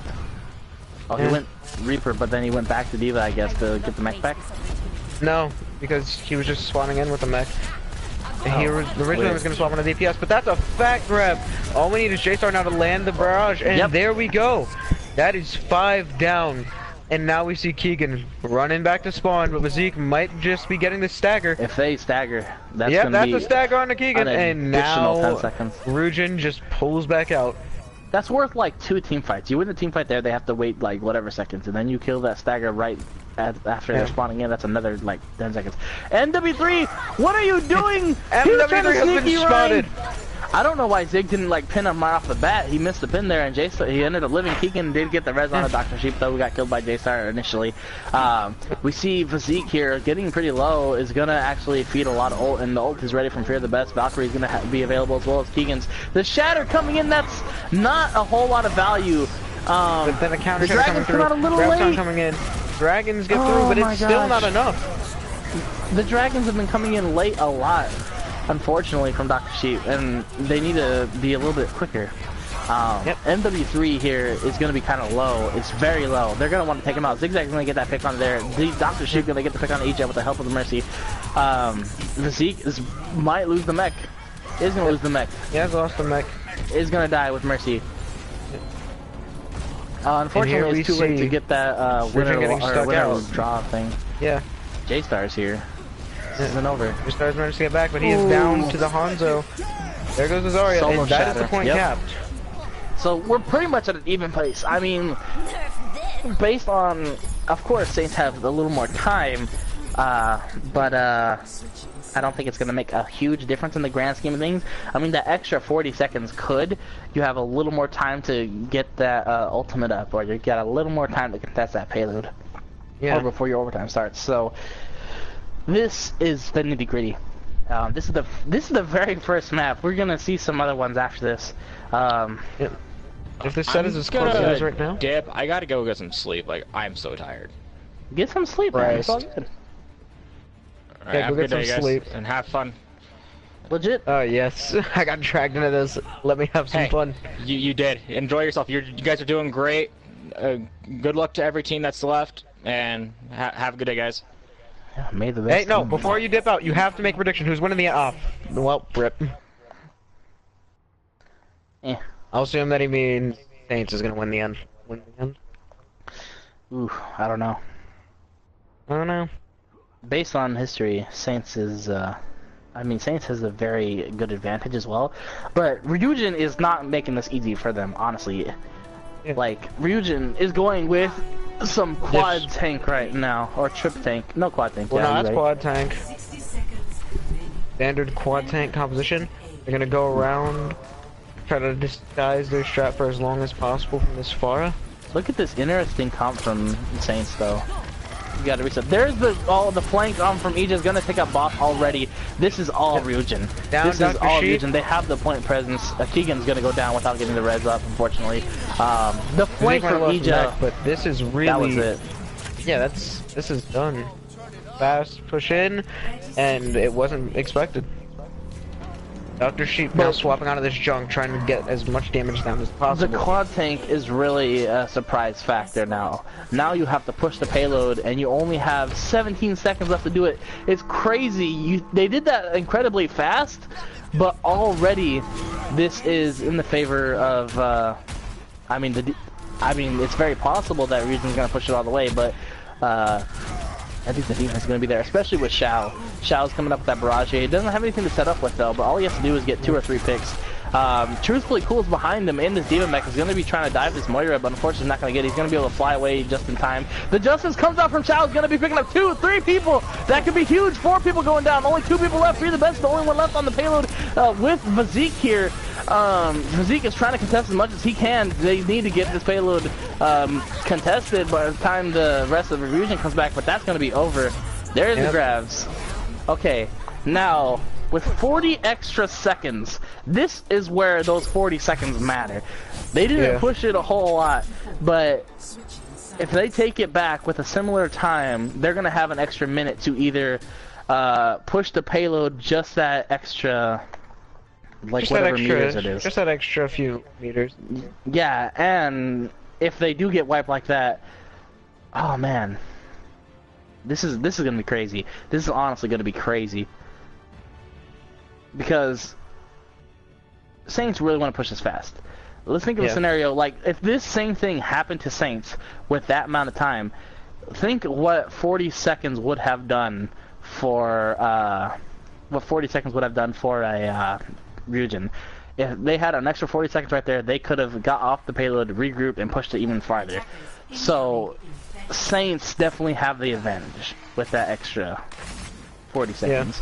Oh, Yeah. he went Reaper, but then he went back to Diva, I guess, to get the mech back. No, because he was just spawning in with the mech. And he originally weird. was going to swap on a DPS, but that's a fat grab. All we need is J-Star now to land the barrage, and Yep. there we go. That is 5 down. And now we see Keegan running back to spawn, but Zeke might just be getting the stagger. If they stagger, that's Yep, going to that's be a stagger on the Keegan, an and additional now 10 seconds. Rujin just pulls back out. That's worth like 2 team fights. You win the team fight there, they have to wait like whatever seconds, and then you kill that stagger right after they're spawning in. That's another like 10 seconds. NW3, what are you doing? He was trying to MW3 has been sneaky spotted. Ryan. I don't know why Zig didn't like pin him right off the bat. He missed the pin there, and he ended up living. Keegan did get the res on a Dr. Sheep, though, who got killed by J-Star initially. We see Physique here getting pretty low, is going to actually feed a lot of ult, and the ult is ready from Fear the Best. Valkyrie is going to be available as well as Keegan's. The Shatter coming in, that's not a whole lot of value. But then a counter the shatter coming Dragons through. come out a little Graviton late. coming in. Dragons get Oh through, but my it's still gosh. not enough. The Dragons have been coming in late a lot, unfortunately, from Dr. Sheep, and they need to be a little bit quicker. MW3 here is going to be kind of low. It's very low. They're going to want to take him out. Zigzag's going to get that pick on there. Dr. Sheep going to get the pick on EJ with the help of the Mercy. Zeke might lose the mech. Is going to lose the mech. He has lost the mech. Is going to die with Mercy. Unfortunately, here we it's too late see to get that winner getting stuck or winner out. draw thing. Yeah. J-Star's here. This isn't over. Superstar's managed to get back, but he is down to the Hanzo. There goes Azaria, Solo and that is shatter. the point Yep. capped. So we're pretty much at an even pace. I mean, based on, of course, Saints have a little more time, but I don't think it's going to make a huge difference in the grand scheme of things. I mean, that extra 40 seconds could. You have a little more time to get that ultimate up, or you got a little more time to contest that payload. Yeah. Or before your overtime starts. So this is the nitty gritty. This is the very first map. We're gonna see some other ones after this. If this set is as close as it is right now. Dip, I gotta go get some sleep. Like, I'm so tired. Get some sleep, man. It's all good. Alright, Yeah, have go a good get day, some guys, sleep. and have fun. Legit. Oh yes, I got dragged into this. Let me have some Hey, fun. you did. Enjoy yourself. You guys are doing great. Good luck to every team that's left, and have a good day, guys. Yeah, made the best. Hey, no, before you dip out, you have to make a prediction. Who's winning the off? Well, rip. I'll assume that he means Saints is gonna win the end. Ooh, I don't know. I don't know. Based on history, Saints is, I mean, Saints has a very good advantage as well. But Ryujin is not making this easy for them, honestly. Yeah. Like, Ryujin is going with some quad tank right now, or trip tank. No, quad tank. Well, yeah, no, you're that's right. quad tank. 60 seconds remaining. Standard quad tank composition. They're gonna go around, try to disguise their strat for as long as possible from this Pharah. Look at this interesting comp from Saints, though. You gotta reset. There's the flank from Aegis gonna take out boss already. This is all Ryujin. Down, This is Dr. all Sheep. Ryujin. They have the point presence. Keegan's gonna go down without getting the res up, unfortunately. The flank They kinda from lost Aegis, Mech, but this is really. that was it. Yeah, this is done. Fast push in, and it wasn't expected. Dr. Sheep now swapping out of this junk, trying to get as much damage down as The possible. quad tank is really a surprise factor now. Now you have to push the payload, and you only have 17 seconds left to do it. It's crazy. They did that incredibly fast, but already this is in the favor of. I mean, it's very possible that Ryujin's gonna push it all the way, but I think the defense is going to be there, especially with Xiao. Xiao's coming up with that barrage here. He doesn't have anything to set up with, though, but all he has to do is get 2 or 3 picks. Truthfully, Cool's behind him in this Demon Mech. He's going to be trying to dive this Moira, but unfortunately he's not going to get it. He's going to be able to fly away just in time. The Justice comes out from Xiao. He's going to be picking up 2, 3 people. That could be huge. 4 people going down. Only 2 people left. Free the best. The only one left on the payload with Vazik here. Vazik is trying to contest as much as he can. They need to get this payload contested by the time the rest of the region comes back, but that's going to be over. There's the grabs. Okay, now with 40 extra seconds, this is where those 40 seconds matter. They didn't push it a whole lot, but if they take it back with a similar time, they're going to have an extra minute to either push the payload just that extra, like Just whatever that extra, meters it is. just that extra few meters. Yeah, and if they do get wiped like that, oh man, this is gonna be crazy. This is honestly gonna be crazy because Saints really want to push this fast. Let's think of a scenario like if this same thing happened to Saints with that amount of time. Think what 40 seconds would have done for a Ryujin. If they had an extra 40 seconds right there, they could have got off the payload, regrouped, and pushed it even farther. So, Saints definitely have the advantage with that extra 40 seconds.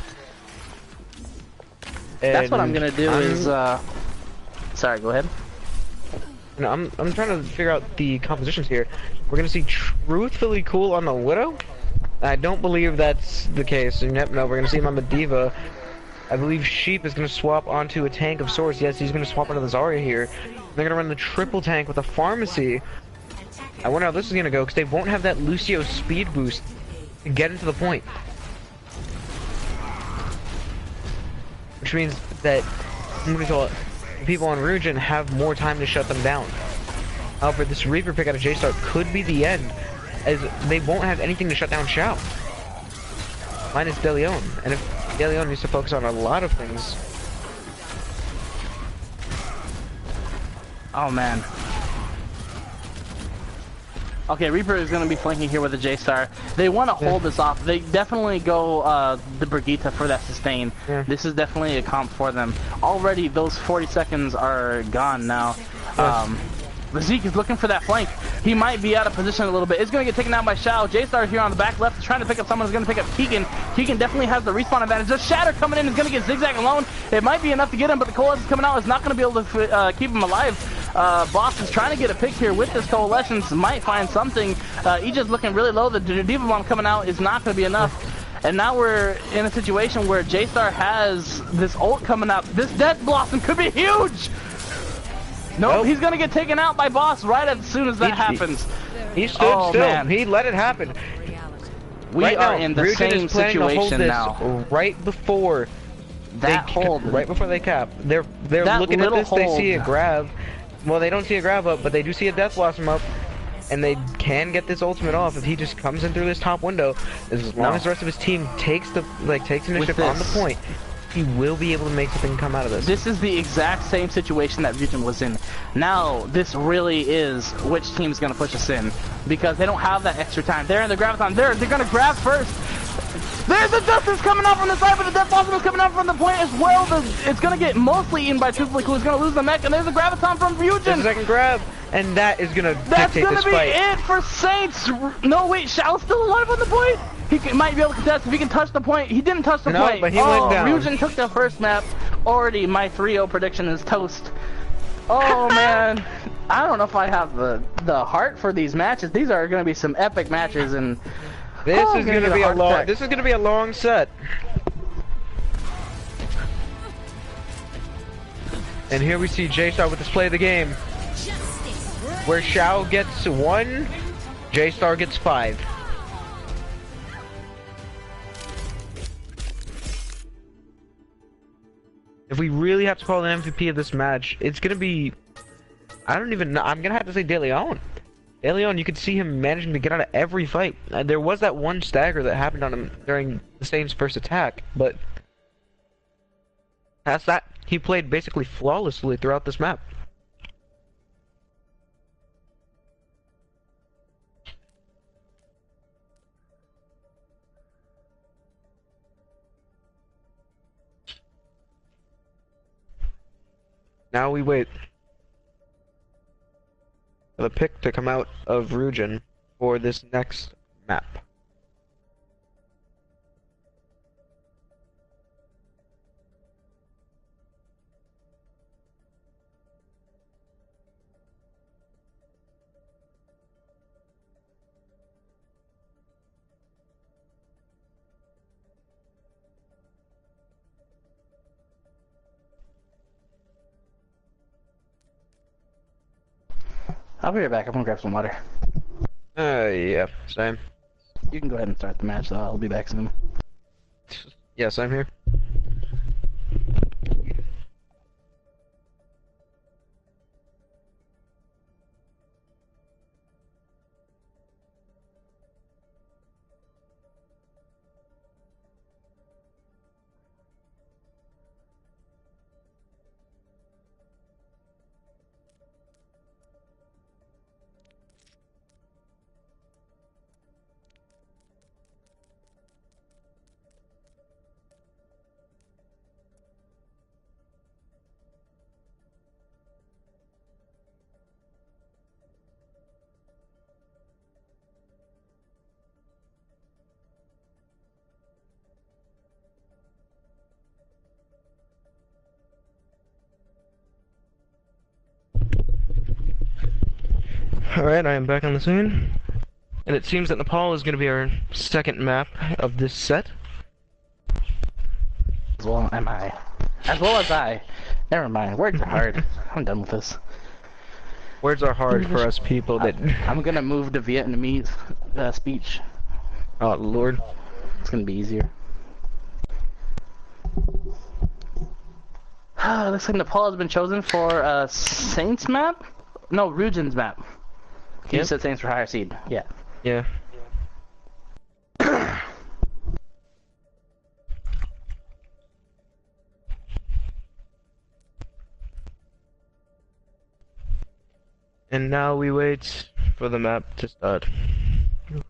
That's what I'm gonna do is, sorry, go ahead. No, I'm trying to figure out the compositions here. We're gonna see Truthfully Cool on the Widow. I don't believe that's the case. No, we're gonna see him on the Diva. I believe Sheep is going to swap onto a tank of sorts. Yes, he's going to swap onto the Zarya here. They're going to run the triple tank with a pharmacy. I wonder how this is going to go, because they won't have that Lucio speed boost to get into the point. Which means that people on Ryujin have more time to shut them down. However, this Reaper pick out of J-Star could be the end, as they won't have anything to shut down Xiao. Minus DeLeon. And if DeLeon needs to focus on a lot of things. Oh man. Okay, Reaper is going to be flanking here with the J-Star. They want to hold this off. They definitely go the Brigitte for that sustain. Yeah. This is definitely a comp for them. Already, those 40 seconds are gone now. The Zeke is looking for that flank. He might be out of position a little bit. It's going to get taken out by Shao. J-Star here on the back left is trying to pick up someone who's going to pick up Keegan. Keegan definitely has the respawn advantage. The Shatter coming in is going to get Zigzag alone. It might be enough to get him, but the Coalescence coming out is not going to be able to keep him alive. Boss is trying to get a pick here with this Coalescence. Might find something. Aegis looking really low. The Diva Bomb coming out is not going to be enough. And now we're in a situation where J-Star has this ult coming up. This Death Blossom could be huge! Nope, he's gonna get taken out by Boss right as soon as that happens. He stood still. Man. He let it happen. We right are now, in the Ryujin same is planning to hold situation this now. right before That hold. right before they cap. They're That looking at little this. They see a hold. grab. Well, they don't see a grab up, but they do see a Death Blossom up. And they can get this ultimate off if he just comes in through this top window. As long as the rest of his team takes initiative on the point, he will be able to make something come out of this. This is the exact same situation that Ryujin was in. Now, this really is which team's gonna push us in. Because they don't have that extra time. They're in the Graviton. They're gonna grab first. There's the Justice coming out from the side, but the Death Blossom is coming out from the point as well. It's gonna get mostly eaten by Truthfully, who's gonna lose the mech, and there's a Graviton from Ryujin. There's a second grab, and that is gonna That's dictate gonna this be fight. it for Saints. No, wait, Shao's still alive on the point. Might be able to contest if he can touch the point. He didn't touch the No, point. but he went down. Ryujin took the first map. Already, my 3-0 prediction is toast. Oh man, I don't know if I have the heart for these matches. These are gonna be some epic matches, and This I'm is gonna gonna get be a a heart long. attack. This is gonna be a long set. And here we see J-Star with his play of the game, where Shao gets 1, J-Star gets 5. If we really have to call an MVP of this match, it's gonna be... I don't even know. I'm gonna have to say De Leon. De Leon, you could see him managing to get out of every fight. There was that one stagger that happened on him during the Saints' first attack, but... past that, he played basically flawlessly throughout this map. Now we wait for the pick to come out of Ryujin for this next map. I'll be right back. I'm gonna grab some water. Yeah, same. You can go ahead and start the match, though. I'll be back soon. Yes, I'm here. Alright, I am back on the scene. And it seems that Nepal is going to be our second map of this set. As well am I. As well as I. Never mind. Words are hard. I'm done with this. Words are hard for us people that... I'm gonna move to Vietnamese speech. Oh, Lord. It's gonna be easier. Looks like Nepal has been chosen for Saints map? No, Ryujin's map. You Yep. said Saints for higher seed. Yeah. Yeah. And now we wait for the map to start.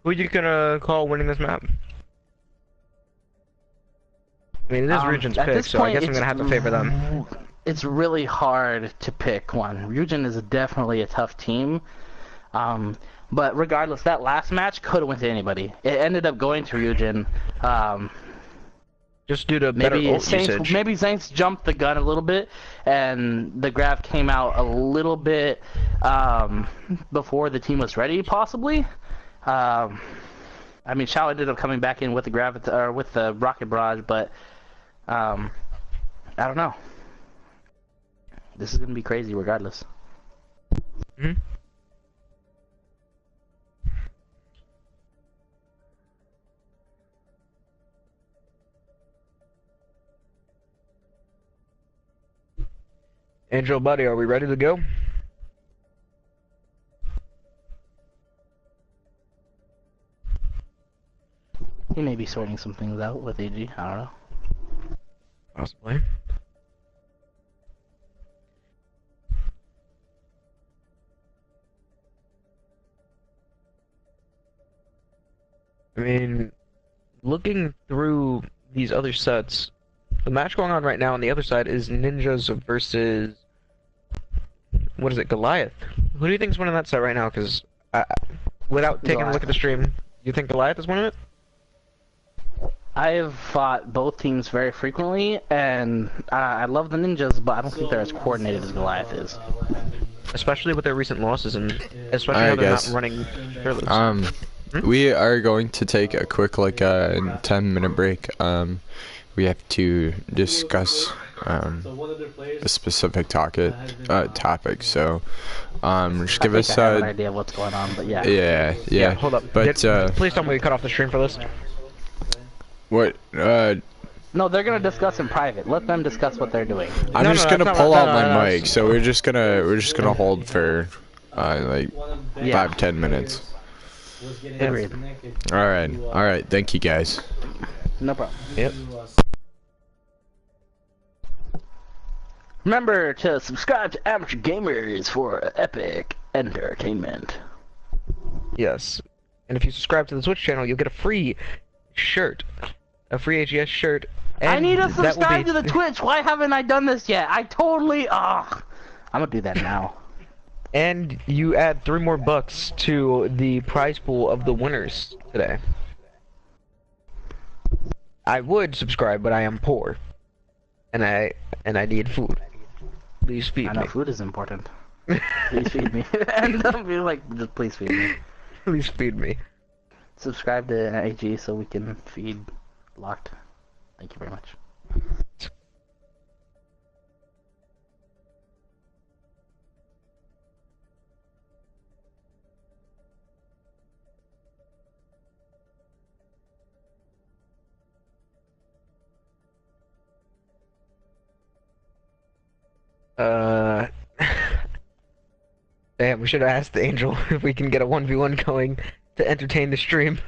Who you gonna call winning this map? I mean, it is Region's at pick, this so I point, guess I'm it's gonna have to favor them. It's really hard to pick one. Ryujin is definitely a tough team. But regardless, that last match could have went to anybody. It ended up going to Ryujin. Just due to better Maybe ult usage. Maybe Saints jumped the gun a little bit, and the Grav came out a little bit before the team was ready, possibly. I mean, Shao ended up coming back in with the with the rocket barrage, but I don't know. This is gonna be crazy, regardless. Hmm. Angel, buddy, are we ready to go? He may be sorting some things out with AG. I don't know. Possibly. I mean, looking through these other sets, the match going on right now on the other side is Ninjas versus, what is it, Goliath? Who do you think is winning that set right now? Because without taking a look at the stream, you think Goliath is winning it? I have fought both teams very frequently, and I love the Ninjas, but I don't think they're as coordinated as Goliath is. Especially with their recent losses, and especially how they're not running fearless. We are going to take a quick, like, 10-minute break. We have to discuss a specific topic. So, just give us I have an idea of what's going on, but yeah. Yeah. Hold up. But please tell me we cut off the stream for this. what? No, they're gonna discuss in private. Let them discuss what they're doing. I'm No, just no, gonna that's pull not- out no, no, my no, mic. So we're just gonna hold for like Yeah. 5-10 minutes. Agreed. All right. Thank you guys. No problem. Yep. Remember to subscribe to Amateur Gamers for epic entertainment. Yes. And if you subscribe to the Twitch channel, you'll get a free shirt. A free AGS shirt. And I need to that will subscribe be- to the Twitch. Why haven't I done this yet? I totally. I'm gonna do that now. And you add $3 more to the prize pool of the winners today. I would subscribe, but I am poor. And I need food. Please feed I know me. food is important. Please feed me. And don't be like, just please feed me. Please feed me. Subscribe to AG so we can feed Locked. Thank you very much. Damn, we should have asked the Angel if we can get a 1v1 going to entertain the stream.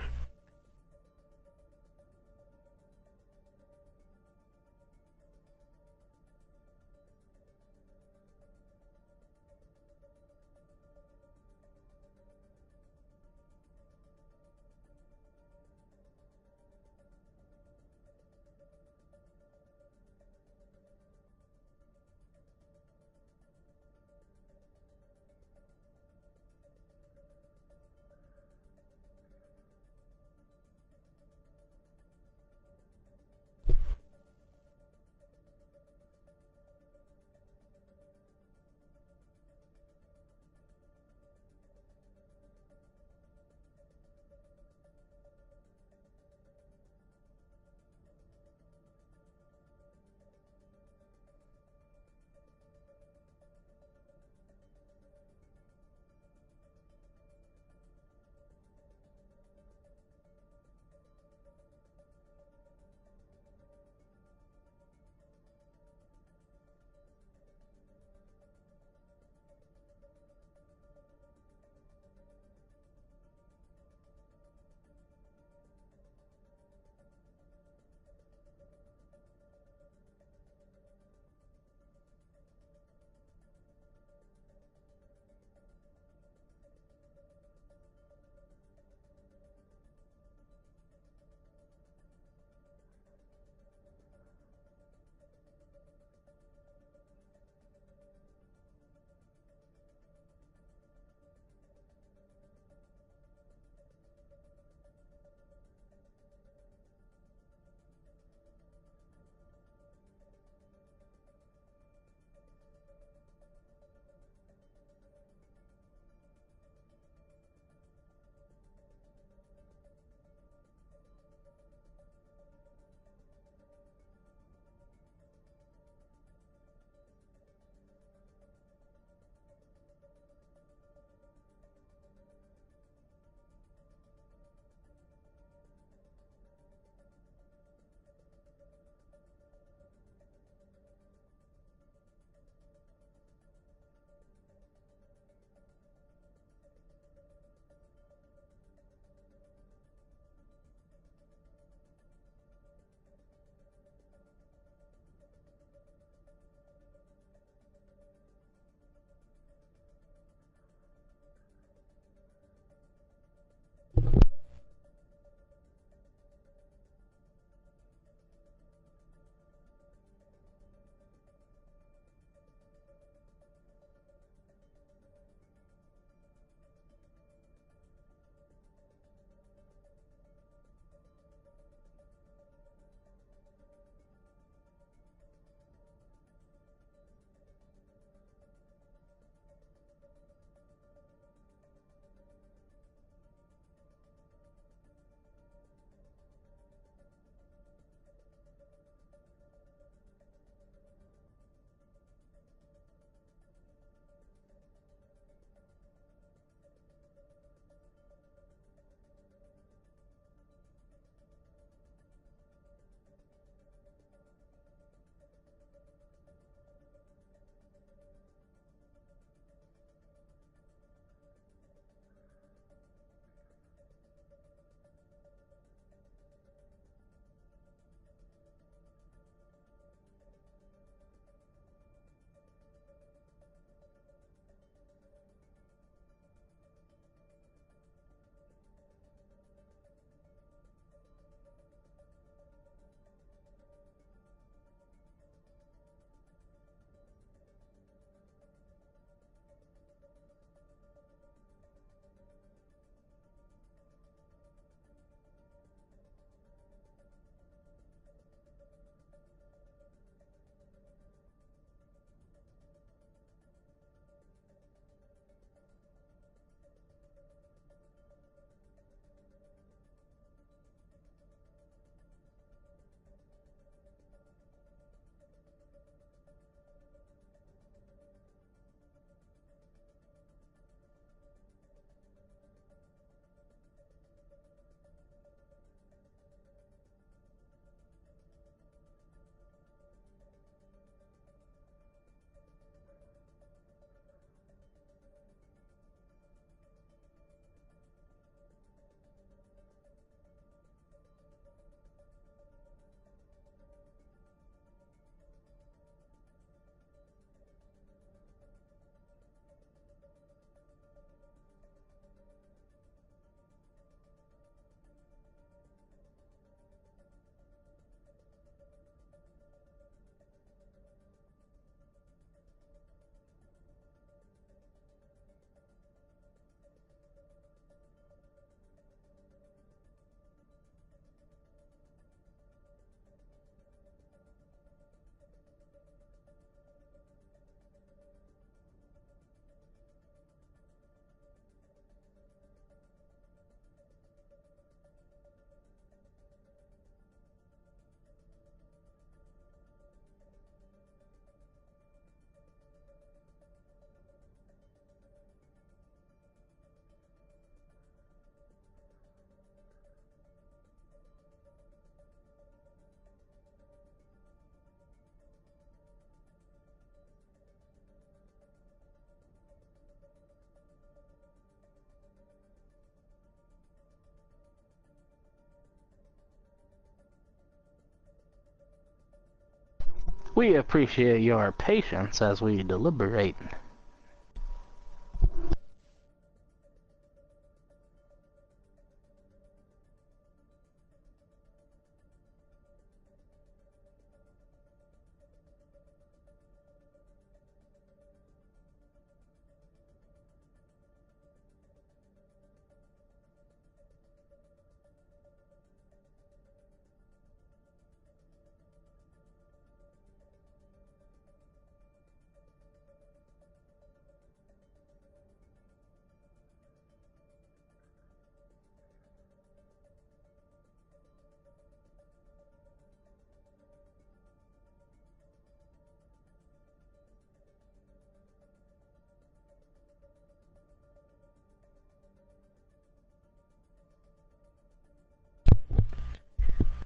We appreciate your patience as we deliberate.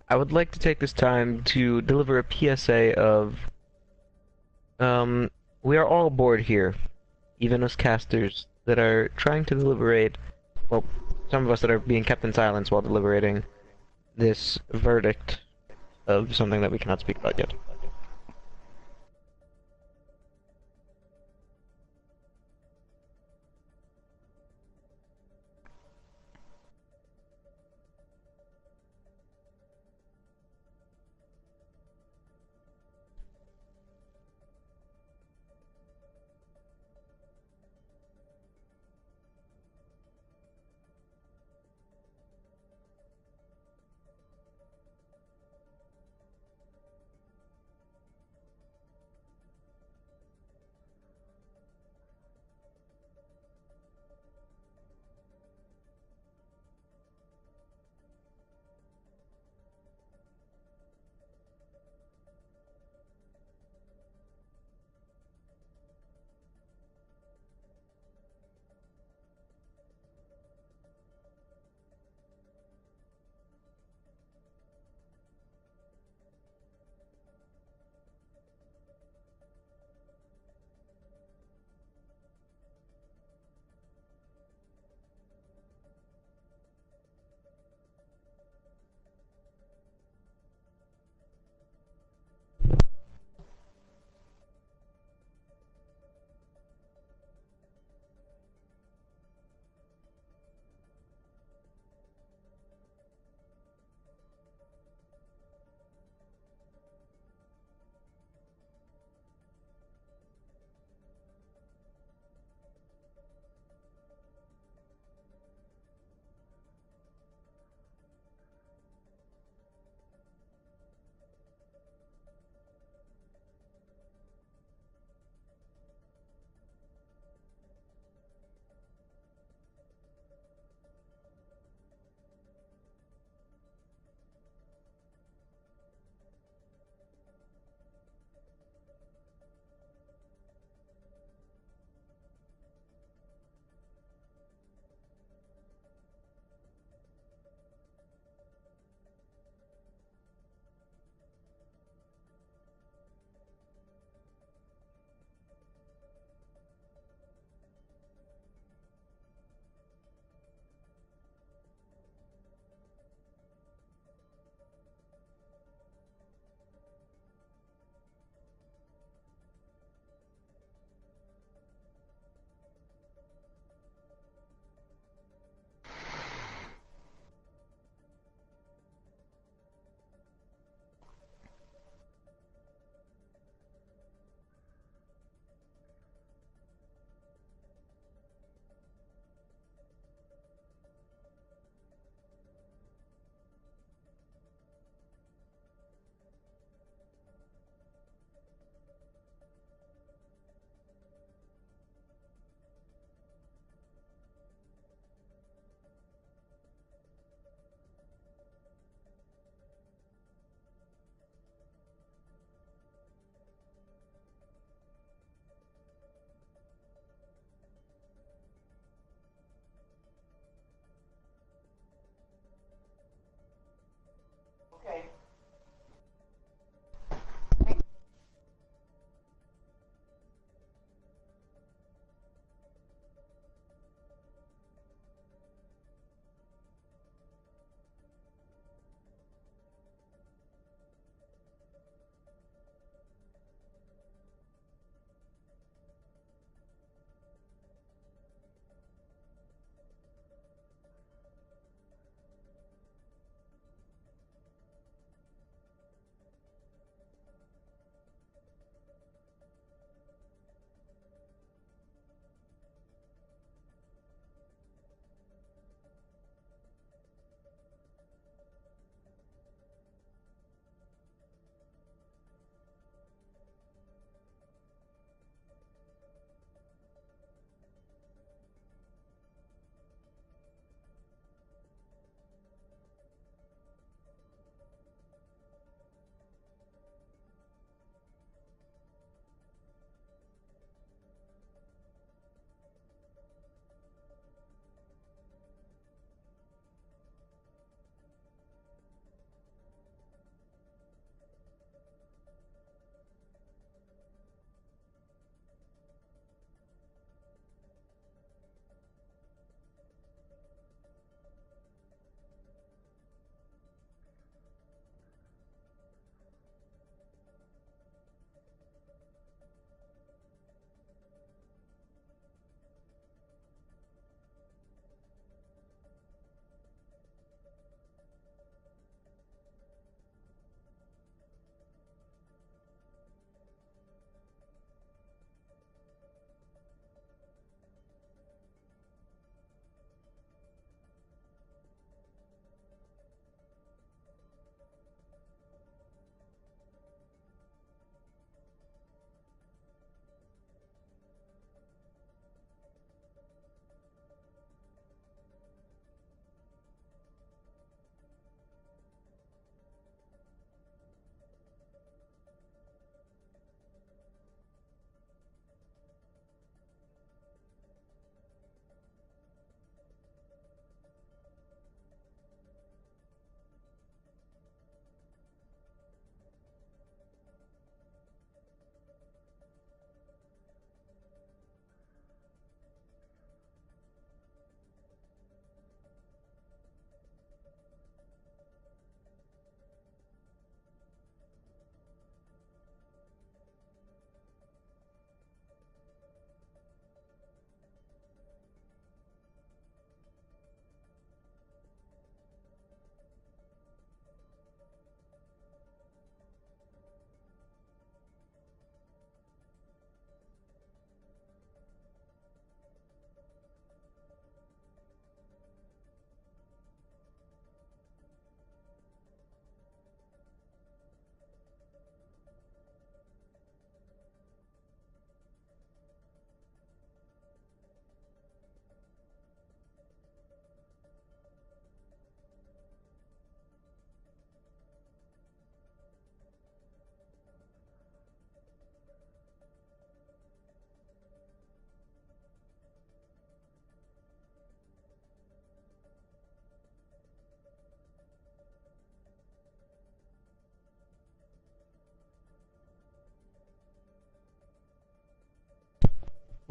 I would like to take this time to deliver a PSA of, we are all bored here, even us casters that are trying to deliberate, well, some of us that are being kept in silence while deliberating this verdict of something that we cannot speak about yet.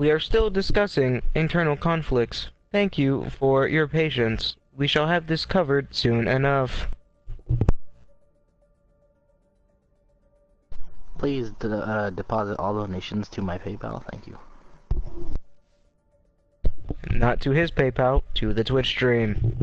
We are still discussing internal conflicts. Thank you for your patience. We shall have this covered soon enough. Please deposit all donations to my PayPal. Thank you. Not to his PayPal, to the Twitch stream.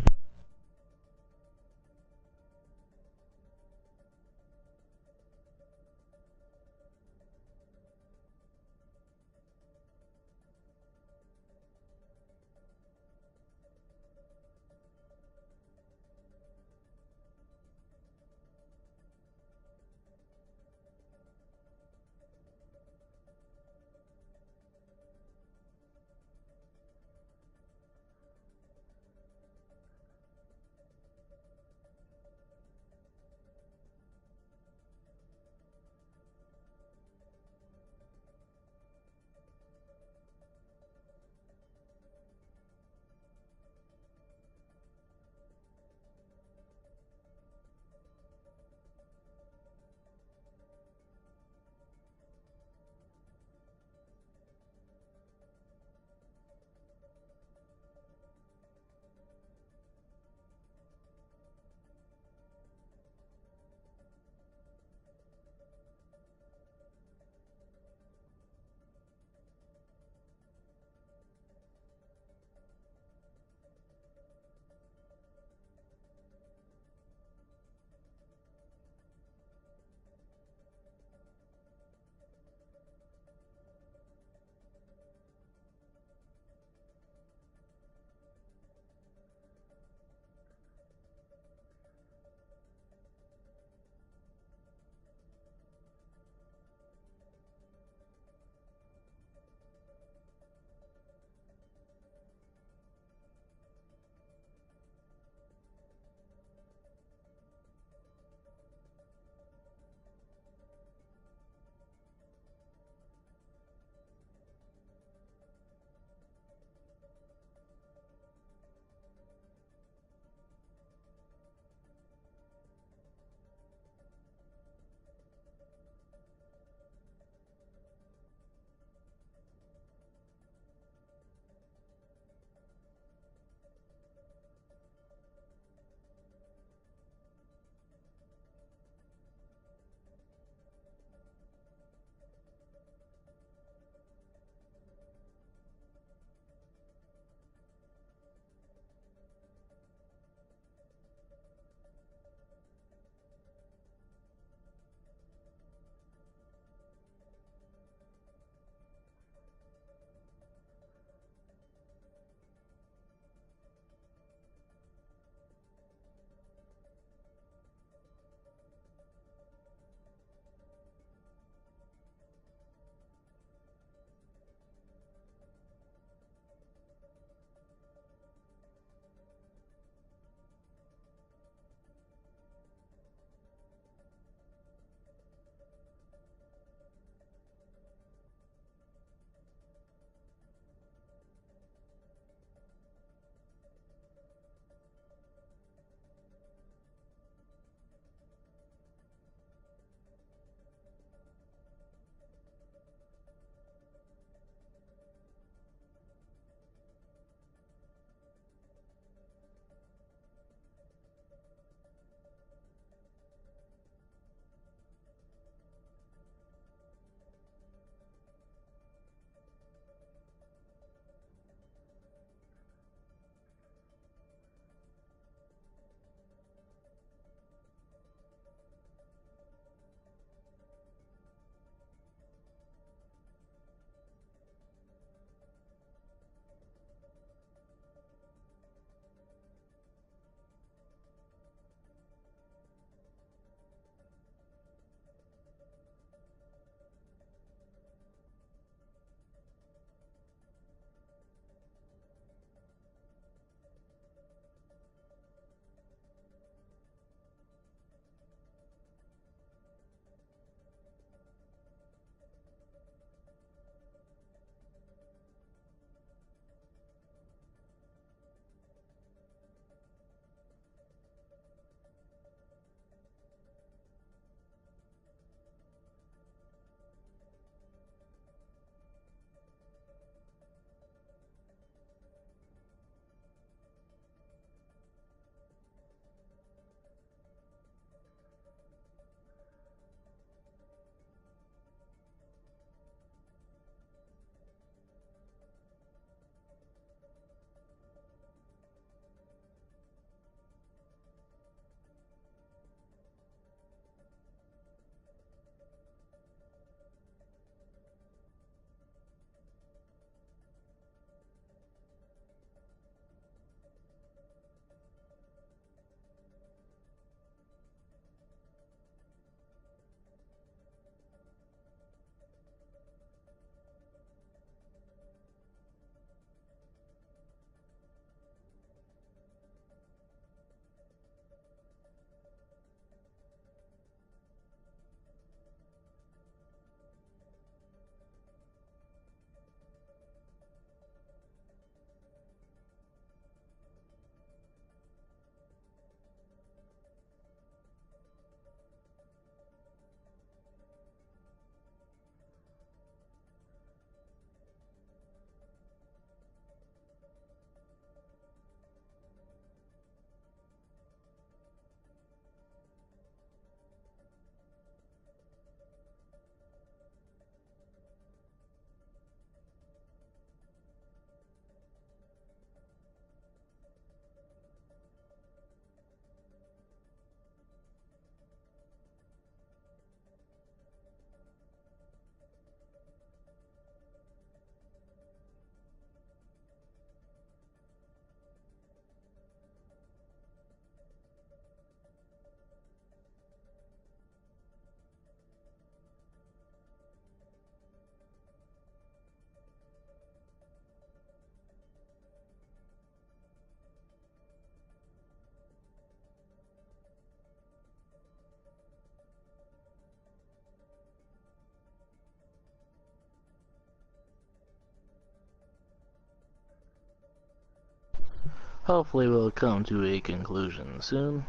Hopefully we'll come to a conclusion soon.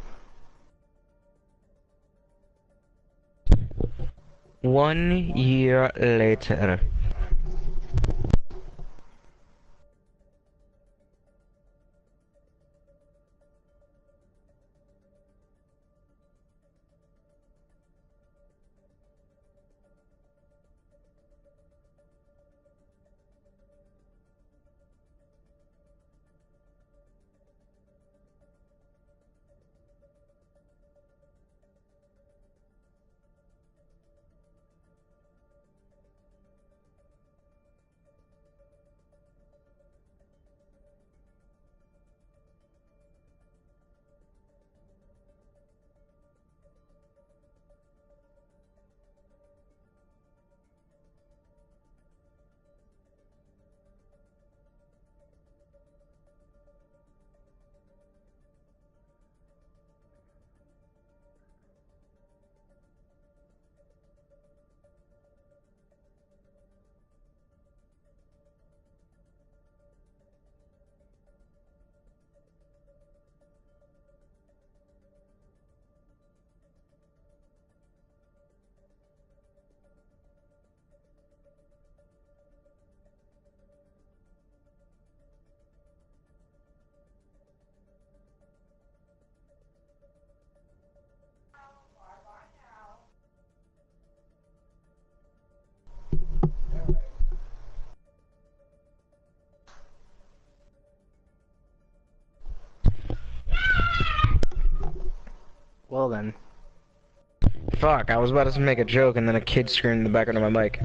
1 year later. Well then. Fuck, I was about to make a joke and then a kid screamed in the background of my mic.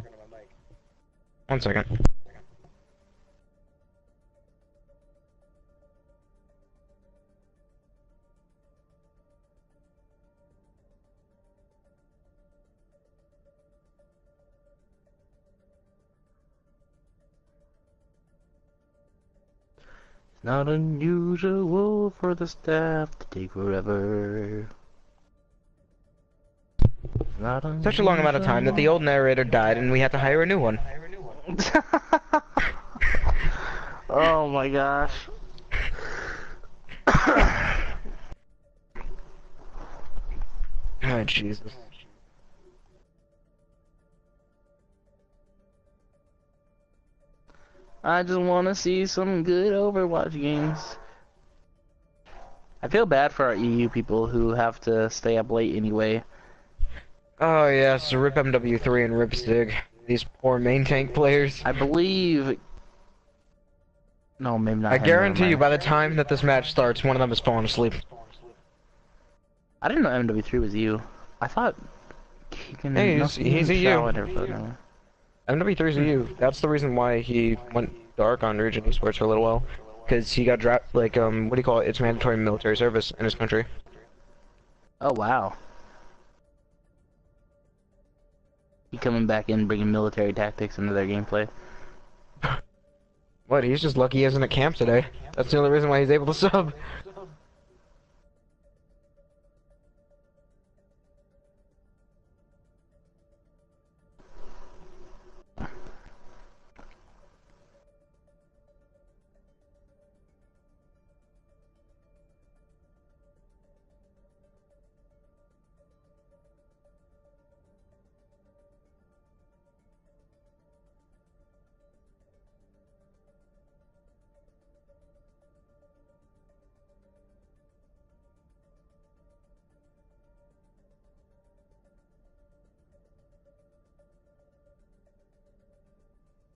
1 second. It's not unusual for the staff to take forever. Such a long amount of time that the old narrator died and we had to hire a new one. Oh my gosh. Oh, Jesus. I just want to see some good Overwatch games. I feel bad for our EU people who have to stay up late anyway. Oh yes, rip MW3 and rip Stig. These poor main tank players. I believe... No, maybe not. I guarantee you by the time that this match starts, one of them is falling asleep. I didn't know MW3 was EU. I thought... Hey, he's a EU. MW3's EU. That's the reason why he went dark on Region Esports for a little while. Because he got drafted, like, what do you call it? It's mandatory military service in his country. Oh, wow. He coming back in, bringing military tactics into their gameplay. What, he's just lucky he isn't at camp today. That's the only reason why he's able to sub.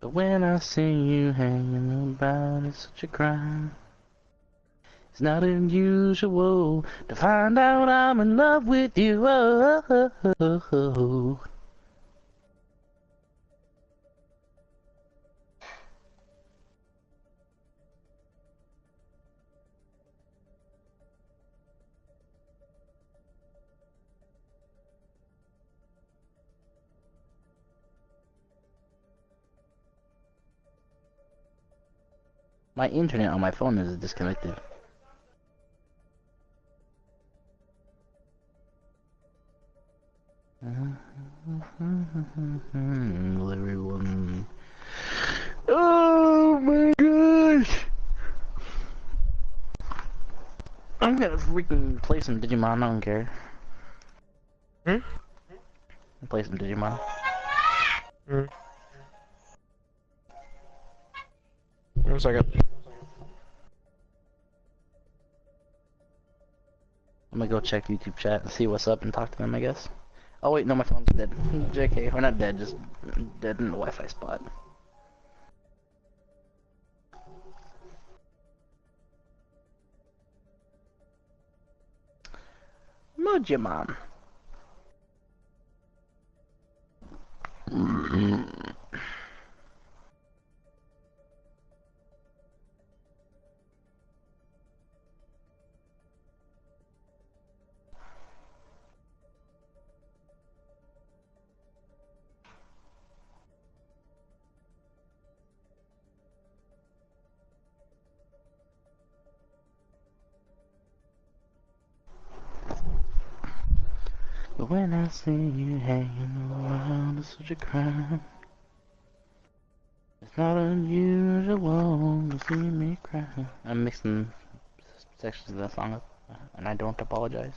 But when I see you hanging about, it's such a crime. It's not unusual to find out I'm in love with you. Oh. My internet on my phone is disconnected. Will everyone... Oh my gosh! gonna freaking play some Digimon, I don't care. Hmm? Play some Digimon. Hmm. 1 second. I'm gonna go check YouTube chat and see what's up and talk to them, I guess. Oh wait, no, my phone's dead. JK, or not dead, just dead in the Wi-Fi spot. Mojimon. But when I see you hanging around, it's such a crime. It's not unusual to see me cry. I'm mixing sections of that song up, and I don't apologize.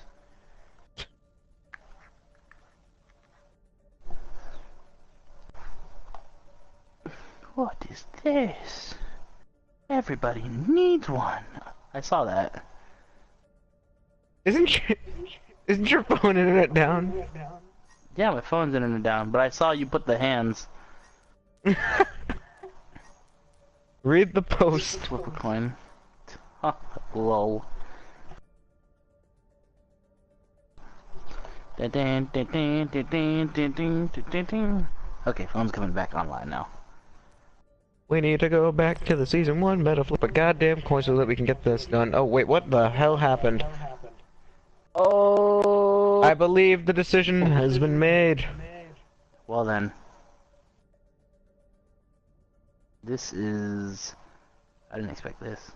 What is this? Everybody needs one. I saw that. Isn't your phone internet down? Yeah, my phone's internet down, but I saw you put the hands. Read the post. Flip a coin. Huh, lol. Okay, phone's coming back online now. We need to go back to the season 1 meta, flip a goddamn coin so that we can get this done. Oh wait, what the hell happened? Oh! I believe the decision has been made. Well then. This is... I didn't expect this.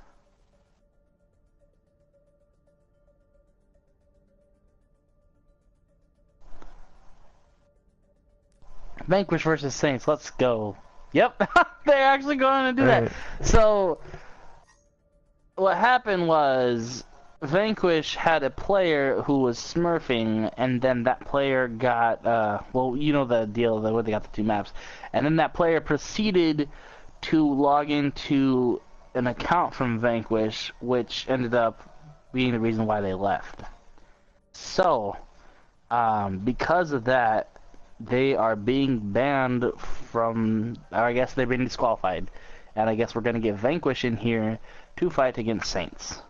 Vanquish versus Saints, let's go. Yep, they're actually going to do that. So, what happened was, Vanquish had a player who was smurfing, and then that player got, well, you know the deal, where they got the 2 maps. And then that player proceeded to log into an account from Vanquish, which ended up being the reason why they left. So, because of that, they are being banned from, or I guess they're being disqualified. And I guess we're going to get Vanquish in here to fight against Saints.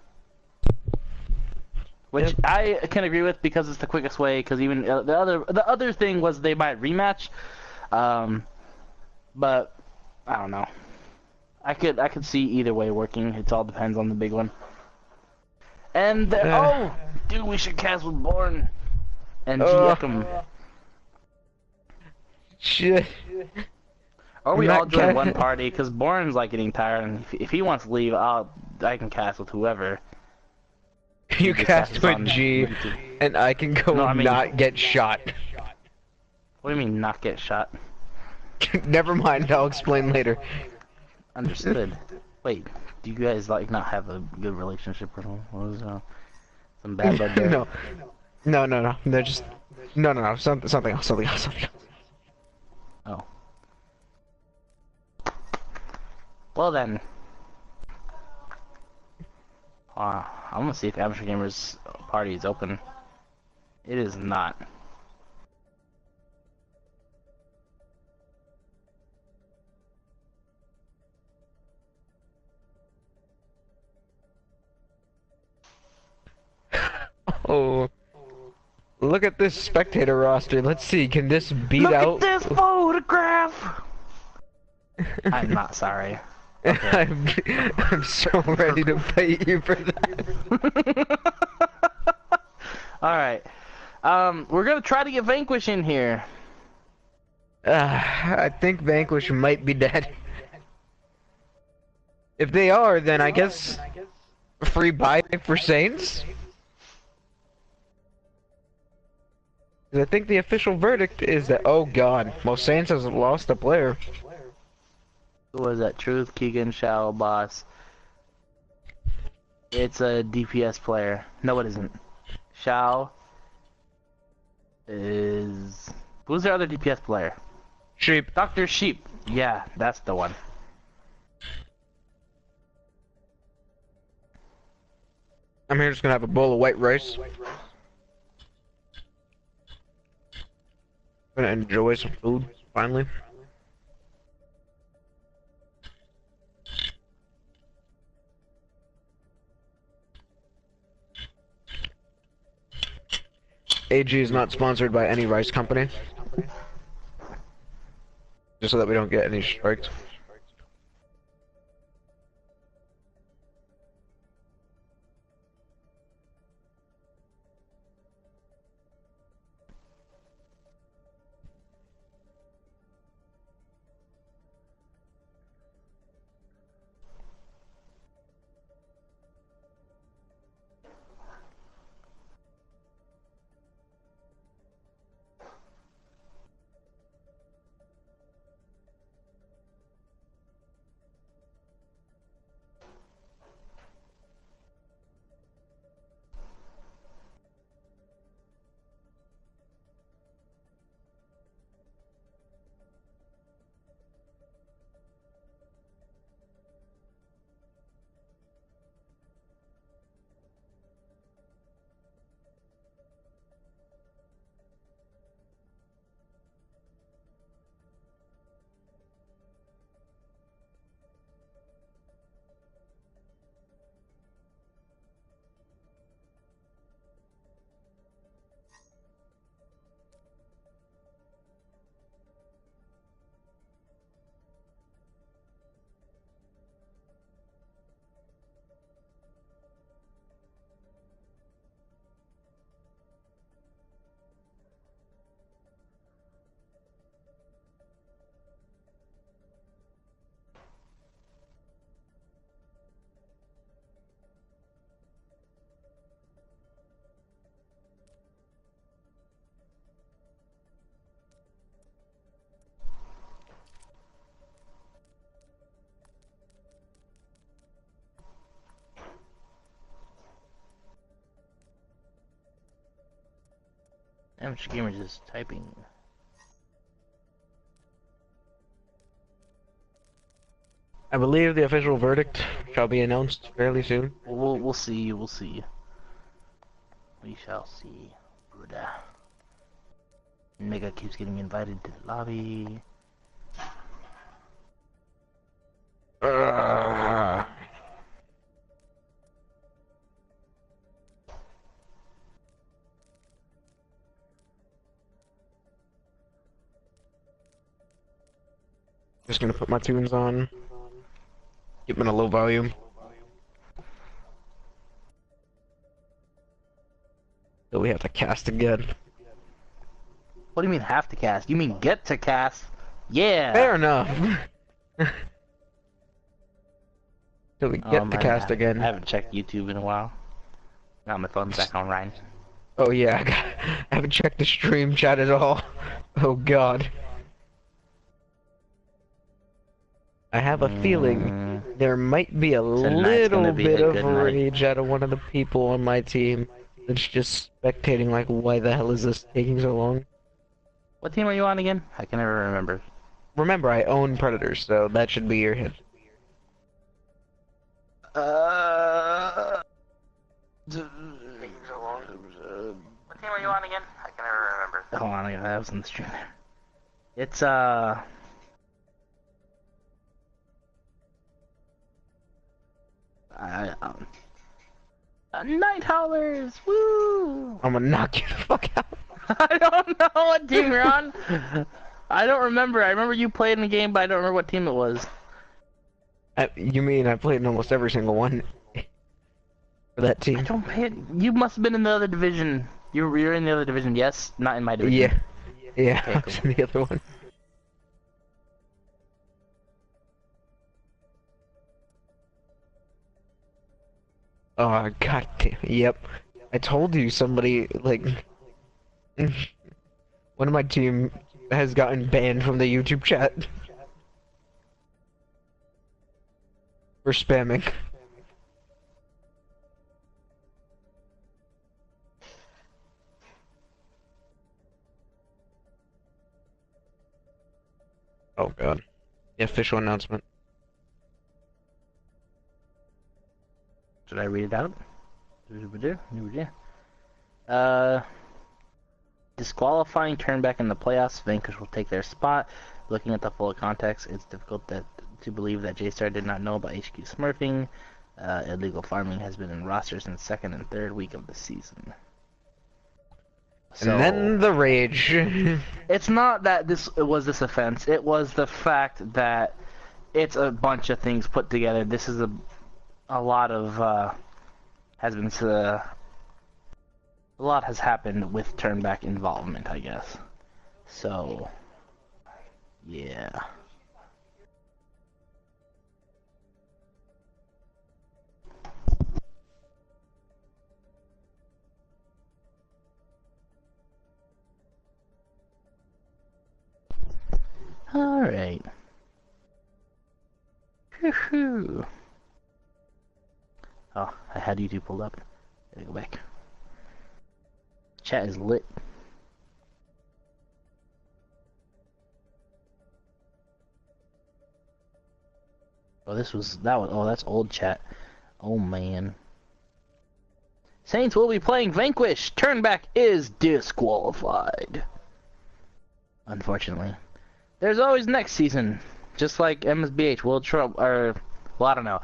Which Yep. I can agree with because it's the quickest way, because even the other thing was they might rematch. But, I don't know. I could see either way working. It all depends on the big one. And, oh! Dude, we should cast with Born. And Giacomo. Shit. Or we Not all join ca- one party, because Born's like getting tired, and if he wants to leave, I can cast with whoever. You just cast cast with on G, YouTube. and I can go No, I mean- not get shot. What do you mean, not get shot? Never mind, I'll explain later. Understood. Wait, do you guys like not have a good relationship or something? What was some bad blood there? No. They're just... No. Something else. Oh. Well then. I'm gonna see if Amateur Gamers party is open. It is not. Oh. Look at this spectator roster. Let's see, can this beat Look out... at this photograph! I'm not sorry. I'm so ready to fight you for that. Alright. We're gonna try to get Vanquish in here. I think Vanquish might be dead. If they are, then I guess... free buy for Saints? 'Cause I think the official verdict is that, oh god, well Saints has lost a player. Who was that? Truth, Keegan, Shao, Boss. It's a DPS player. No, it isn't. Shao is... Who's their other DPS player? Sheep. Dr. Sheep. Yeah, that's the one. I'm here just gonna have a bowl of white rice. Gonna enjoy some food, finally. AG is not sponsored by any rice company. Just so that we don't get any strikes. Amateur Gamers is typing. I believe the official verdict shall be announced fairly soon. We'll see. We'll see. We shall see. Buddha. Mega keeps getting invited to the lobby. Just gonna put my tunes on. Keep them in a low volume. So we have to cast again. What do you mean have to cast? You mean get to cast? Yeah. Fair enough. So we get to cast again. I haven't checked YouTube in a while. Now my phone's back online. Oh yeah, I haven't checked the stream chat at all. Oh god. I have a feeling there might be a little bit of rage out of one of the people on my team that's just spectating like, why the hell is this taking so long? What team are you on again? I can never remember. Remember, I own Predators, so that should be your hint. What team are you on again? I can never remember. Hold on, I was on the stream there. It's Night Howlers! Woo! I'm gonna knock you the fuck out. I don't know what team you're on. I don't remember. I remember you played in the game, but I don't remember what team it was. You mean I played in almost every single one for that team? I don't pay it. You must have been in the other division. You're in the other division, yes? Not in my division. Yeah, Okay, I was in the other one. Oh god damn, yep. I told you somebody, like, one of my team has gotten banned from the YouTube chat for spamming. Oh god. The official announcement. Should I read it out? Uh, disqualifying Turnback in the playoffs. Vanquish will take their spot. Looking at the full context, it's difficult to believe that J-Star did not know about HQ smurfing. Illegal farming has been in rosters in the second and third week of the season. So, And then the rage. it's not that it was this offense. It was the fact that it's a bunch of things put together. This is a lot of a lot has happened with Turnback involvement, I guess. So, yeah. Alright. Whew. Oh, I had YouTube pulled up. Gotta go back. Chat is lit. Oh, that's old chat. Oh man. Saints will be playing Vanquish. Turnback is disqualified. Unfortunately. There's always next season. Just like MSBH, well, I don't know.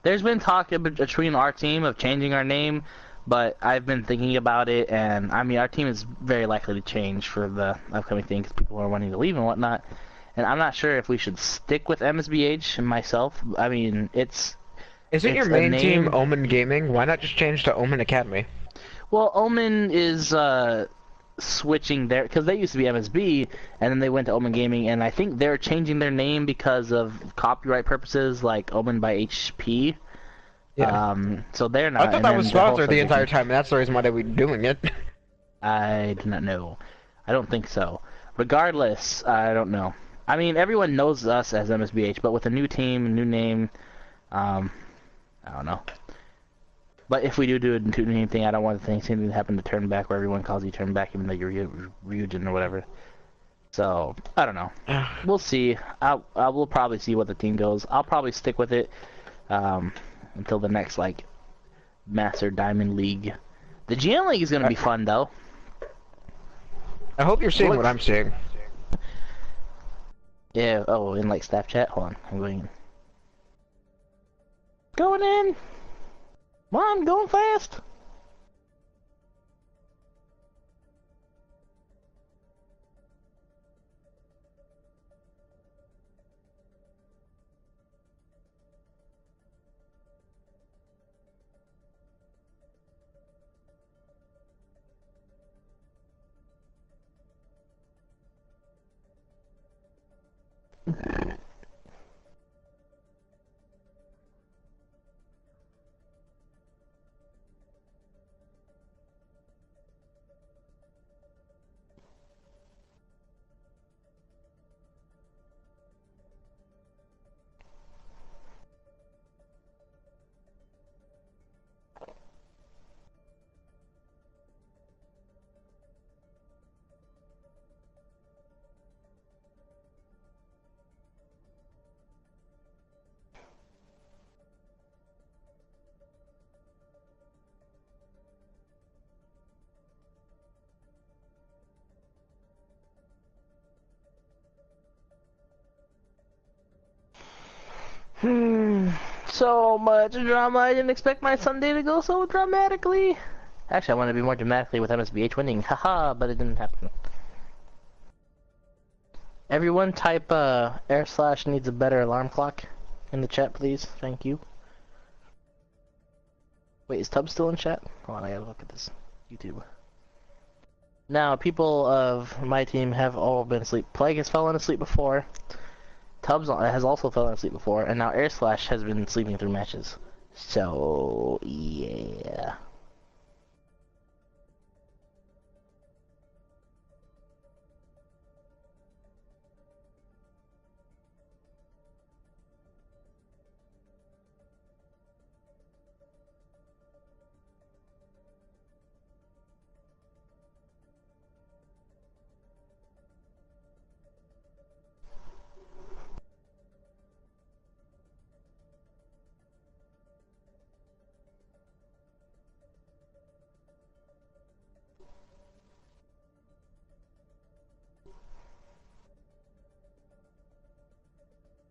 There's been talk between our team of changing our name, but I've been thinking about it, and I mean, our team is very likely to change for the upcoming thing because people are wanting to leave and whatnot. And I'm not sure if we should stick with MSBH and myself. I mean, Isn't your main team Omen Gaming? Why not just change to Omen Academy? Well, Omen is switching their, because they used to be MSB, and then they went to Omen Gaming, and I think they're changing their name because of copyright purposes, like Omen by HP. Yeah. So they're not. I thought that was sponsored the entire time, and that's the reason why they were doing it. I do not know. I don't think so. Regardless, I don't know. I mean, everyone knows us as MSBH, but with a new team, new name, I don't know. But if we do a new name thing, I don't want anything to happen to Turnback where everyone calls you Turnback even though you're Ryujin or whatever. So, I don't know. We'll see. I will probably see what the team goes. I'll probably stick with it until the next, like, Master Diamond League. The GM League is going to be fun, though. I hope you're seeing what I'm seeing. Yeah, oh, in, like, staff chat? Hold on, I'm going in. Going in! Come on, going fast! So much drama. I didn't expect my Sunday to go so dramatically. Actually, I wanted to be more dramatically with MSBH winning. Haha, but it didn't happen. Everyone type // needs a better alarm clock in the chat, please. Thank you. Wait, is Tubbs still in chat? Hold on, I gotta look at this. YouTube. Now, people of my team have all been asleep. Plague has fallen asleep before. Tubbs has also fallen asleep before, and now // has been sleeping through matches. So, yeah.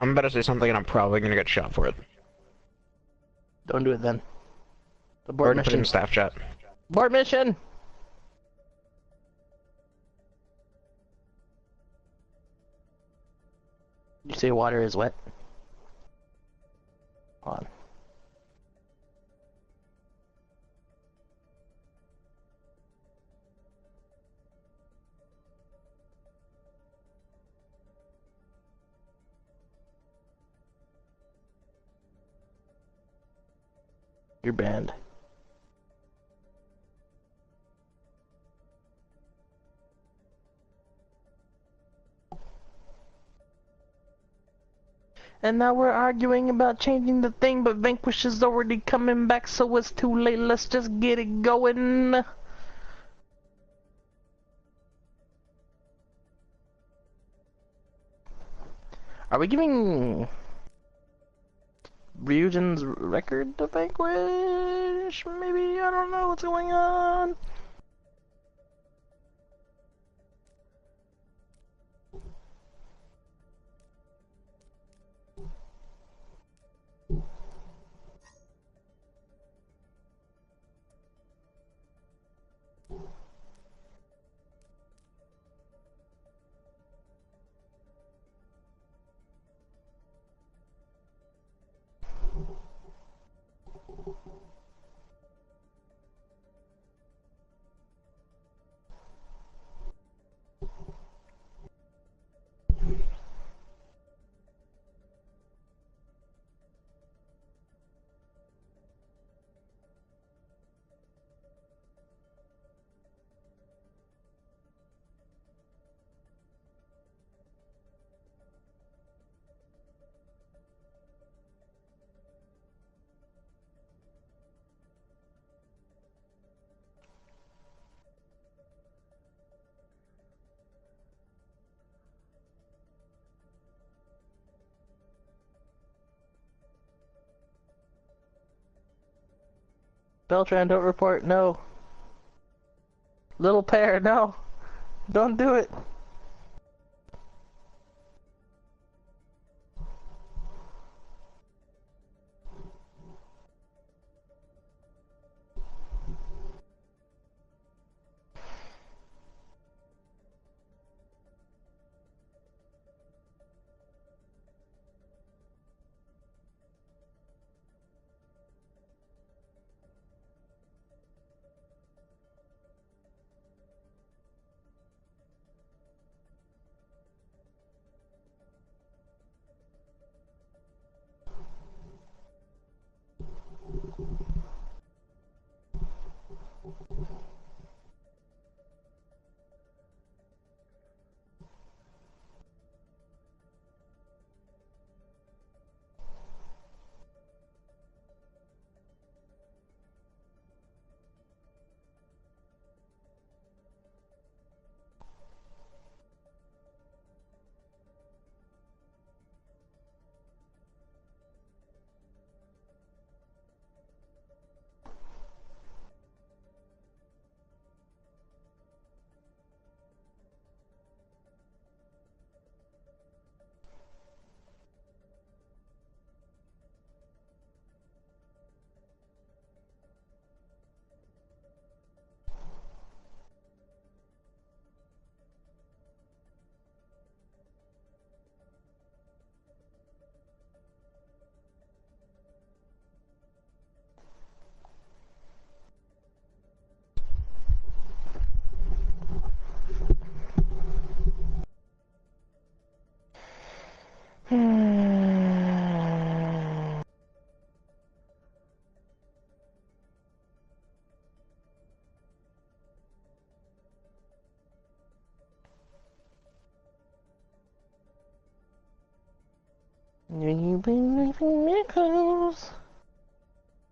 I'm about to say something and I'm probably gonna get shot for it. Don't do it then. Abort Already put it in mission. staff chat. Abort mission! You say water is wet? Hold on. You're banned. And now we're arguing about changing the thing, but Vanquish is already coming back, so it's too late. Let's just get it going. Are we giving Ryujin's record to Vanquish? Maybe? I don't know what's going on. Beltran, don't report, no. Little Pear, no. Don't do it. You believe in miracles.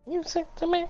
You said to me.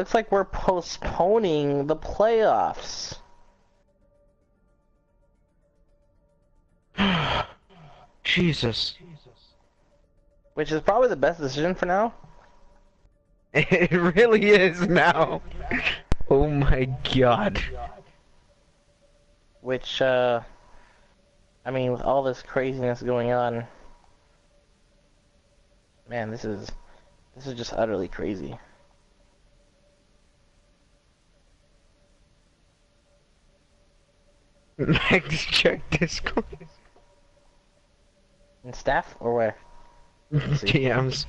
looks like we're postponing the playoffs. Jesus. Which is probably the best decision for now. It really is now. Oh my god. Which, I mean, with all this craziness going on, man, this is just utterly crazy. Max, check Discord. In staff or where? TMs.